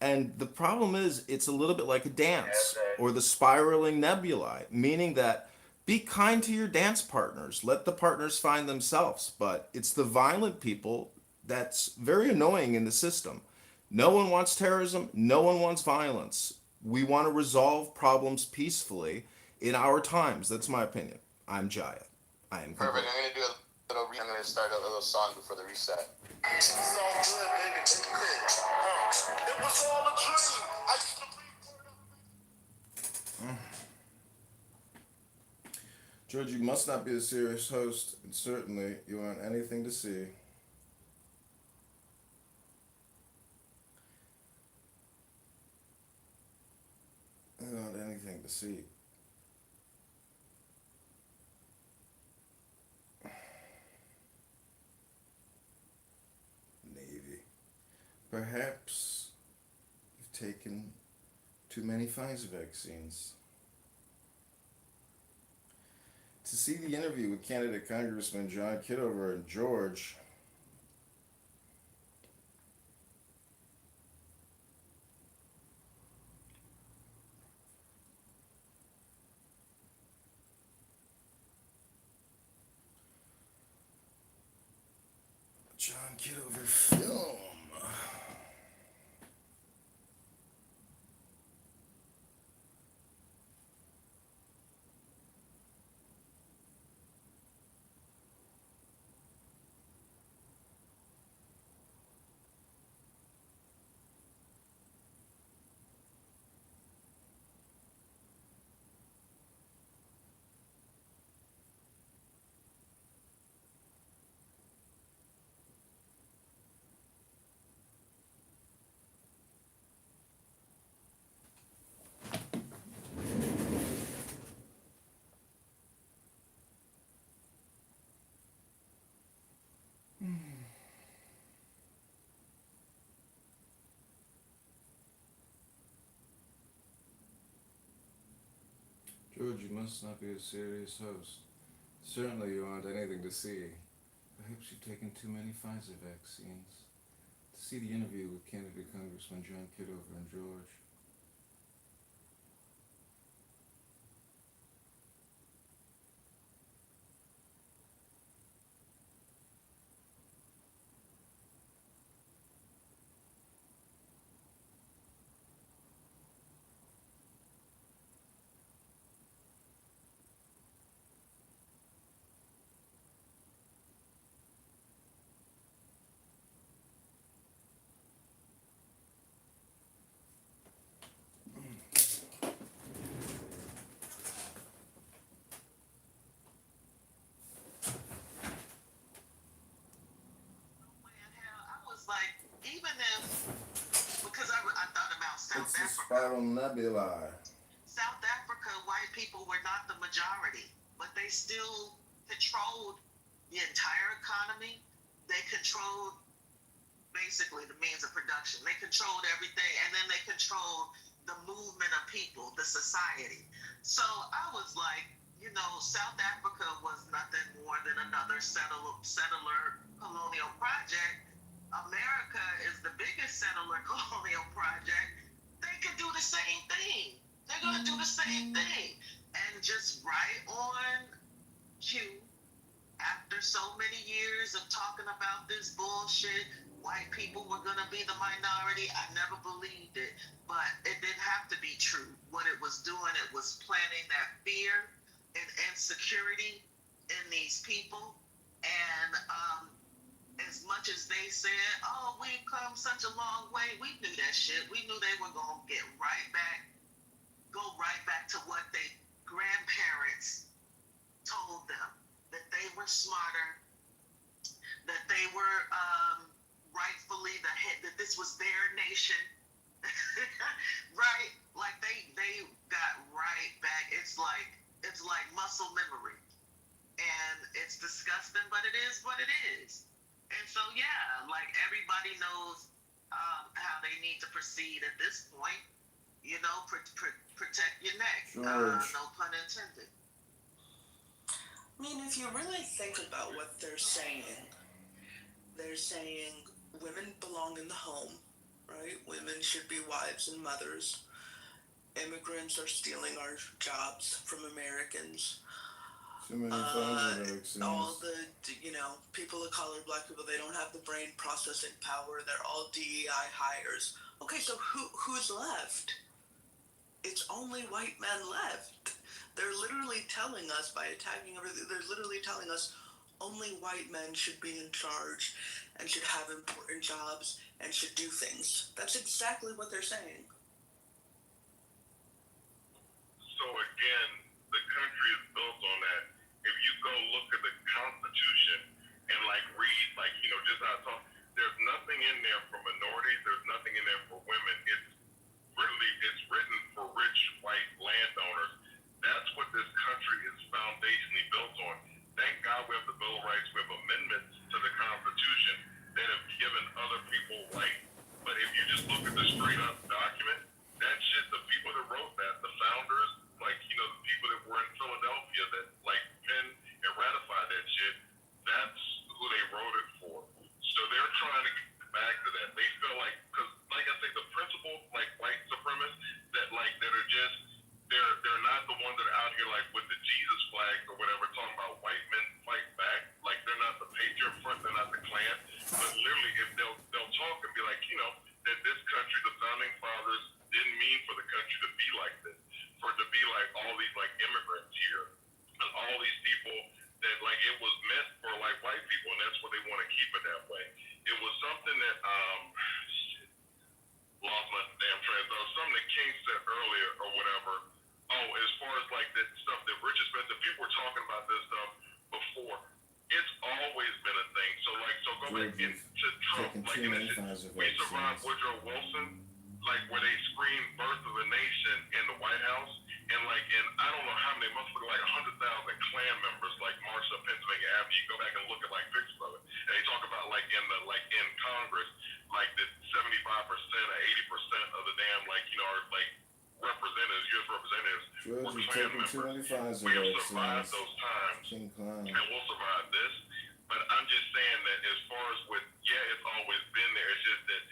And the problem is, it's a little bit like a dance or the spiraling nebulae, meaning that be kind to your dance partners. Let the partners find themselves. But it's the violent people that's very annoying in the system. No one wants terrorism. No one wants violence. We want to resolve problems peacefully in our times. That's my opinion. I'm Jaya. I am Perfect. I'm going to do I'm going to start a little song before the reset. It's all good, baby. It's good. It was all a dream. I used to George, you must not be a serious host, and certainly you aren't anything to see. perhaps you've taken too many Pfizer vaccines. To see the interview with candidate Congressman John Kitover and George, John Kitover film. George, you must not be a serious host. Certainly you aren't anything to see. Perhaps you've taken too many Pfizer vaccines. To see the interview with candidate Congressman John Kitover and George. Like, even if, because I thought about South It's the Africa. spiral nebulae. South Africa, white people were not the majority, but they still controlled the entire economy. They controlled basically the means of production. They controlled everything, and then they controlled the movement of people, the society. So I was like, you know, South Africa was nothing more than another settler colonial project. America is the biggest settler colonial project. They could do the same thing. They're going to do the same thing. And just right on cue, after so many years of talking about this bullshit, white people were going to be the minority. I never believed it. But it didn't have to be true. What it was doing, it was planting that fear and insecurity in these people. And as much as they said, oh, we've come such a long way, we knew that shit. We knew they were going to go right back to what their grandparents told them, that they were smarter, that they were rightfully the head, that this was their nation, right? Like they got right back. It's like muscle memory. And it's disgusting, but it is what it is. And so, yeah, like everybody knows how they need to proceed at this point. You know, protect your neck. No pun intended. I mean, if you really think about what they're saying women belong in the home, right? Women should be wives and mothers. Immigrants are stealing our jobs from Americans. Too many Pfizer vaccines. All the, people of color, black people, they don't have the brain processing power. They're all DEI hires. Okay, so who's left? It's only white men left. They're literally telling us, by attacking everything, they're literally telling us only white men should be in charge and should have important jobs and should do things. That's exactly what they're saying. So again, the country is built on that. If you go look at the Constitution and read, just how I talk, there's nothing in there for minorities. There's nothing in there for women. It's written for rich white landowners. That's what this country is foundationally built on. Thank God we have the Bill of Rights. We have amendments to the Constitution that have given other people rights. But are out here like with the Jesus flag or whatever, talking about white men fight back, like they're not the Patriot Front, they're not the Klan, but literally if they'll talk and be like, you know, that this country, the founding fathers didn't mean for the country to be like this, for it to be like all these like immigrants here, and all these people that like it was meant for like white people, and that's what they want to keep it that way. It was something that lost my damn train of thought. Something that King said earlier or whatever. Oh, as far as like that stuff that Richard Spencer, people were talking about this stuff before. It's always been a thing. So go back to Trump. Like we survived Woodrow Wilson, like where they screamed "Birth of a Nation" in the White House, and I don't know how many, must look like 100,000 Klan members like marched up Pennsylvania Avenue. You go back and look at like pictures of it, and they talk about like in Congress, like that 75% or 80% of the damn representatives, U.S. representatives, George, were you're Klan taking too many members. Pfizer We have vaccines. survived those times, King Clown. and we'll survive this. But I'm just saying that as far as it's always been there. It's just that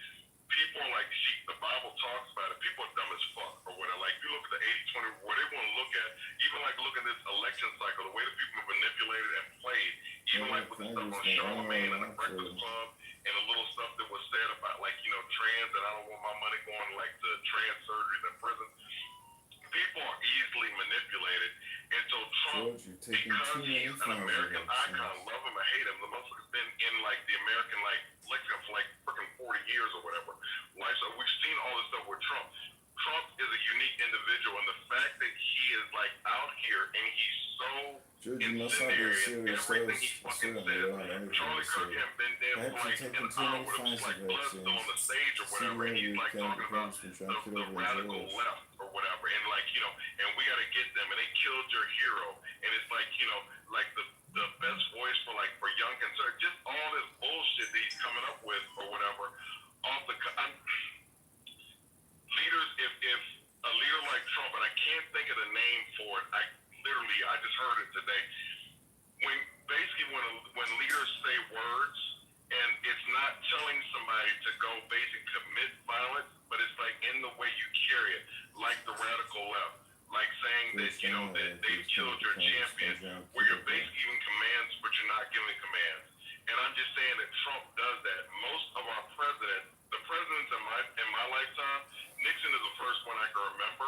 people are like sheep. The Bible talks about it. People are dumb as fuck or whatever. Like you look at the 80-20, where they want to look at, even like look at this election cycle, the way that people have manipulated and played, even like with the stuff on Charlemagne and the Breakfast Club and the little stuff that was said about like, you know, trans, and I don't want my money going like to trans surgeries in prison. People are easily manipulated. And so Trump, because he's an American icon, love him or hate him, the motherfucker's been in like the American lexicon for like freaking 40 years or whatever. Like, so we've seen all this stuff with Trump. Trump is a unique individual, and the fact that he is like out here and he's so incendiary in everything he fucking says. Charlie Kirk hadn't been there for like an hour with him, like blood still on the stage or whatever, and he's like talking about the radical left or whatever, and like, you know, and we got to get them, and they killed your hero, and it's like, you know, like the best voice for young conservatives, just all this bullshit that he's coming up with or whatever. Leaders, if a leader like Trump, and I can't think of the name for it, I just heard it today. When leaders say words, and it's not telling somebody to go basically commit violence, but it's like in the way you carry it, like the radical left, like saying that, you know, that they've killed your champion, where you're basically giving commands, but you're not giving commands. And I'm just saying that Trump does that. Most of our the presidents in my lifetime, Nixon is the first one I can remember.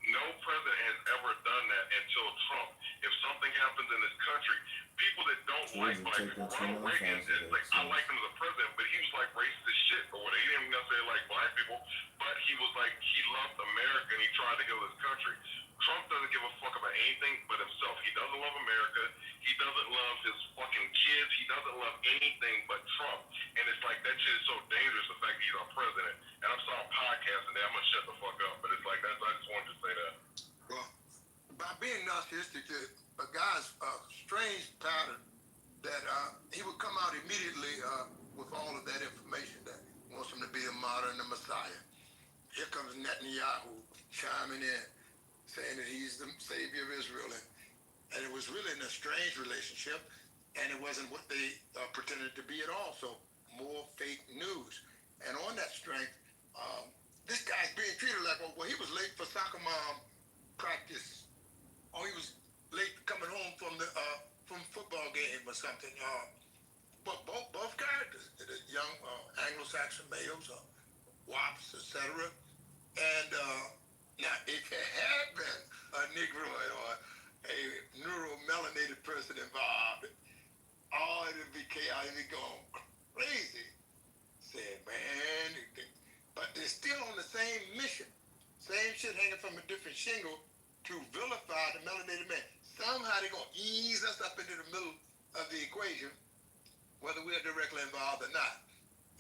No president has ever done that until Trump. If something happens in this country, people that don't like black people, Ronald Reagan, like, I liked him as a president, but he was like racist as shit or whatever. He didn't even necessarily like black people, but he was like, he loved America and he tried to heal this country. Trump doesn't give a fuck about anything but himself. He doesn't love America. He doesn't love his fucking kids. He doesn't love anything but Trump. And it's like, that shit is so dangerous, the fact that he's our president. And I'm sorry, I'm podcasting there. I'm going to shut the fuck up. But it's like, I just wanted to say that. Well, by being narcissistic, a guy's strange pattern that he would come out immediately with all of that information that wants him to be a martyr and a messiah. Here comes Netanyahu chiming in, saying that he's the savior of Israel. And it was really in a strange relationship, and it wasn't what they pretended to be at all. So more fake news. And on that strength, this guy's being treated like, well, he was late for soccer mom practice, or he was late coming home from the from football game or something. But both characters, the young Anglo-Saxon males, WAPs, etc. And now, if there had been a Negroid or a neuromelanated person involved, it'd be chaos, it'd be going crazy. Said, man, but they're still on the same mission. Same shit hanging from a different shingle to vilify the melanated man. Somehow they're going to ease us up into the middle of the equation, whether we're directly involved or not.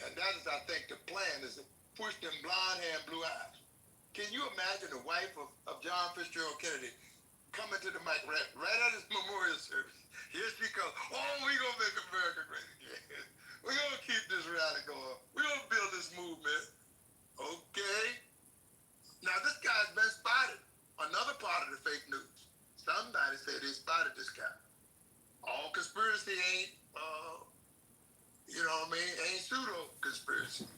And that is, I think, the plan, is to push them blonde hair and blue eyes. Can you imagine the wife of John Fitzgerald Kennedy coming to the mic right at his memorial service? Here she comes. Oh, we're going to make America great again. We're going to keep this rally going. We're going to build this movement. Okay. Now, this guy's been spotted. Another part of the fake news. Somebody said they spotted this guy. All conspiracy ain't, you know what I mean, ain't pseudo-conspiracy.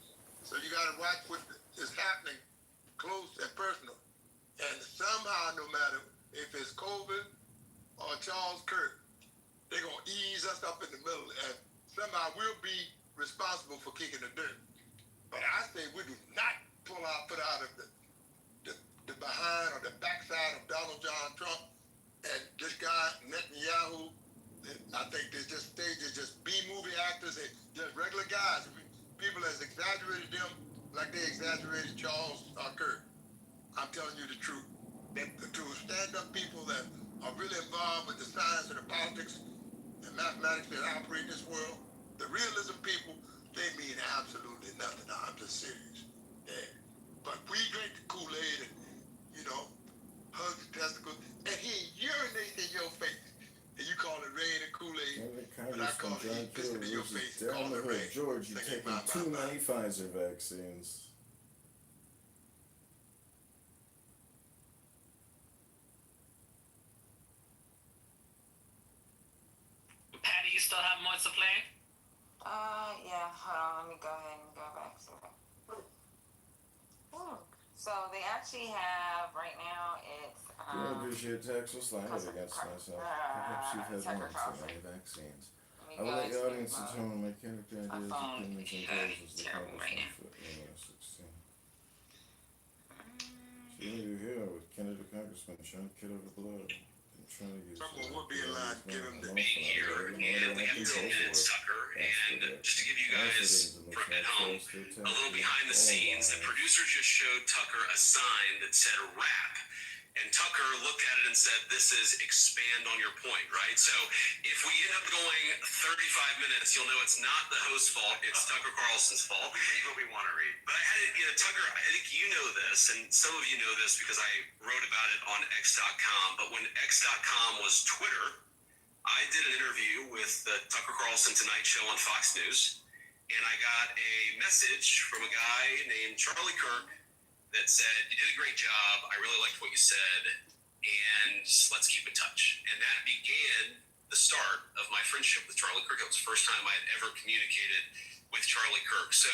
So you got to watch what is happening close and personal. And somehow, no matter if it's COVID or Charles Kirk, they're going to ease us up in the middle, and somehow we'll be responsible for kicking the dirt. But I say we do not pull our foot out of the behind or the backside of Donald John Trump and this guy Netanyahu. I think they're just B-movie actors. They're just regular guys. People has exaggerated them like they exaggerated Charles Kirk. I'm telling you the truth. To stand-up people that are really involved with the science and the politics and mathematics that operate in this world, the realism people, they mean absolutely nothing. I'm just serious. Yeah. But we drink the Kool-Aid and, hug the testicles, and he urinates in your face. And you call it rain and Kool-Aid, but I call it he pissing in your face and call it rain. George, you're taking too many Pfizer vaccines. Patty, you still have more to play? Yeah, hold on, let me go ahead and go back to it. So they actually have, right now, it's, I appreciate textual slandered against myself. Perhaps you've had one too many vaccines. I will let the audience determine my character ideas, opinions, and goals as the Congressman for 16. So you're here with Canada Congressman John Kitover below. Someone would be allowed to give him the being here, and we have 10 minutes, Tucker, and just to give you guys at home a little behind the scenes, the producer just showed Tucker a sign that said rap, and Tucker looked at it and said, this is expand on your point, right? So if we end up going 35 minutes, you'll know it's not the host's fault, it's Tucker Carlson's fault. We read what we want to read. But I had it, Tucker, I think you know this, and some of you know this because I wrote about it on X.com, but when X.com was Twitter, I did an interview with the Tucker Carlson Tonight Show on Fox News, and I got a message from a guy named Charlie Kirk that said, you did a great job, I really liked what you said, and let's keep in touch. And that began the start of my friendship with Charlie Kirk. It was the first time I had ever communicated with Charlie Kirk. So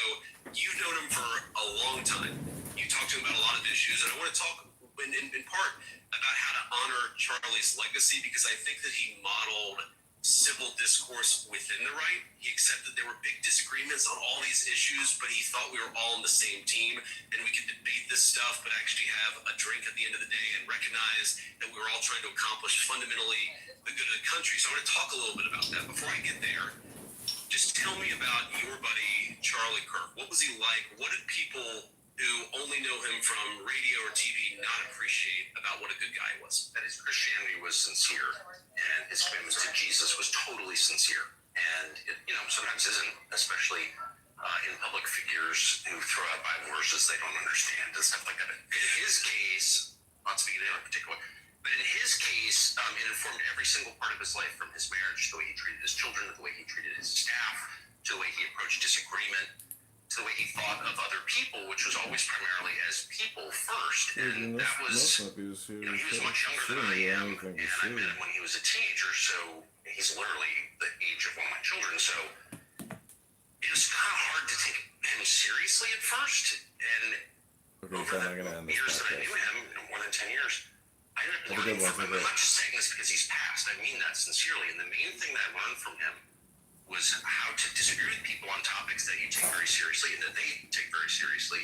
you've known him for a long time. You talked to him about a lot of issues, and I want to talk in part about how to honor Charlie's legacy, because I think that he modeled civil discourse within the right. He accepted there were big disagreements on all these issues, but he thought we were all on the same team and we could debate this stuff, but actually have a drink at the end of the day and recognize that we were all trying to accomplish fundamentally the good of the country. So I want to talk a little bit about that. Before I get there, just tell me about your buddy, Charlie Kirk. What was he like? What did people who only know him from radio or TV not appreciate about what a good guy he was? That his Christianity was sincere, and his commitment to Jesus was totally sincere. And it, sometimes isn't, especially in public figures who throw out Bible verses they don't understand and stuff like that. In his case, not speaking to him in particular, but in his case, it informed every single part of his life, from his marriage, to the way he treated his children, to the way he treated his staff, to the way he approached disagreement, to the way he thought of other people, which was always primarily as people first. And that was, he was much younger than I am, and I met him when he was a teenager, so he's literally the age of one of my children. So it was kind of hard to take him seriously at first, and over the years that I knew him, more than 10 years, I ended up learning from him. I'm not just saying this because he's passed, I mean that sincerely, and the main thing that I learned from him was how to disagree with people on topics that you take very seriously and that they take very seriously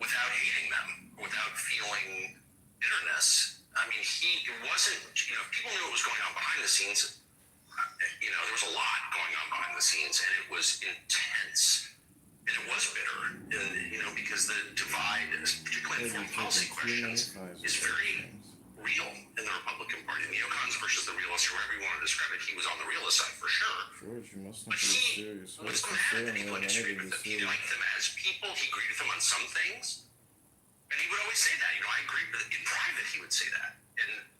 without hating them, without feeling bitterness. I mean, it wasn't, people knew what was going on behind the scenes. There was a lot going on behind the scenes, and it was intense, and it was bitter, and, because the divide, particularly in foreign policy questions, is very real in the Republican Party. The neocons versus the realists, or whatever you want to describe it, he was on the realist side for sure. George, you must not But be he serious. was mad that people disagreed with him. He liked them as people. He agreed with them on some things. And he would always say that. I agreed with it. In private, he would say that. And,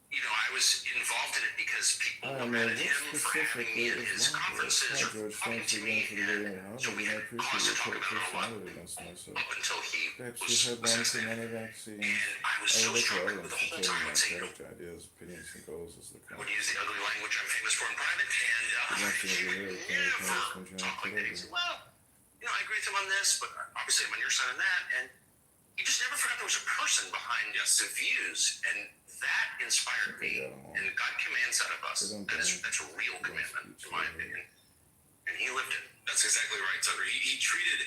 I was involved in it because people were mad at him for having me at his conferences or talking to me. And so we had cause to talk about it a lot up until he was assassinated. And I was so struck with the whole time. I'd say, ideas, opinions, and goals as the I would use the ugly language I'm famous for in private, and he would never talk like that. He'd say, well, I agree with him on this, but obviously I'm on your side on that. And he just never forgot there was a person behind the views, and that inspired me, and God commands out of us. That's a real commandment, in my opinion. And he lived it. That's exactly right, Tucker. He treated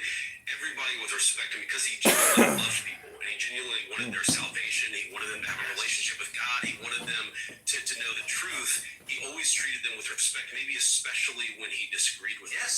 everybody with respect, and because he genuinely loved people, and he genuinely wanted their salvation, he wanted them to have a relationship with God, he wanted them to know the truth, he always treated them with respect, maybe especially when he disagreed with them.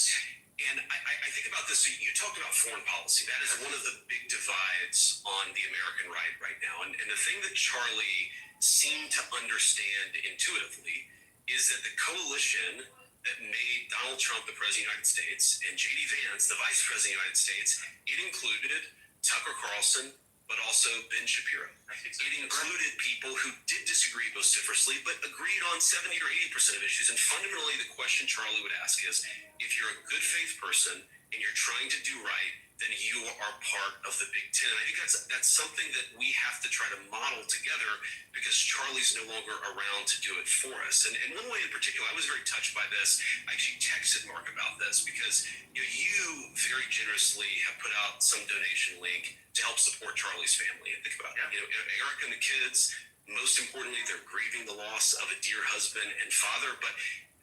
And I think about this, so you talked about foreign policy. That is one of the big divides on the American right now. And the thing that Charlie seemed to understand intuitively is that the coalition that made Donald Trump the President of the United States and J.D. Vance the Vice President of the United States, it included Tucker Carlson, but also Ben Shapiro. It included people who did disagree vociferously, but agreed on 70 or 80% of issues. And fundamentally, the question Charlie would ask is, if you're a good faith person and you're trying to do right, then you are part of the Big Ten. And I think that's something that we have to try to model together, because Charlie's no longer around to do it for us. And one way in particular, I was very touched by this. I actually texted Mark about this, because you very generously have put out some donation link to help support Charlie's family. And think about it. Eric and the kids, most importantly, they're grieving the loss of a dear husband and father, but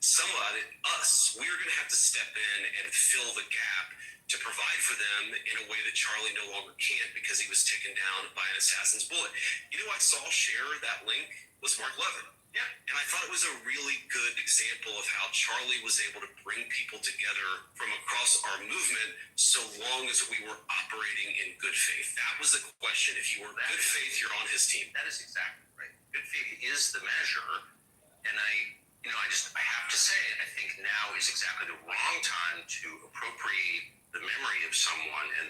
somebody, us, we're going to have to step in and fill the gap to provide for them in a way that Charlie no longer can't, because he was taken down by an assassin's bullet. You know who I saw share that link was Mark Levin. Yeah. And I thought it was a really good example of how Charlie was able to bring people together from across our movement, so long as we were operating in good faith. That was the question. If you were good faith, you're on his team. That is exactly right. Good faith is the measure, and I have to say, I think now is exactly the wrong time to appropriate the memory of someone and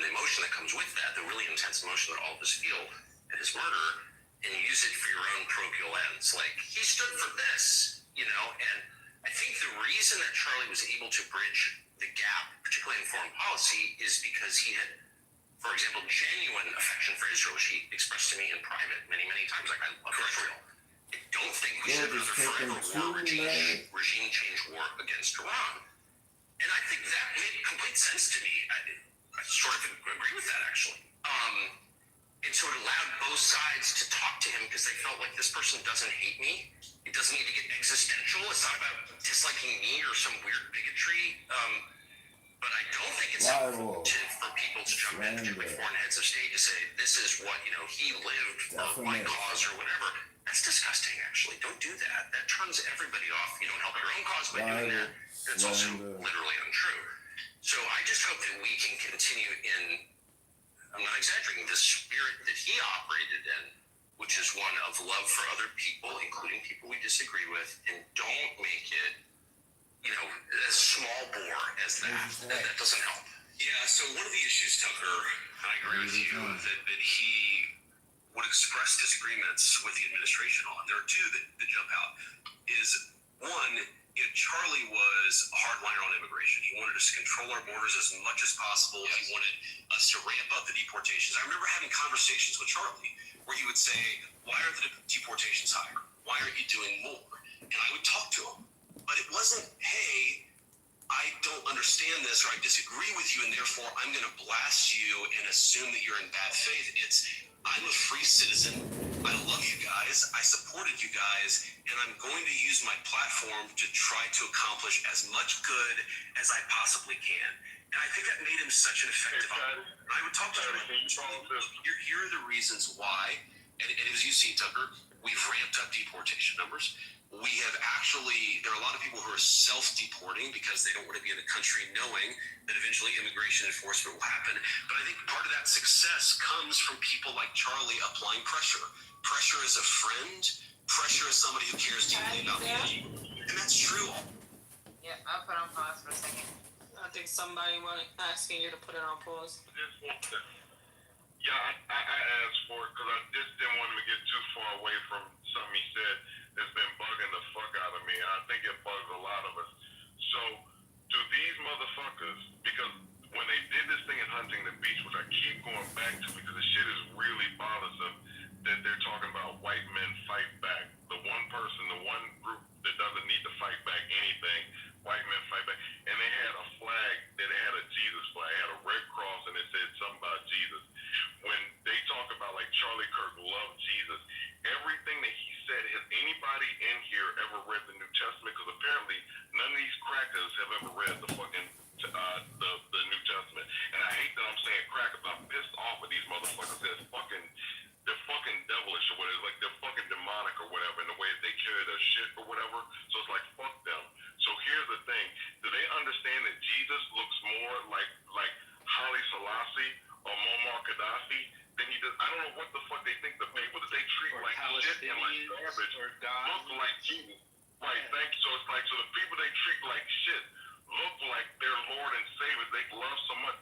the emotion that comes with that, the really intense emotion that all of us feel at his murder, and use it for your own parochial ends. Like, he stood for this, and I think the reason that Charlie was able to bridge the gap, particularly in foreign policy, is because he had, for example, genuine affection for Israel, which he expressed to me in private many, many times, like, I love Israel. I don't think we should have a forever war regime change war against Iran. And I think that made complete sense to me. I sort of agree with that, actually. And so it allowed both sides to talk to him, because they felt like, this person doesn't hate me. It doesn't need to get existential. It's not about disliking me or some weird bigotry. But I don't think it's helpful for people to jump in, particularly foreign heads of state, to say, this is what, he lived for my cause or whatever. That's disgusting, actually. Don't do that. That turns everybody off. You don't help your own cause by doing that. And it's also literally untrue. So I just hope that we can continue in, I'm not exaggerating, the spirit that he operated in, which is one of love for other people, including people we disagree with, and don't make it, as small bore as that. That doesn't help. Yeah, so one of the issues, Tucker, and I agree with you, that he would express disagreements with the administration on, there are two that jump out, is one, Charlie was a hardliner on immigration. He wanted us to control our borders as much as possible. Yes. He wanted us to ramp up the deportations. I remember having conversations with Charlie where he would say, why are the deportations higher? Why aren't you doing more? And I would talk to him. But it wasn't, hey, I don't understand this, or I disagree with you, and therefore I'm going to blast you and assume that you're in bad faith. It's, I'm a free citizen. I love you guys. I supported you guys, and I'm going to use my platform to try to accomplish as much good as I possibly can. And I think that made him such an effective operator. I would talk to him. Here are the reasons why. And as you see, Tucker, we've ramped up deportation numbers. We have actually, there are a lot of people who are self-deporting because they don't want to be in the country knowing that eventually immigration enforcement will happen. But I think part of that success comes from people like Charlie applying pressure. Pressure as a friend, pressure as somebody who cares deeply about me. And that's true. Yeah, I'll put on pause for a second. I think somebody asking you to put it on pause. Yeah, I asked for it because I just didn't want him to get too far away from something he said that's been bugging the fuck out of me. I think it bugs a lot of us. So, to these motherfuckers, because when they did this thing in Huntington Beach, which I keep going back to because the shit is really bothersome, that they're talking about white men fight back. The one person, the one group that doesn't need to fight back anything, white men fight back. And they had a flag that had a Jesus flag, had a red cross, and it said something about Jesus. When they talk about like Charlie Kirk loved Jesus, everything in here ever read the New Testament? Because apparently none of these crackers have ever read the fucking the New Testament. And I hate that I'm saying crackers. I'm pissed off with these motherfuckers. They're fucking devilish or whatever. Like they're fucking demonic or whatever in the way that they carry their shit or whatever. So it's like fuck them. So here's the thing: do they understand that Jesus looks more like Haile Selassie or Muammar Gaddafi than he does? I don't know what the fuck they think the people that they treat Or like shit and like garbage or God. look like Jesus. Right, thank you. So it's like, so the people they treat like shit look like their Lord and Savior. They love so much.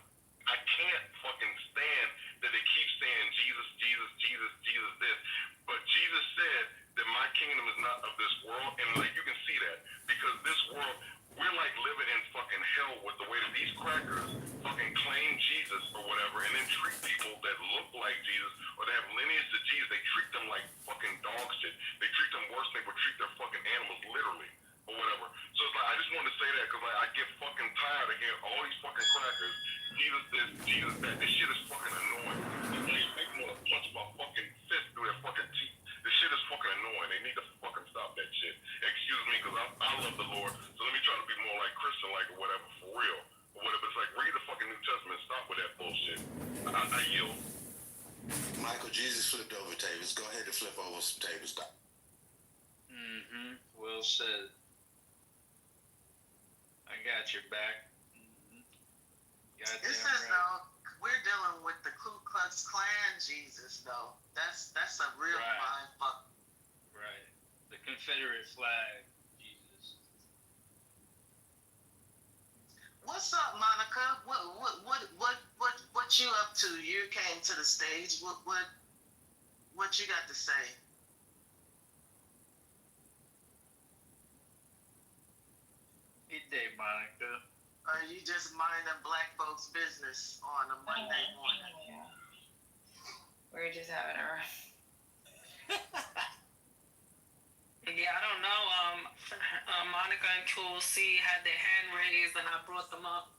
I can't fucking stand that they keep saying Jesus, Jesus, Jesus, Jesus this. But Jesus said that my kingdom is not of this world. And like you can see that because this world, we're like living in fucking hell with the way that these crackers fucking claim Jesus or whatever and then treat people that look like Jesus or they have lineage to Jesus. They treat them like fucking dog shit. They treat them worse than they would treat their fucking animals literally or whatever. So it's like, I just wanted to say that because like, I get fucking tired of hearing all these fucking crackers. Jesus this, Jesus that. This shit is fucking annoying. It makes me want to punch my fucking fist through their fucking teeth. This shit is fucking annoying. They need to fucking stop that shit. Excuse me, because I love the Lord. So let me try to be more like Christian, like or whatever, for real. Or whatever. It's like, read the fucking New Testament. Stop with that bullshit. I yield. Michael, Jesus flipped over tables. Go ahead and flip over some tables. Mm-hmm. Well said. I got your back. It says though we're dealing with the Ku Klux Klan Jesus though. That's a real mind fuck. Right. The Confederate flag, Jesus. What's up, Monica? What you up to? You came to the stage. What you got to say? Good day, Monica. Or are you just minding black folks' business on a Monday morning? Yeah. We're just having a Yeah, I don't know. Monica and Tool C had their hand raised, and I brought them up.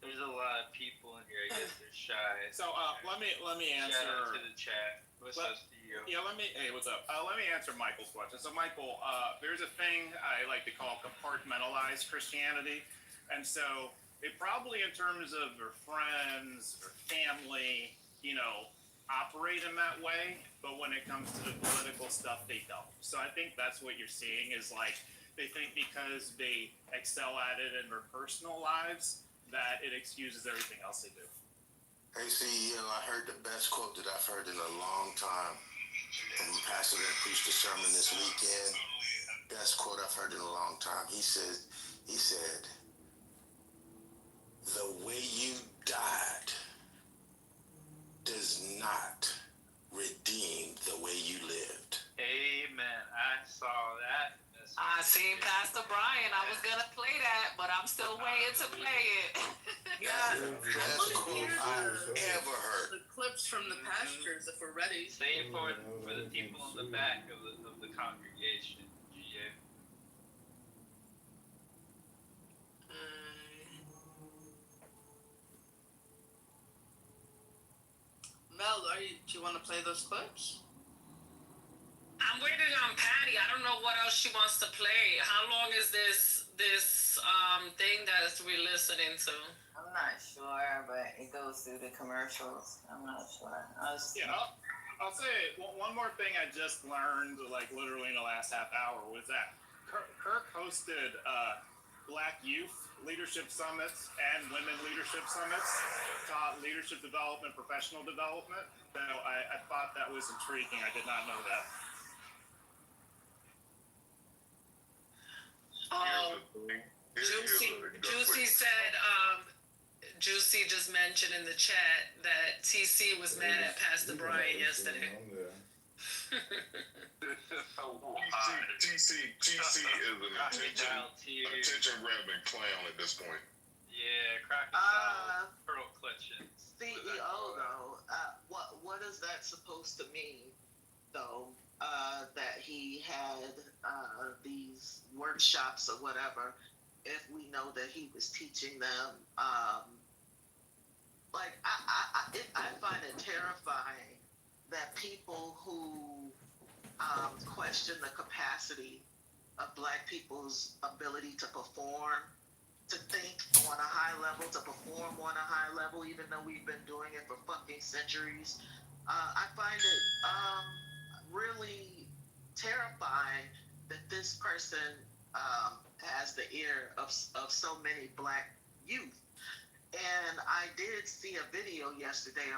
There's a lot of people in here. I guess they're shy. So let me answer. Shout out to the chat. What's up, CEO? Yeah, hey, what's up? Let me answer Michael's question. So Michael, there's a thing I like to call compartmentalized Christianity, and so they probably, in terms of their friends or family, operate in that way, but when it comes to the political stuff, they don't. So I think that's what you're seeing is like they think because they excel at it in their personal lives that it excuses everything else they do. Hey, CEO, I heard the best quote that I've heard in a long time from a pastor that preached a sermon this weekend. Best quote I've heard in a long time. He said, the way you died does not redeem the way you lived. Amen. I saw that. I seen Pastor Brian. I was gonna play that, but I'm still waiting to play it. Yeah. Best quote I've ever heard. The clips from the pastures, if we're ready. Say it for the people in the back of the congregation, GA. Mel, do you want to play those clips? I'm waiting on Patty. I don't know what else she wants to play. How long is this thing that we're listening to? I'm not sure, but it goes through the commercials. I'm not sure. I'll say one more thing I just learned, like literally in the last half hour, was that Kirk hosted Black Youth Leadership Summits and Women Leadership Summits, taught leadership development, professional development. So I thought that was intriguing. I did not know that. Juicy said, Juicy just mentioned in the chat that TC was mad at Pastor Brian yesterday. TC is an attention grabbing clown at this point. Yeah, crocodile pearl clutching. CEO though, what is that supposed to mean though? That he had these workshops or whatever, if we know that he was teaching them, like I find it terrifying that people who question the capacity of Black people's ability to perform, to think on a high level, to perform on a high level, even though we've been doing it for fucking centuries. I find it really terrifying that this person has the ear of so many Black youth. And I did see a video yesterday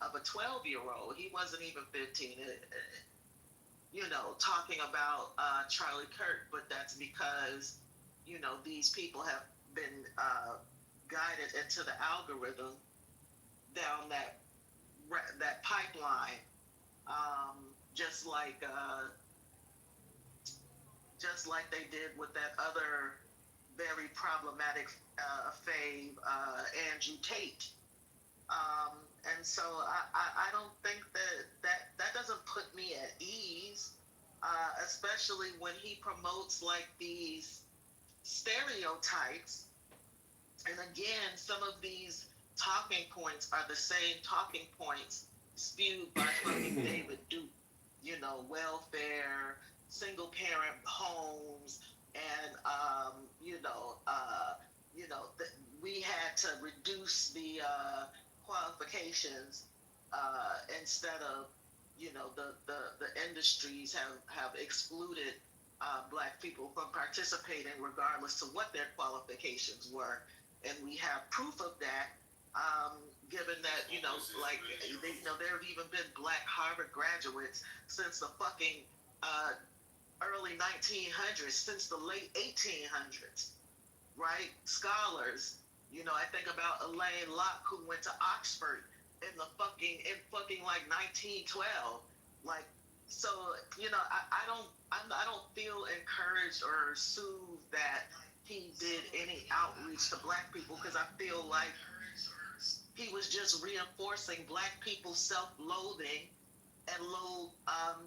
of a 12-year-old. He wasn't even 15. Talking about Charlie Kirk, but that's because these people have been guided into the algorithm down that pipeline, just like they did with that other very problematic fave, Andrew Tate. And so I don't think that doesn't put me at ease, especially when he promotes like these stereotypes. And again, some of these talking points are the same talking points spewed by fucking David Duke. Welfare, single parent homes, and we had to reduce the qualifications instead of the industries have excluded Black people from participating regardless to what their qualifications were, and we have proof of that. Given that there have even been Black Harvard graduates since the fucking early 1900s, since the late 1800s, right? Scholars. I think about Elaine Locke, who went to Oxford in fucking like 1912. Like, so I don't feel encouraged or soothed that he did any outreach to Black people, because I feel like he was just reinforcing Black people's self-loathing and low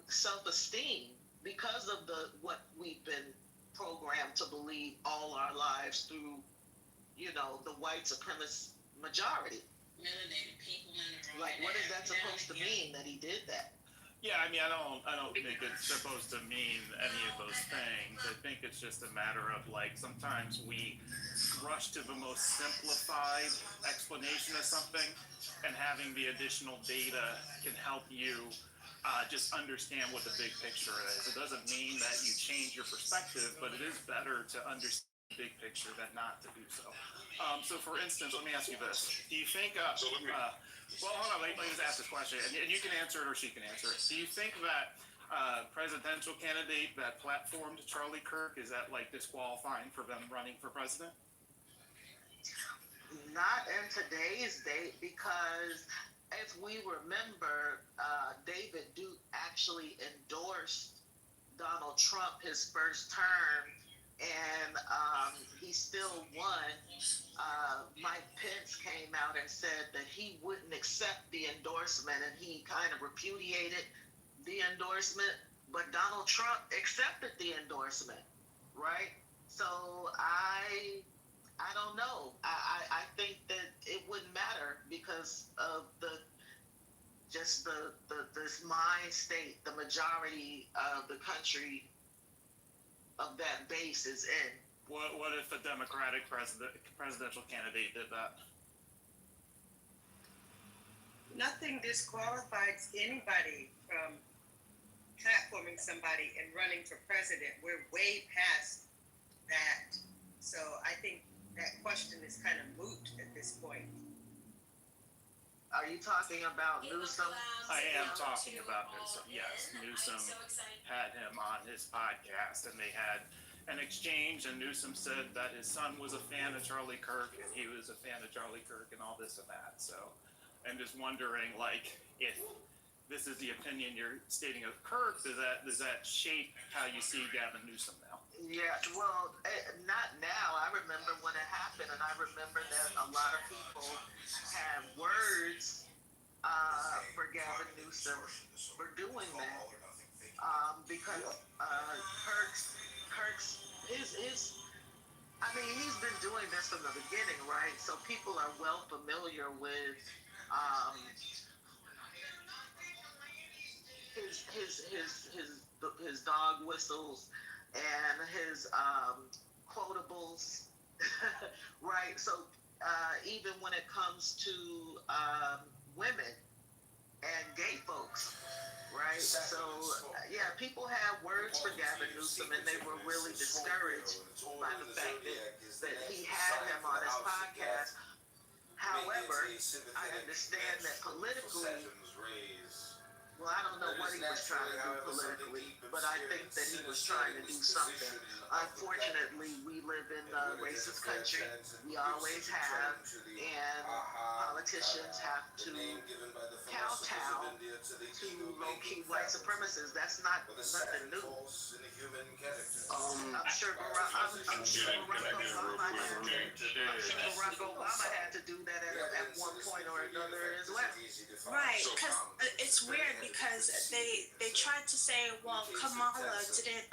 self-esteem because of what we've been programmed to believe all our lives through the white supremacist majority. Melanated people in the room. Like, what is that supposed to mean that he did that? Yeah, I mean, I don't think it's supposed to mean any of those things. I think it's just a matter of, like, sometimes we rush to the most simplified explanation of something, and having the additional data can help you just understand what the big picture is. It doesn't mean that you change your perspective, but it is better to understand the big picture than not to do so. So, for instance, let me ask you this. Do you think, well, hold on, let me just ask this question, and you can answer it or she can answer it. Do you think that presidential candidate that platformed Charlie Kirk, is that, like, disqualifying for them running for president? Not in today's date, because if we remember, David Duke actually endorsed Donald Trump his first term, and he still won. Mike Pence came out and said that he wouldn't accept the endorsement, and he kind of repudiated the endorsement, but Donald Trump accepted the endorsement, right? So I don't know. I think that it wouldn't matter because of this mind state the majority of the country of that base is in. What if a Democratic presidential candidate did that? Nothing disqualifies anybody from platforming somebody and running for president. We're way past that. So I think that question is kind of moot at this point. Are you talking about Newsom? I am talking about Newsom, yes. Newsom had him on his podcast, and they had an exchange, and Newsom said that his son was a fan of Charlie Kirk, and he was a fan of Charlie Kirk, and all this and that. So I'm just wondering, like, if this is the opinion you're stating of Kirk, does that shape how you see Gavin Newsom now? Yeah, well, not now. I remember when it happened, and I remember that a lot of people had words for Gavin Newsom for doing that, because Kirk's he's been doing this from the beginning, right? So people are well familiar with his his dog whistles and his quotables, right? So even when it comes to women and gay folks, right? So yeah, people have words for Gavin Newsom, and they were really discouraged by the fact that he had him on his podcast. However, I understand that politically, well, I don't know what he was trying to do politically, but I think that he was trying to do something. Unfortunately, we live in a racist country. We always have, and politicians have to kowtow to low-key white supremacists. That's not nothing new. I'm sure Barack Obama had to do that at one point or another as well. Right, because it's weird because they tried to say, well, Kamala didn't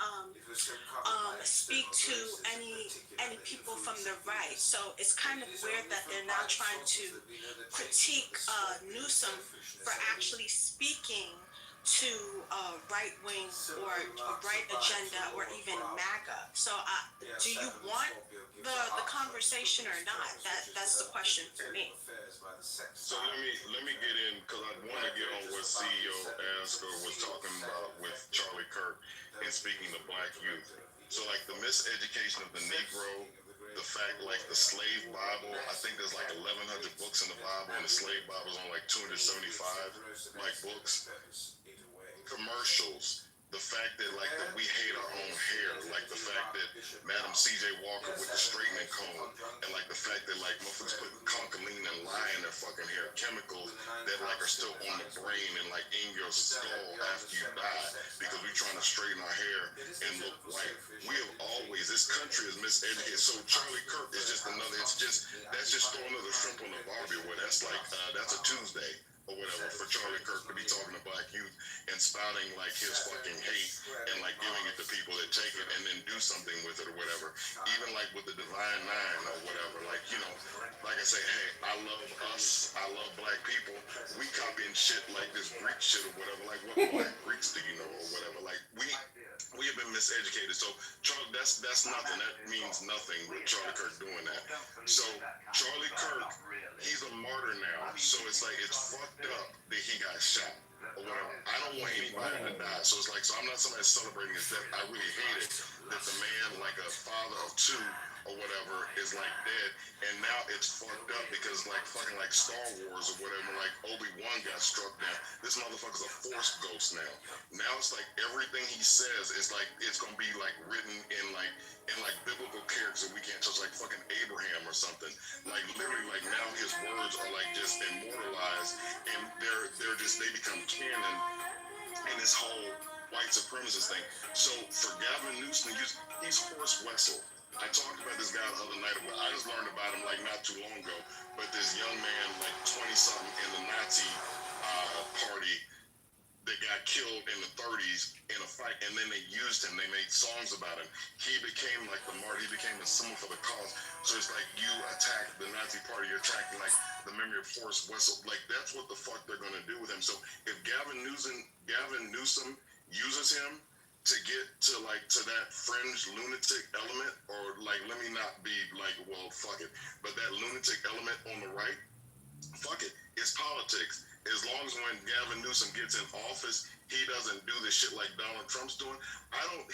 speak to any people from the right, so it's kind of weird that they're now trying to critique Newsom for actually speaking to right wing or a right agenda or even MAGA. So do you want the conversation or not? That's the question for me. So let me get in, because I want to get on what CEO Asker was talking about with Charlie Kirk and speaking to black youth. So like the miseducation of the Negro, the fact like the slave Bible, I think there's like 1,100 books in the Bible, and the slave Bible's on like 275 like books. Commercials, the fact that like that we hate our own hair, like the fact that Madam C.J. Walker with the straightening comb, and like the fact that like motherfuckers put concholine and lye in their fucking hair, chemicals that like are still on the brain and like in your skull after you die, because we're trying to straighten our hair and look white. We have always, this country is miseducated. So Charlie Kirk is just another, that's just throwing another shrimp on the barbie, where that's like, that's a Tuesday or whatever for Charlie Kirk to be talking to black youth and spouting like his fucking hate and like giving it to people that take it and then do something with it or whatever. Even like with the Divine Nine or whatever, like, you know, like I say, hey, I love us, I love black people. We copying shit like this Greek shit or whatever. Like, what black Greeks do you know or whatever? Like, we have been miseducated. So Charlie, that's nothing. That means nothing with Charlie Kirk doing that. So Charlie Kirk, he's a martyr now. So it's like, it's fucked up that he got shot or whatever. I don't want anybody to die. So it's like, so I'm not somebody celebrating his death. I really hate it that the man, like a father of two or whatever, is like dead. And now it's fucked up because like fucking like Star Wars or whatever, like Obi-Wan got struck down. This motherfucker's a Force ghost now. Now it's like everything he says is like, it's gonna be like written in like biblical characters that we can't touch, like fucking Abraham or something. Like literally, like now his words are like just immortalized, and they're just, they become canon in this whole white supremacist thing. So for Gavin Newsom, he's Horst Wessel. I talked about this guy the other night. I just learned about him like not too long ago. But this young man, like 20-something in the Nazi party, that got killed in the 30s in a fight, and then they used him. They made songs about him. He became like the martyr. He became a symbol for the cause. So it's like you attack the Nazi party, you're attacking like the memory of Horst Wessel. Like that's what the fuck they're gonna do with him. So if Gavin Newsom uses him to get to that fringe lunatic element, or like, let me not be like, well, fuck it, but that lunatic element on the right, fuck it, it's politics. As long as when Gavin Newsom gets in office, he doesn't do the shit like Donald Trump's doing.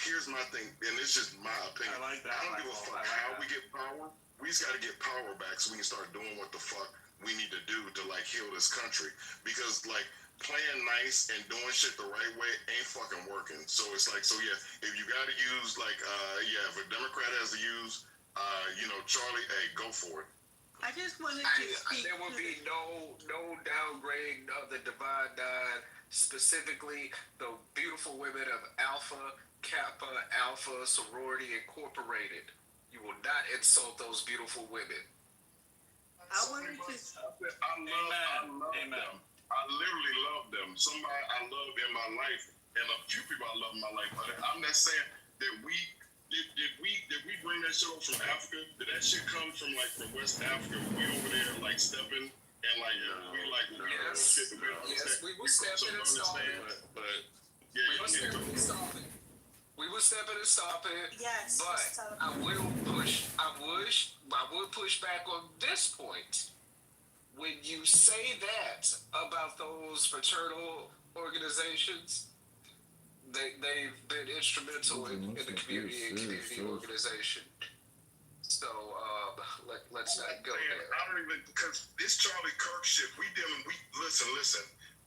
Here's my thing, and it's just my opinion. I don't give a fuck how we get power. We just got to get power back so we can start doing what the fuck we need to do to like heal this country. Because like playing nice and doing shit the right way ain't fucking working. So it's like, so yeah, if you got to use like, if a Democrat has to use, Charlie, hey, go for it. I just wanted to speak. There will be no downgrading of the Divine Nine, specifically the beautiful women of Alpha, Kappa, Alpha Sorority Incorporated. You will not insult those beautiful women. I wanted to. I love them. I literally love them. Somebody I love in my life, and a few people I love in my life. But I'm not saying that did we bring that shit over from Africa? Did that shit come from West Africa? We over there like stepping and like we like yes, we were stepping and stomping. But Yeah, We will step in and stop it. We will step in and stop it. Yes. But I would push back on this point. When you say that about those fraternal organizations, they've been instrumental in the community and community organization. So let's not go there. I don't even, because this Charlie Kirk shit, we listen.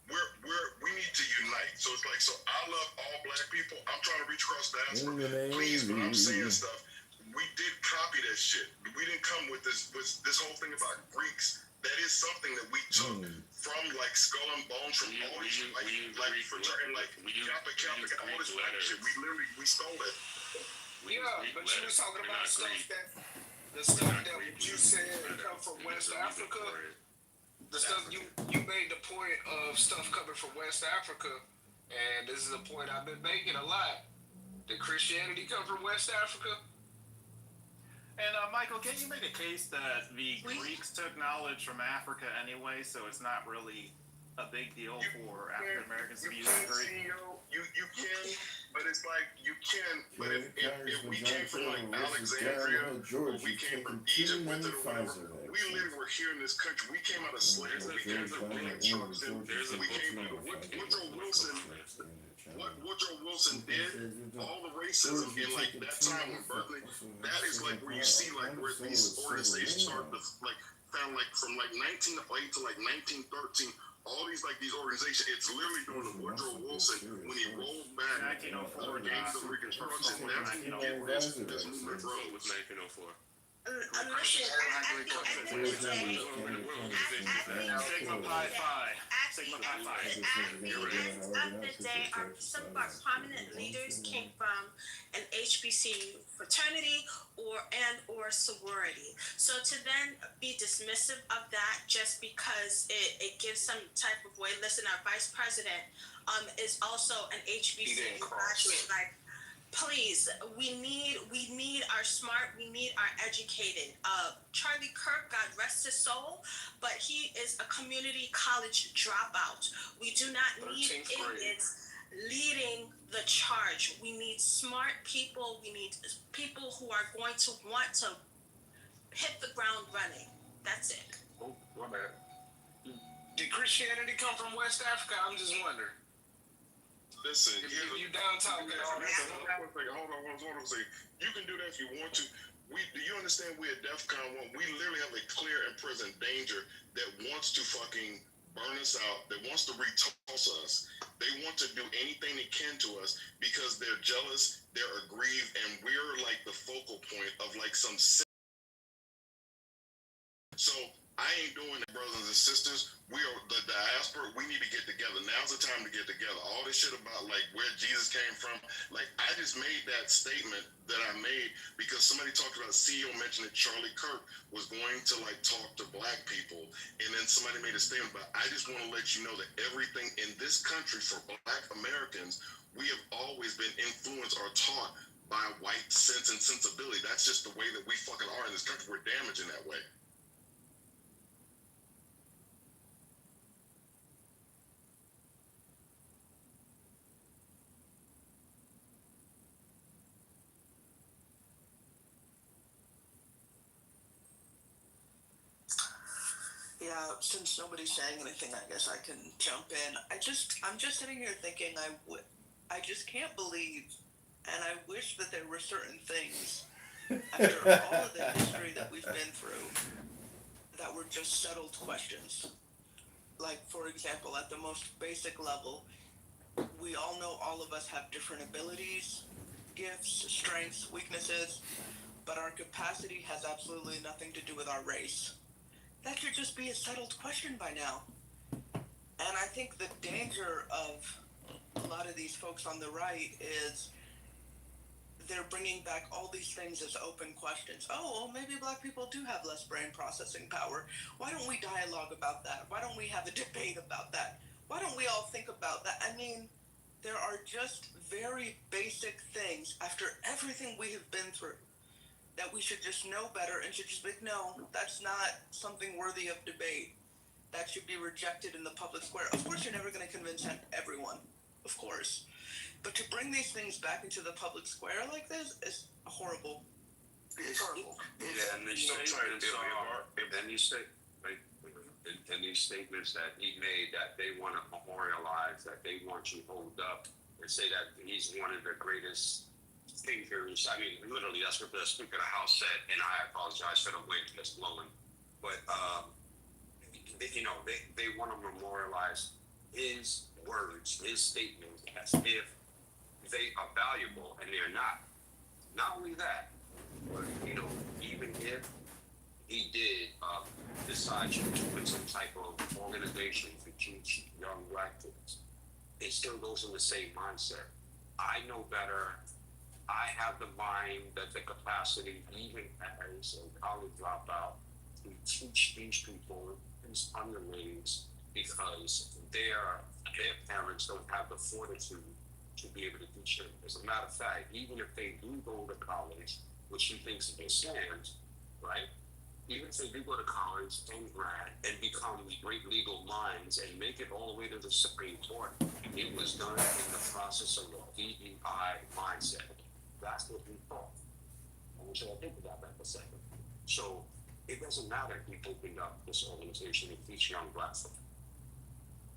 We need to unite. So it's like, so I love all black people. I'm trying to reach across the diaspora. Please, when I'm saying stuff, we did copy that shit. We didn't come with this whole thing about Greeks. That is something that we took from like Skull and Bones, from all this shit, like Kappa, all this black shit. We stole it. Yeah, but you was talking about the stuff that you said come from West Africa. The stuff you made the point of stuff coming from West Africa, and this is a point I've been making a lot. Did Christianity come from West Africa? And Michael, can you make a case that the Greeks took knowledge from Africa anyway, so it's not really a big deal for African Americans to be using Greek? You can, but it's like you can. But if we came from like Alexandria, or we came from Egypt with it, or whatever, we literally were here in this country. We came out of slavery. We came from trucks, and we came from what Woodrow Wilson did, all the racism in like that time when Berkeley, that is like where you see like where these organizations start to like found like from like 1908 to like 1913. All these organizations, it's literally during the Woodrow Wilson when he rolled back 1904 the Reconstruction. That's when you get this movement growing with 1904. Listen, at the end of the day, some of our prominent leaders came from an HBCU fraternity or sorority. So to then be dismissive of that just because it gives some type of way. Listen, our vice president is also an HBCU graduate. Like, please, we need our smart, we need our educated. Charlie Kirk, God rest his soul, but he is a community college dropout. We do not need idiots leading the charge. We need smart people. We need people who are going to want to hit the ground running. That's it. Oh, my bad. Did Christianity come from West Africa? I'm just wondering. Listen, you down talking all that stuff. Hold on. You can do that if you want to. Do you understand we at DEFCON 1, we literally have a clear and present danger that wants to fucking burn us out, that wants to retoss us. They want to do anything they can to us because they're jealous, they're aggrieved, and we're like the focal point of like some. So I ain't doing that, brothers and sisters. We are the diaspora. We need to get together. Now's the time to get together. All this shit about like where Jesus came from. Like I just made that statement that I made because somebody talked about a CEO mentioned that Charlie Kirk was going to like talk to black people, and then somebody made a statement about. I just want to let you know that everything in this country for black Americans, we have always been influenced or taught by white sense and sensibility. That's just the way that we fucking are in this country. We're damaged in that way. Yeah, since nobody's saying anything, I guess I can jump in. I'm just sitting here thinking, I just can't believe, and I wish that there were certain things after all of the history that we've been through that were just settled questions. Like, for example, at the most basic level, we all know all of us have different abilities, gifts, strengths, weaknesses, but our capacity has absolutely nothing to do with our race. That should just be a settled question by now. And I think the danger of a lot of these folks on the right is they're bringing back all these things as open questions. Oh, well, maybe black people do have less brain processing power. Why don't we dialogue about that? Why don't we have a debate about that? Why don't we all think about that? I mean, there are just very basic things after everything we have been through that we should just know better and should just be like, no, that's not something worthy of debate. That should be rejected in the public square. Of course, you're never going to convince everyone. of course. But to bring these things back into the public square like this is horrible. It's horrible. Yeah, and these statements and these statements that he made that they want to memorialize, that they want you hold up and say that he's one of the greatest thinkers. I mean, literally, that's what the Speaker of the House said, and I apologize for the wind that's blowing. But, they want to memorialize his words, his statements, as if they are valuable, and they're not. Not only that, but, even if he did decide to put some type of organization to teach young black kids, it still goes in the same mindset. I know better. I have the mind, that the capacity, even as a college dropout, to teach these people, these underlings, because their parents don't have the fortitude to be able to teach them. As a matter of fact, even if they do go to college, which he thinks it stands, right? Even if they do go to college and grad and become great legal minds and make it all the way to the Supreme Court, it was done in the process of a DEI mindset. That's what he thought. I want you to think about that for a second. So it doesn't matter if he opened up this organization to teach young black folk.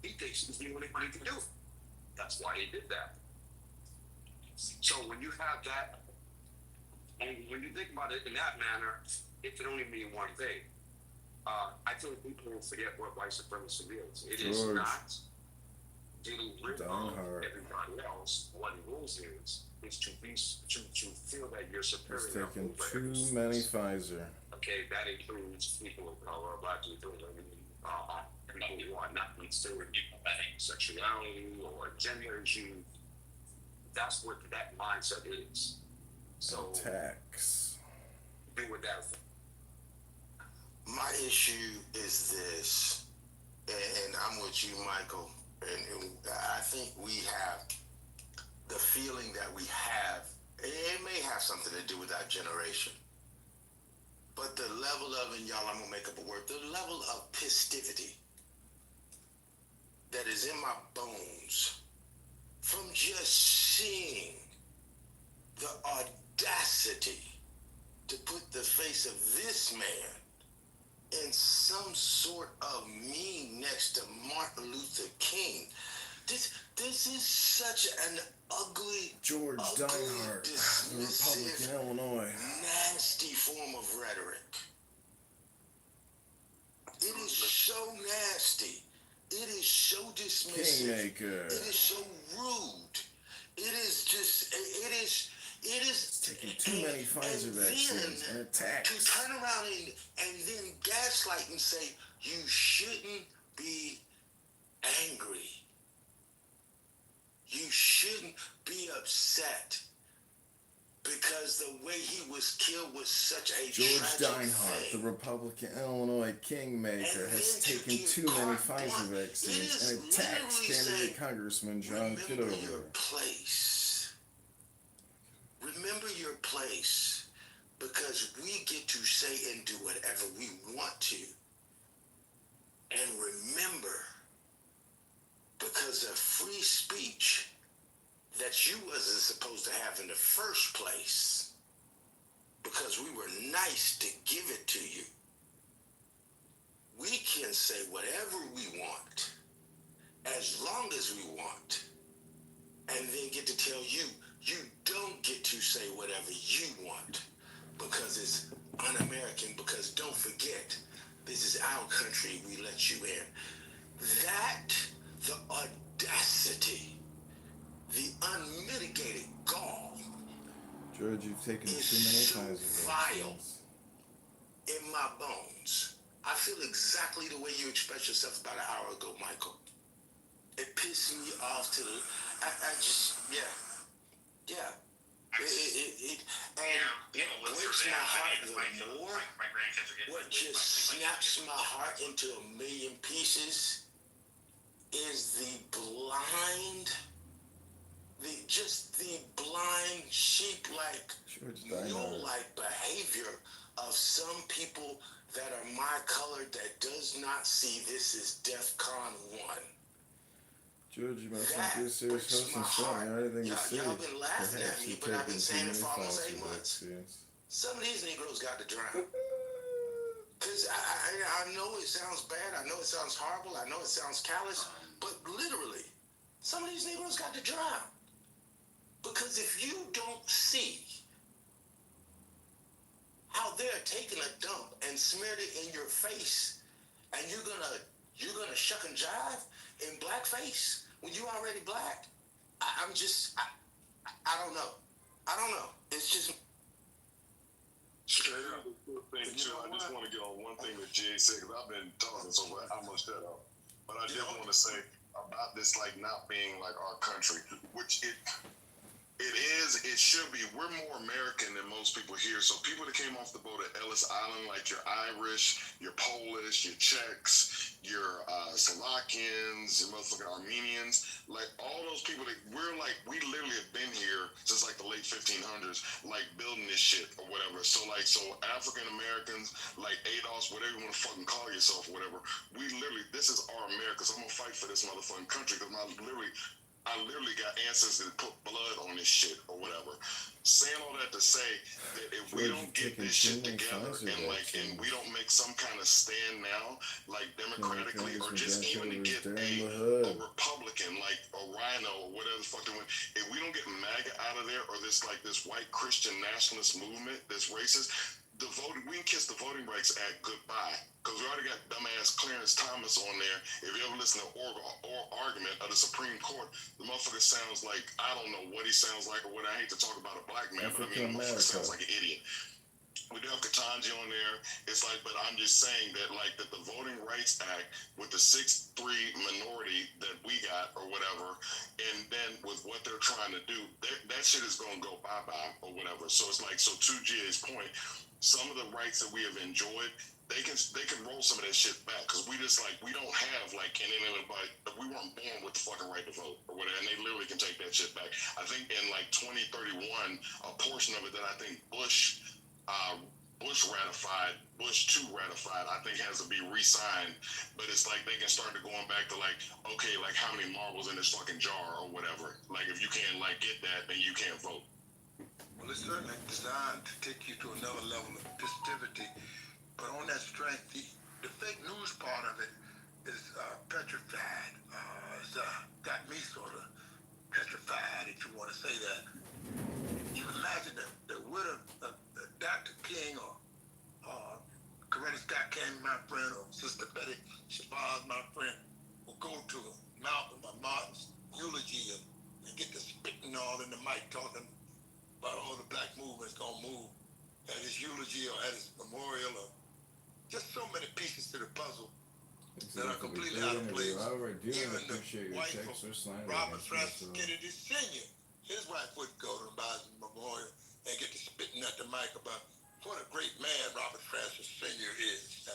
He thinks he's the only one who can do it. That's why he did that. So when you have that, and when you think about it in that manner, it can only mean one thing. I feel like people forget what white supremacy is. It is not dealing with everybody else. What it is to feel that you're superior. He's taking too many Pfizer. Okay, that includes people of color, black people, people who are not considered sexuality or gender issues. That's what that mindset is. So tax. Do with that. My issue is this, and I'm with you, Michael, and I think we have the feeling that we have, it may have something to do with our generation, but the level of, and y'all, I'm gonna make up a word, the level of pistivity that is in my bones from just seeing the audacity to put the face of this man in some sort of meme next to Martin Luther King. This is such an ugly, George Dinehart, dismissive, Republican, Illinois. nasty form of rhetoric. It is so nasty. It is so dismissive. Kingmaker. It is so rude. It is just, it is taking too many Pfizer vaccines and attacks. To turn around and then gaslight and say, you shouldn't be angry. You shouldn't be upset because the way he was killed was such a George tragic Dinehart, thing. the Republican Illinois Kingmaker, has taken too many Pfizer vaccines and attacks candidate Congressman John Kitover. Your place. Remember your place, because we get to say and do whatever we want to. And remember, because of free speech that you wasn't supposed to have in the first place, because we were nice to give it to you, we can say whatever we want, as long as we want, and then get to tell you, you don't get to say whatever you want, because it's un-American, because don't forget, this is our country, we let you in. That, the audacity, the unmitigated gall, George, you've taken too many Pfizer vaccines. In my bones. I feel exactly the way you expressed yourself about an hour ago, Michael. It pissed me off to the, I just, yeah. It breaks my heart the more. What just snaps my heart into a million pieces is the blind, the blind sheep-like, mule-like behavior of some people that are my color that does not see this as DEF CON 1. George, you might That be a serious breaks host my and starting heart. anything to say. Y'all been laughing at Perhaps me, you're but I've been taking too saying it many for almost 8 Pfizer months. vaccines. Some of these Negroes got to drown. Because I know it sounds bad. I know it sounds horrible. I know it sounds callous. But literally, some of these Negroes got to drown. Because if you don't see how they're taking a dump and smeared it in your face, and you're gonna shuck and jive in blackface when you already black, I don't know. I don't know. It's just straight up. Thing too, I just want to get on one thing that Jay said, because I've been talking, so I'm gonna shut up. But I did want to say about this, like, not being like our country, which it is, it should be. We're more American than most people here. So people that came off the boat at Ellis Island, like your Irish, your Polish, your Czechs, your Slovakians, your motherfucking Armenians, like all those people that we literally have been here since like the late 1500s, like building this shit or whatever. So African Americans, like ADOS, whatever you want to fucking call yourself, whatever. This is our America. So I'm gonna fight for this motherfucking country because I literally got ancestors that put blood on this shit or whatever. Saying all that to say that if we don't get this shit together and we don't make some kind of stand now, like democratically or just even to get a Republican like a Rhino or whatever the fuck they want, if we don't get MAGA out of there or this white Christian nationalist movement that's racist, we can kiss the Voting Rights Act goodbye. Because we already got dumbass Clarence Thomas on there. If you ever listen to oral argument of the Supreme Court, the motherfucker sounds like, I don't know what he sounds like or what. I hate to talk about a black man, but I mean, the motherfucker sounds like an idiot. We do have Katanji on there. It's like, but I'm just saying that that the Voting Rights Act with the 6-3 minority that we got or whatever, and then with what they're trying to do, that shit is going to go bye-bye or whatever. So it's like, so to Jay's point, some of the rights that we have enjoyed, they can roll some of that shit back because we don't have we weren't born with the fucking right to vote or whatever, and they literally can take that shit back. I think in 2031, a portion of it that I think Bush ratified, Bush 2 ratified, I think has to be re-signed. But it's like they can start to going back to okay, how many marbles in this fucking jar or whatever. Like if you can't get that, then you can't vote. Well, it's certainly designed to take you to another level of festivity. But on that strength, the fake news part of it is petrified. It's got me sort of petrified, if you want to say that. You imagine the widow of Dr. King or Coretta Scott King, my friend, or Sister Betty Shabazz, my friend, will go to Malcolm or Martin's eulogy and get the spitting all in the mic talking about all the black movement's gonna move at his eulogy or at his memorial, or just so many pieces to the puzzle that are completely out of place. Even the wife of Robert Francis Kennedy Sr., his wife would go to Biden's memorial and get to spitting at the mic about what a great man Robert Francis Sr. is.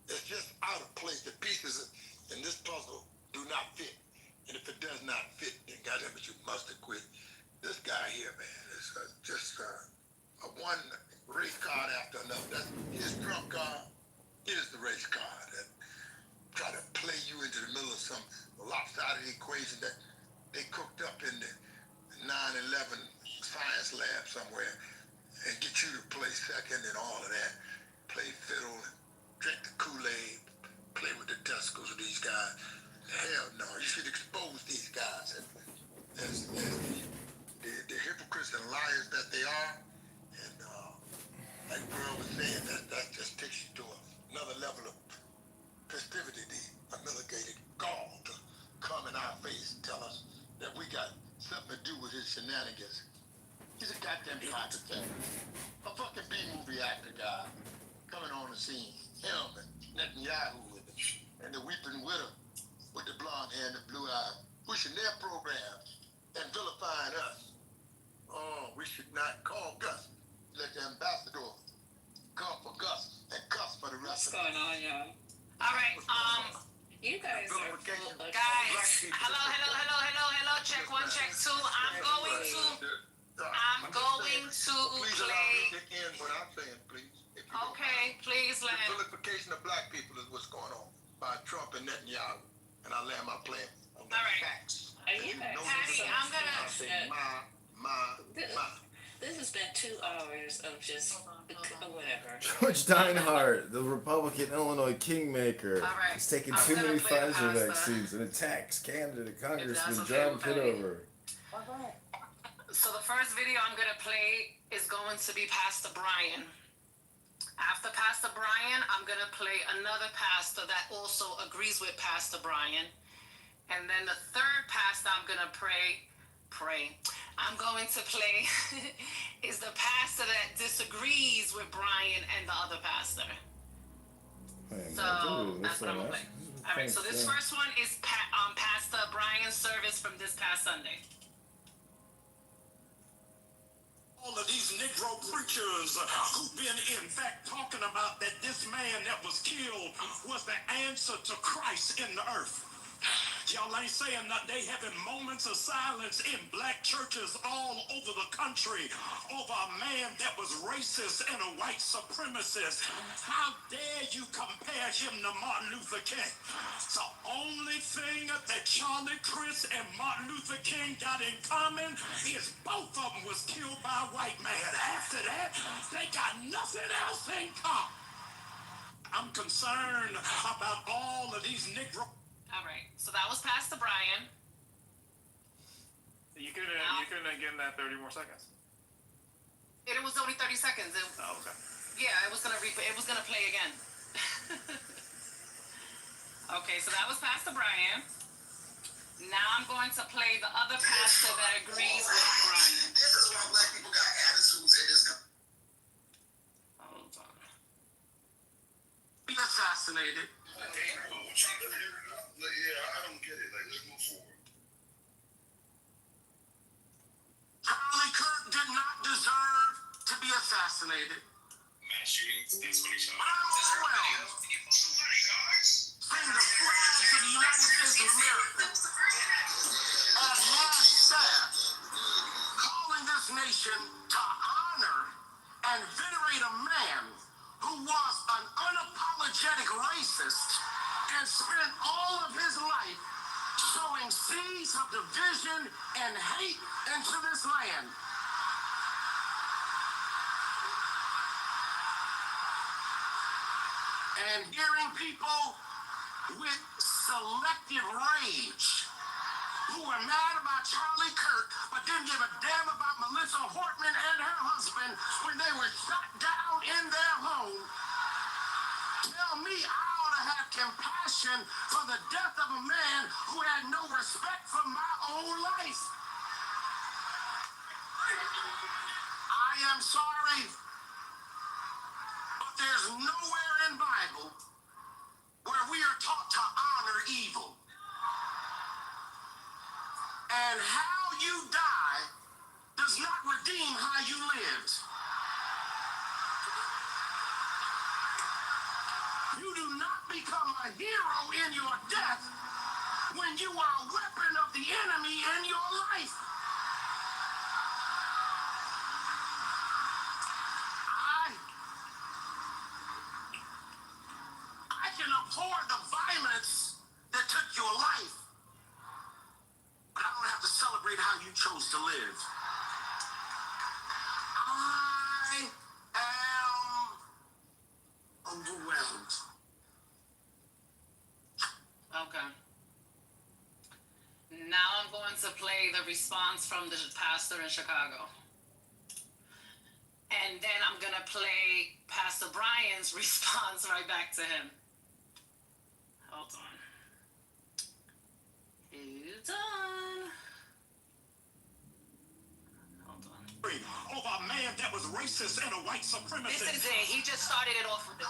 It's just out of place. The pieces in this puzzle do not fit. And if it does not fit, then goddamn it, you must have quit. This guy here, man, is just a one race card after another. That's his Trump card. Here's the race card. And try to play you into the middle of some lopsided equation that they cooked up in the 9/11 science lab somewhere and get you to play second and all of that. Play fiddle and drink the Kool-Aid, play with the testicles of these guys. Hell no, you should expose these guys as the hypocrites and liars that they are. And like Earl was saying, that just takes you to another level of festivity, the unmitigated gall to come in our face and tell us that we got something to do with his shenanigans. He's a goddamn copycat. A fucking B-movie actor guy coming on the scene. Him and Netanyahu and the weeping widow with the blonde hair and the blue eyes, pushing their programs and vilifying us. Oh, we should not call Gus. Let the ambassador come for Gus and cuss for the rest of us. What's going on, y'all? All right, you guys are guys. Hello. Check 1, check 2. I'm going to play. What I'm saying, please. Okay, please The let. vilification of black people is what's going on by Trump and Netanyahu. And I land my plane on All right. Facts. Patty, I'm gonna. This has been 2 hours of just whatever. George Deinhardt, the Republican Illinois kingmaker, All right. is taking I'm too gonna many play the Pfizer pasta. vaccines and attacks candidate Congressman okay John with Patty. Kitover. So the first video I'm gonna play is going to be Pastor Brian. After Pastor Brian, I'm gonna play another pastor that also agrees with Pastor Brian. And then the third pastor I'm gonna I'm going to play is the pastor that disagrees with Brian and the other pastor. So that's what I'm gonna play. All right. So this first one is Pastor Brian's service from this past Sunday. All of these Negro preachers who've been, in fact, talking about that this man that was killed was the answer to Christ in the earth. Y'all ain't saying that they having moments of silence in black churches all over the country over a man that was racist and a white supremacist. How dare you compare him to Martin Luther King? The only thing that Charlie Chris and Martin Luther King got in common is both of them was killed by a white man. After that, they got nothing else in common. I'm concerned about all of these Negro. All right, so that was Pastor Brian. You couldn't give him that 30 more seconds. It was only 30 seconds. Oh, okay. Yeah, it was gonna play again. Okay, so that was Pastor Brian. Now I'm going to play the other pastor that agrees with Brian. This is why black people got attitudes in this country. Hold on. Be assassinated. Yeah, I don't get it. Like, let's move forward. Charlie Kirk did not deserve to be assassinated. Mass shootings, that's what he shot. I'm overwhelmed. Seeing the flags of the United States of America as mass staff, calling this nation to honor and venerate a man who was an unapologetic racist and spent all of his life sowing seeds of division and hate into this land. And hearing people with selective rage who were mad about Charlie Kirk but didn't give a damn about Melissa Hortman and her husband when they were shot down in their home, tell me I ought to have compassion for the death of a man who had no respect for my own life. I am sorry, but there's nowhere in Bible where we are taught to honor evil. And how you die does not redeem how you lived. You do not become a hero in your death when you are a weapon of the enemy in your life. I can abhor the violence that took your life, but I don't have to celebrate how you chose to live. I am overwhelmed. Okay. Now I'm going to play the response from the pastor in Chicago. And then I'm going to play Pastor Brian's response right back to him. Hold on. Hold on. Hold on. Over a man that was racist and a white supremacist. This is it. He just started it off with this.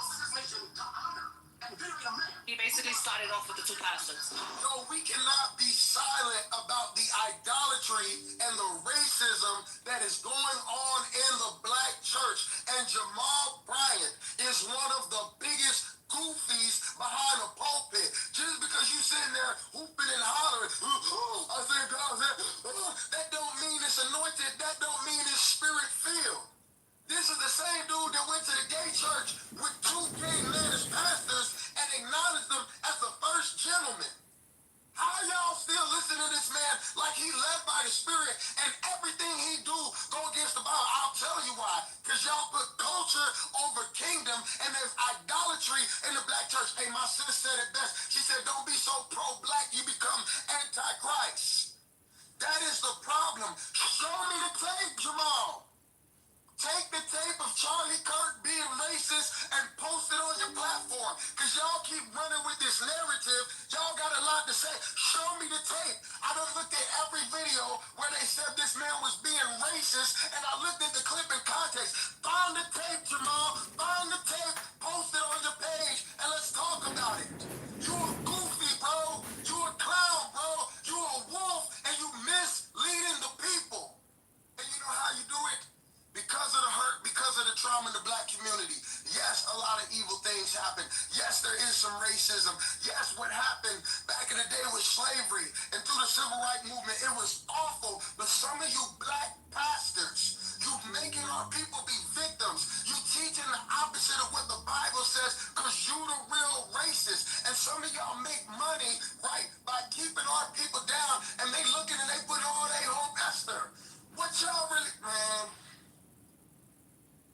He basically started off with the two pastors. No, we cannot be silent about the idolatry and the racism that is going on in the black church. And Jamal Bryant is one of the biggest goofies behind a pulpit. Just because you sitting there hooping and hollering, I said God said, that don't mean it's anointed. That don't mean it's spirit filled. This is the same dude that went to the gay church with two gay men as pastors and acknowledged them as the first gentleman. How y'all still listen y'all put culture over kingdom, and there's idolatry in the black church. Hey, my sis said it best. She said, don't be so pro-black you become anti-Christ. That is the problem. Show me the tape, Jamal. Take the tape of Charlie Kirk being racist and post it on your platform. Because y'all keep running with this narrative. Y'all got a lot to say. Show me the tape. I done looked at every video where they said this man was being racist, and I looked at the clip in context. Find the tape, Jamal. Find the tape. Post it on your page, and let's talk about it. You a goofy, bro. You a clown, bro. You a wolf, and you misleading the people. And you know how you do it? Because of the hurt, because of the trauma in the black community. Yes, a lot of evil things happen. Yes, there is some racism. Yes, what happened back in the day with slavery and through the civil rights movement, it was awful. But some of you black pastors, you making our people be victims. You teaching the opposite of what the Bible says because you the real racist. And some of y'all make money, right, by keeping our people down, and they looking and they put all their hope, Esther. What y'all really, man?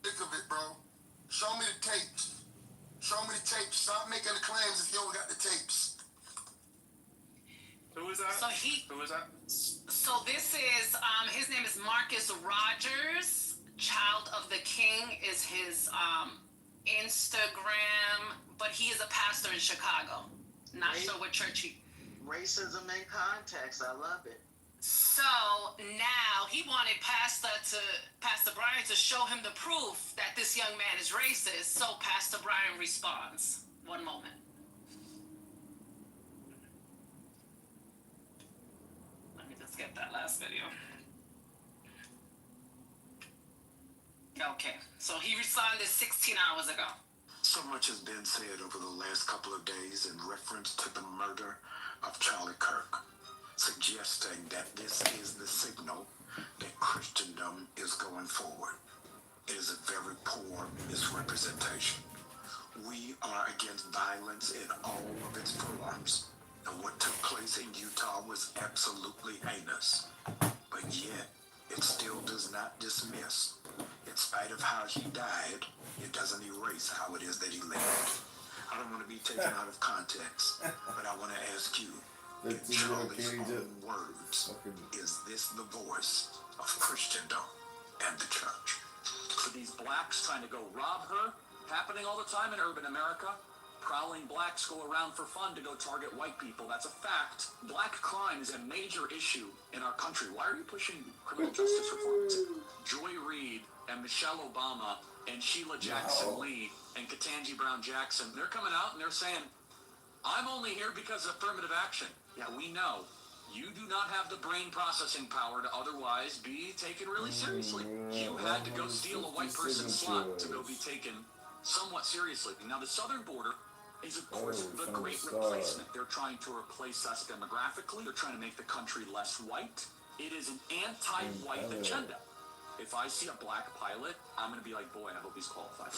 Think of it, bro. Show me the tapes. Show me the tapes. Stop making the claims if you don't got the tapes. Who is that? Who is that? So this is his name is Marcus Rogers. Child of the King is his Instagram, but he is a pastor in Chicago. Not sure what church he. Racism in context. I love it. So now he wanted Pastor Brian to show him the proof that this young man is racist. So Pastor Brian responds. One moment. Let me just get that last video. Okay, so he responded 16 hours ago. So much has been said over the last couple of days in reference to the murder of Charlie Kirk, suggesting that this is the signal that Christendom is going forward. It is a very poor misrepresentation. We are against violence in all of its forms, and what took place in Utah was absolutely heinous. But yet, it still does not dismiss. In spite of how he died, it doesn't erase how it is that he lived. I don't want to be taken out of context, but I want to ask you, in Charlie's own words, is this the voice of Christendom and the church? For these blacks trying to go rob her, happening all the time in urban America. Prowling blacks go around for fun to go target white people. That's a fact. Black crime is a major issue in our country. Why are you pushing criminal justice reforms? Joy Reid and Michelle Obama and Sheila Jackson Lee and Ketanji Brown Jackson, they're coming out and they're saying, I'm only here because of affirmative action. Yeah, we know. You do not have the brain processing power to otherwise be taken really seriously. You had to go steal a white person's slot to go be taken somewhat seriously. Now, the southern border is, of course, the great replacement. They're trying to replace us demographically. They're trying to make the country less white. It is an anti-white agenda. If I see a black pilot, I'm going to be like, boy, I hope he's qualified.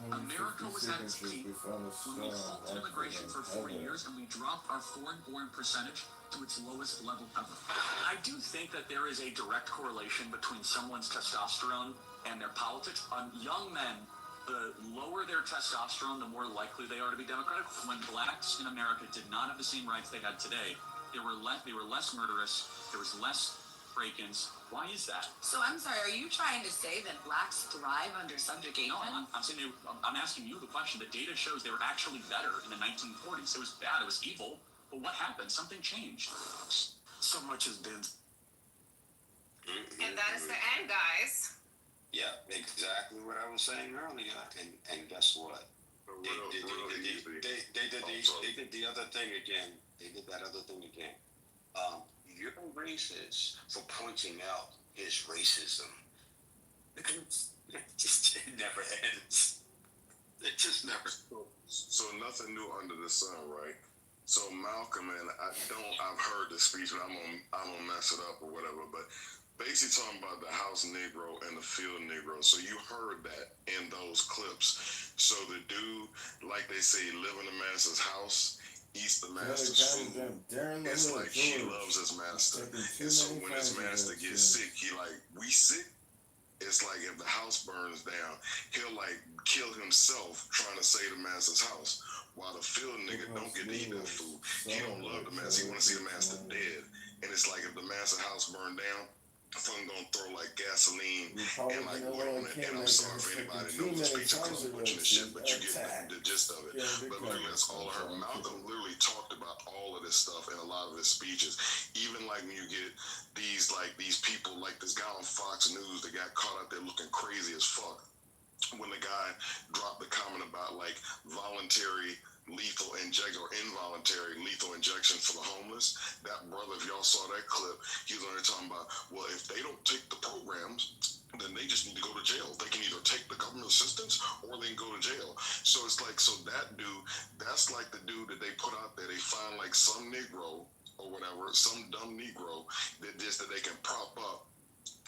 America was at its peak when we halted immigration for 40 years and we dropped our foreign-born percentage to its lowest level ever. I do think that there is a direct correlation between someone's testosterone and their politics. Young men, the lower their testosterone, the more likely they are to be Democratic. When blacks in America did not have the same rights they had today, they were less murderous, there was less break-ins. Why is that? So I'm sorry, are you trying to say that blacks thrive under subjugation? No, I'm asking you the question. The data shows they were actually better in the 1940s. It was bad, it was evil, but what happened? Something changed. So much has been. And that is the end, guys. Yeah, exactly what I was saying earlier. And guess what? They did the other thing again. They did that other thing again. You're racist for pointing out his racism. It never ends. It just never. So nothing new under the sun, right? So Malcolm, and I've heard the speech, but I'm gonna mess it up or whatever. But basically talking about the house Negro and the field Negro. So you heard that in those clips. So the dude, like they say, live in the master's house. Eats the master's food. It's like he loves his master. And so when his master gets sick, he like, we sick? It's like if the house burns down, he'll like kill himself trying to save the master's house. While the field nigga don't get to eat that food. He don't love the master. He want to see the master dead. And it's like if the master house burned down, fucking gonna throw like gasoline and like oil on it. And I'm sorry for anybody that knows the speech. I'm watching this shit, but you get the gist of it. But literally, that's all I heard. Malcolm literally talked about all of this stuff in a lot of his speeches. Even like when you get these people like this guy on Fox News that got caught out there looking crazy as fuck. When the guy dropped the comment about like voluntary lethal injection or involuntary lethal injection for the homeless, that brother, if y'all saw that clip, he was on there talking about, well, if they don't take the programs, then they just need to go to jail. They can either take the government assistance or they can go to jail. So it's like, so that dude, that's like the dude that they put out there. They find like some Negro or whatever, some dumb Negro that they can prop up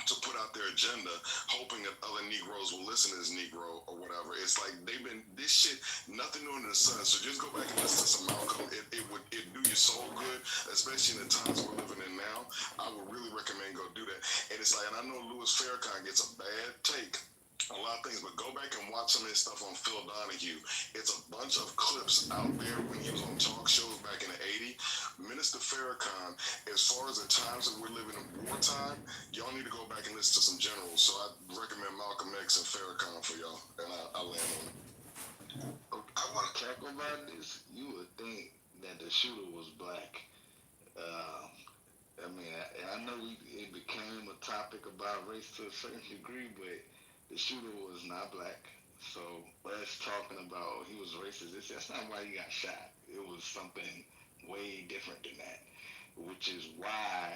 to put out their agenda, hoping that other Negroes will listen to this Negro or whatever. It's like they've been this shit, nothing new under the sun. So just go back and listen to some Malcolm. It do you so good, especially in the times we're living in now. I would really recommend go do that. And it's like, and I know Louis Farrakhan gets a bad take. A lot of things, but go back and watch some of his stuff on Phil Donahue. It's a bunch of clips out there when he was on talk shows back in the 80s. Minister Farrakhan, as far as the times that we're living in wartime, y'all need to go back and listen to some generals. So I recommend Malcolm X and Farrakhan for y'all, and I'll land on it. I want to talk about this. You would think that the shooter was black. I mean, I know it became a topic about race to a certain degree, but the shooter was not black. So us talking about he was racist, that's not why he got shot. It was something way different than that, which is why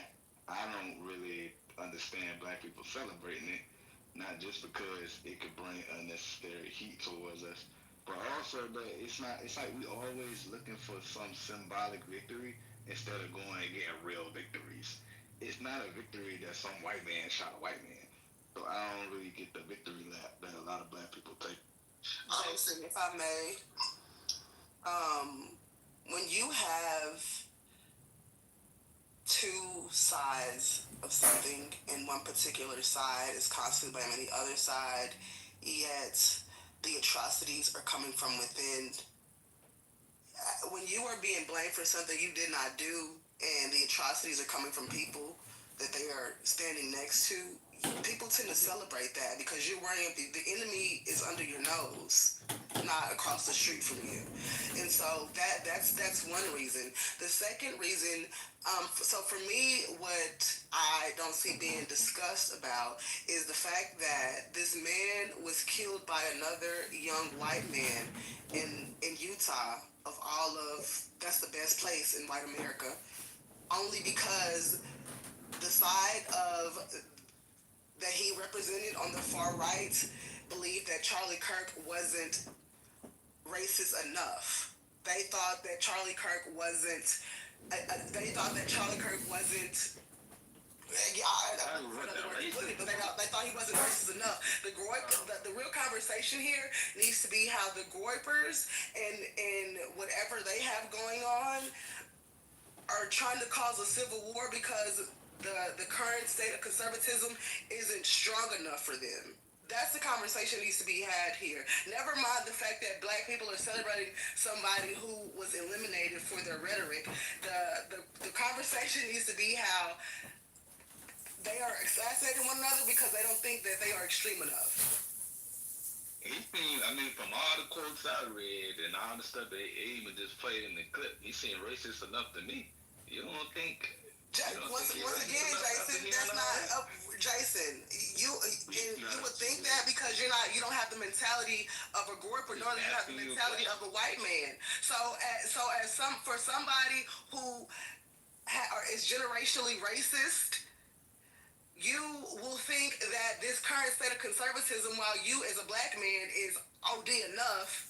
I don't really understand black people celebrating it, not just because it could bring unnecessary heat towards us, but also that it's like we always looking for some symbolic victory instead of going and getting real victories. It's not a victory that some white man shot a white man. So I don't really get the victory lap that a lot of black people take. Jason, if I may, when you have two sides of something and one particular side is constantly blaming the other side, yet the atrocities are coming from within. When you are being blamed for something you did not do and the atrocities are coming from people that they are standing next to, people tend to celebrate that because you're worrying the enemy is under your nose, not across the street from you. And so that's one reason. The second reason, so for me, what I don't see being discussed about is the fact that this man was killed by another young white man in Utah, that's the best place in white America, only because the side of that he represented on the far right believed that Charlie Kirk wasn't racist enough. They thought that Charlie Kirk wasn't. They thought he wasn't racist enough. The real conversation here needs to be how the Groypers and whatever they have going on are trying to cause a civil war because the current state of conservatism isn't strong enough for them. That's the conversation that needs to be had here. Never mind the fact that black people are celebrating somebody who was eliminated for their rhetoric. The conversation needs to be how they are assassinating one another because they don't think that they are extreme enough. From all the quotes I read and all the stuff they even just played in the clip, he seemed racist enough to me. You don't think? Once again, Jason, that's not Jason. You would think that because you don't have the mentality of a Groyper, nor do you have the mentality of a white man. For somebody who is generationally racist, you will think that this current state of conservatism, while you as a black man is OD enough.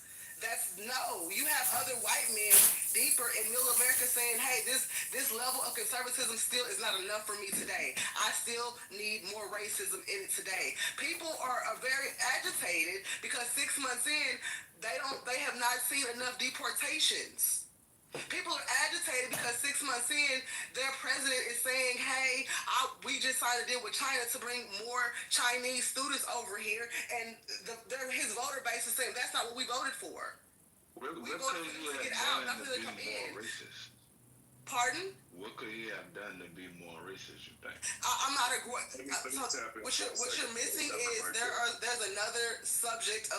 You have other white men deeper in middle America saying, hey, this level of conservatism still is not enough for me today. I still need more racism in it today. People are very agitated because 6 months in, they have not seen enough deportations. People are agitated because 6 months in, their president is saying, hey, we just signed a deal with China to bring more Chinese students over here. And his voter base is saying, that's not what we voted for. What We could voted for he them to have get out, done not to for them be to come more in. racist? Pardon? What could he have done to be more racist, you think? I'm not agreeing. What you're missing is there's another subsector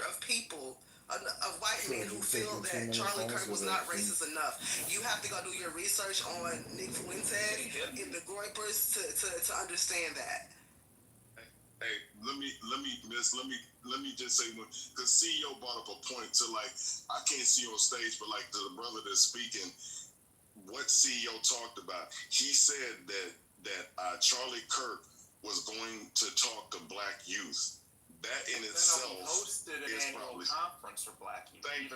of people, of white men who feel that Charlie Kirk was not racist enough. You have to go do your research on Nick Fuentes and the Groypers to understand that. Hey, let me just say one, because CEO brought up a point to, like, I can't see you on stage, but like to the brother that's speaking, what CEO talked about, he said that Charlie Kirk was going to talk to black youth. That in itself hosted an is annual probably conference for black youth. Thank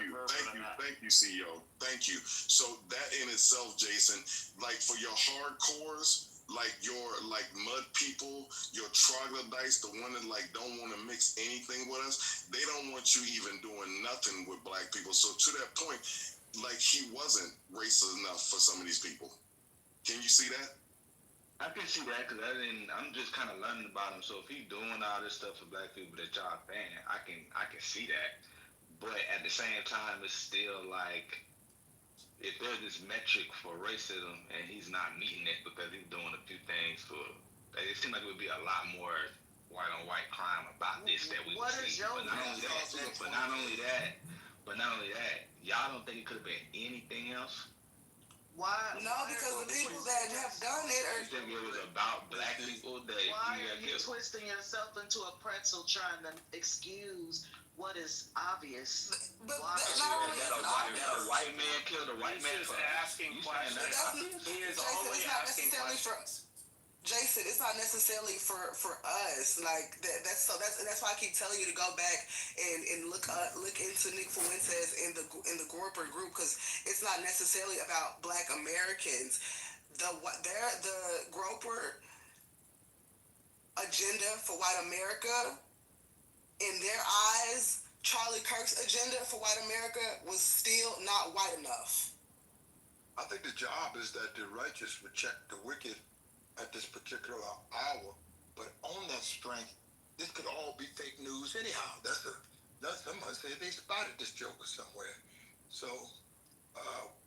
you, CEO. Thank you. So that in itself, Jason, like for your hardcores, like your mud people, your troglodytes, the one that like don't want to mix anything with us, they don't want you even doing nothing with black people. So to that point, like he wasn't racist enough for some of these people. Can you see that? I can see that because I'm just kind of learning about him. So if he's doing all this stuff for black people that y'all ban, I can see that. But at the same time, it's still like if there's this metric for racism and he's not meeting it because he's doing a few things for, it seems like it would be a lot more white on white crime about this that we would see. But not only that, y'all don't think it could have been anything else? Why? No, because the people that have done it are. You think it was about black people that why are you twisting yourself into a pretzel trying to excuse what is obvious? But a white man killed a white man. He's just asking questions. He is always asking questions. Jason, it's not necessarily for us. Like that's why I keep telling you to go back and look into Nick Fuentes in the Groper group, because it's not necessarily about Black Americans. The Groper agenda for white America, in their eyes, Charlie Kirk's agenda for white America was still not white enough. I think the job is that the righteous would check the wicked at this particular hour, but on that strength, this could all be fake news anyhow. That's someone said they spotted this joker somewhere. So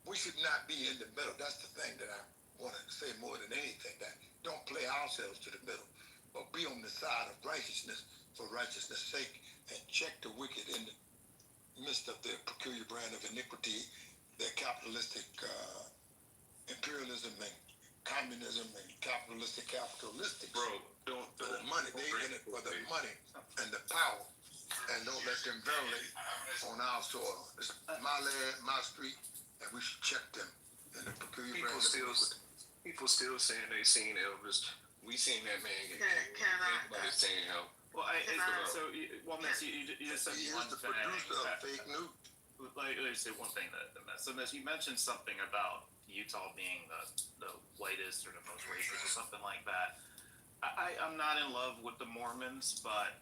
we should not be in the middle. That's the thing that I want to say more than anything. That don't play ourselves to the middle, but be on the side of righteousness for righteousness' sake, and check the wicked in the midst of their peculiar brand of iniquity, their capitalistic imperialism and communism and capitalistic. Bro, don't the money. They in it for the money and the power, and don't let them violate on our soil. It's my land, my street, and we should check them in the peculiar brand of iniquity. People still saying they seen Elvis. We seen that man get killed. Everybody's saying help. Well, you just said one thing. Fake news. Let me say one thing that you mentioned something about Utah being the whitest or the most racist or something like that. I'm not in love with the Mormons, but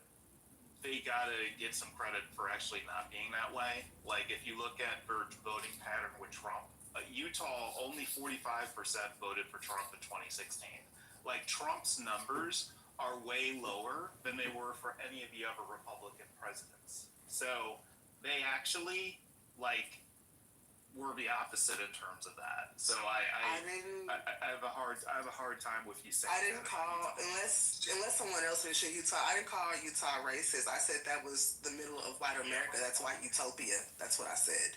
they gotta get some credit for actually not being that way. Like if you look at their voting pattern with Trump, Utah only 45% voted for Trump in 2016. Like Trump's numbers are way lower than they were for any of the other Republican presidents. So they actually were the opposite in terms of that. So I have a hard time with you saying. I didn't call unless someone else mentioned Utah. I didn't call Utah racist. I said that was the middle of white America. That's white utopia. That's what I said.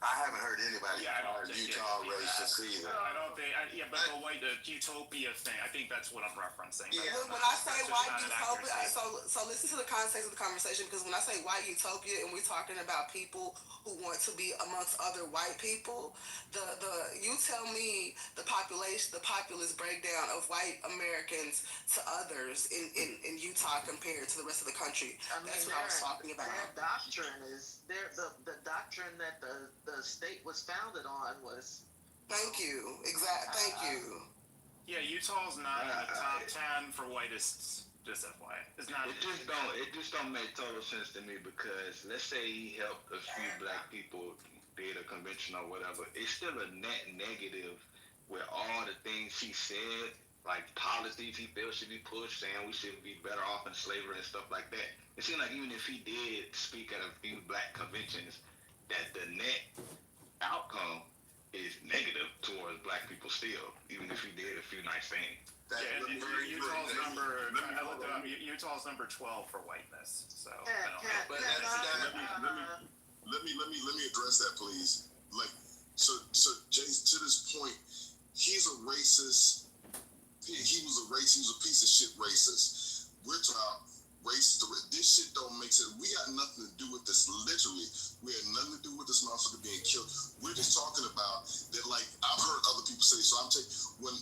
I haven't heard anybody call Utah racist either. I don't think. But the white utopia thing. I think that's what I'm referencing. Yeah. When I say white utopia, so listen to the context of the conversation, because when I say white utopia and we're talking about people who want to be amongst other white people, you tell me the populist breakdown of white Americans to others in Utah compared to the rest of the country. That's what I was talking about. Their doctrine is the doctrine that the state was founded on was. Thank you. Thank you. Yeah, Utah's not in the top 10 for whitest. Just FYI, it's not. It just don't make total sense to me, because let's say he helped a few black people did a convention or whatever, it's still a net negative with all the things he said, like policies he feels should be pushed, saying we should be better off in slavery and stuff like that. It seemed like even if he did speak at a few black conventions, that the net outcome is negative towards black people still, even if he did a few nice things. Yeah, and Utah's number, I looked it up, Utah's number 12 for whiteness. So, I don't know. But let me address that, please. Like, so Jace, to this point, he's a racist. He was a piece of shit racist. We're talking racist. This shit don't make sense. We got nothing to do with this. Literally, we had nothing to do with this motherfucker being killed. We're just talking about that. Like, I've heard other people say. So I'm taking when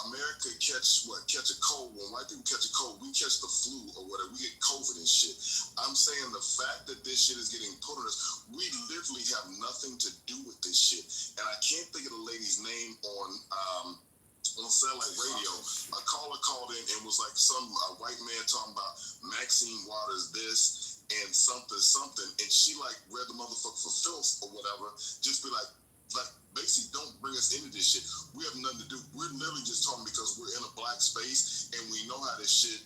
America catch a cold, when white people catch a cold, we catch the flu or whatever. We get COVID and shit. I'm saying the fact that this shit is getting put on us, we literally have nothing to do with this shit. And I can't think of the lady's name on satellite radio. A caller called in and was like some white man talking about Maxine Waters this and something, and she like read the motherfucker for filth or whatever. Just be like basically don't bring us into this shit. We have nothing to do. We're literally just talking because we're in a black space and we know how this shit.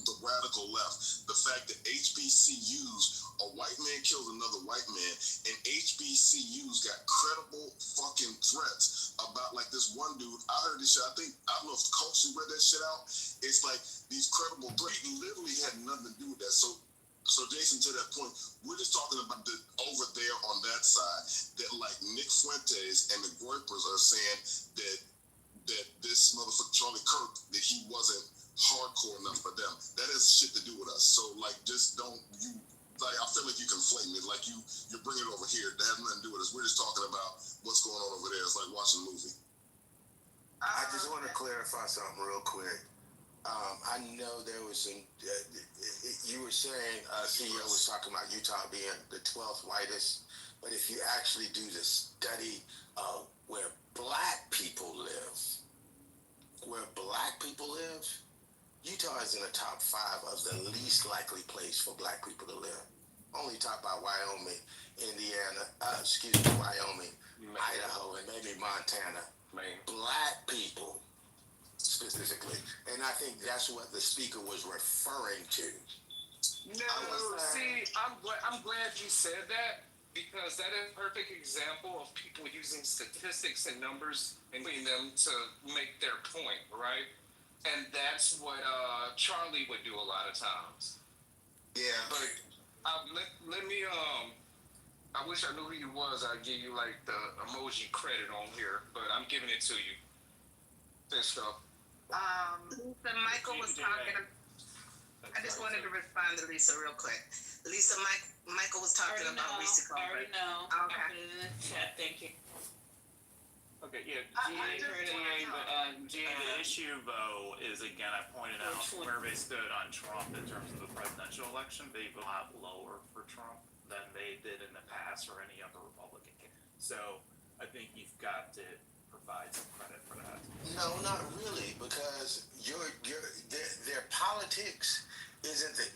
The radical left, the fact that HBCUs, a white man kills another white man, and HBCUs got credible fucking threats about, like, this one dude. I heard this shit. I don't know if Coach read that shit out. It's like these credible threats literally had nothing to do with that. So Jason, to that point, we're just talking about the over there on that side that like Nick Fuentes and the Groypers are saying that this motherfucker Charlie Kirk, that he wasn't hardcore enough for them. That has shit to do with us. So like, just don't you like? I feel like you conflating it. Like you're bringing it over here. That has nothing to do with us. We're just talking about what's going on over there. It's like watching a movie. I just want to clarify something real quick. I know there was some. You were saying CEO was talking about Utah being the 12th whitest, but if you actually do the study of where black people live, Utah is in the top 5 of the least likely place for black people to live. Only top by Wyoming, Wyoming, Idaho, and maybe Montana. Black people, specifically. And I think that's what the speaker was referring to. No, see, I'm glad you said that, because that is a perfect example of people using statistics and numbers and putting them to make their point, right? And that's what Charlie would do a lot of times. Yeah. But let me, I wish I knew who you was. I'd give you like the emoji credit on here, but I'm giving it to you. This stuff. Lisa, Michael was talking. I just wanted to respond to Lisa real quick. Lisa, Michael was talking about Lisa Congress. Already know. Okay. I put it in the chat. Thank you. Okay, yeah, the issue, though, is, again, I pointed out where they stood on Trump in terms of the presidential election. They voted a lot lower for Trump than they did in the past or any other Republican. So I think you've got to provide some credit for that. No, not really, because their politics isn't the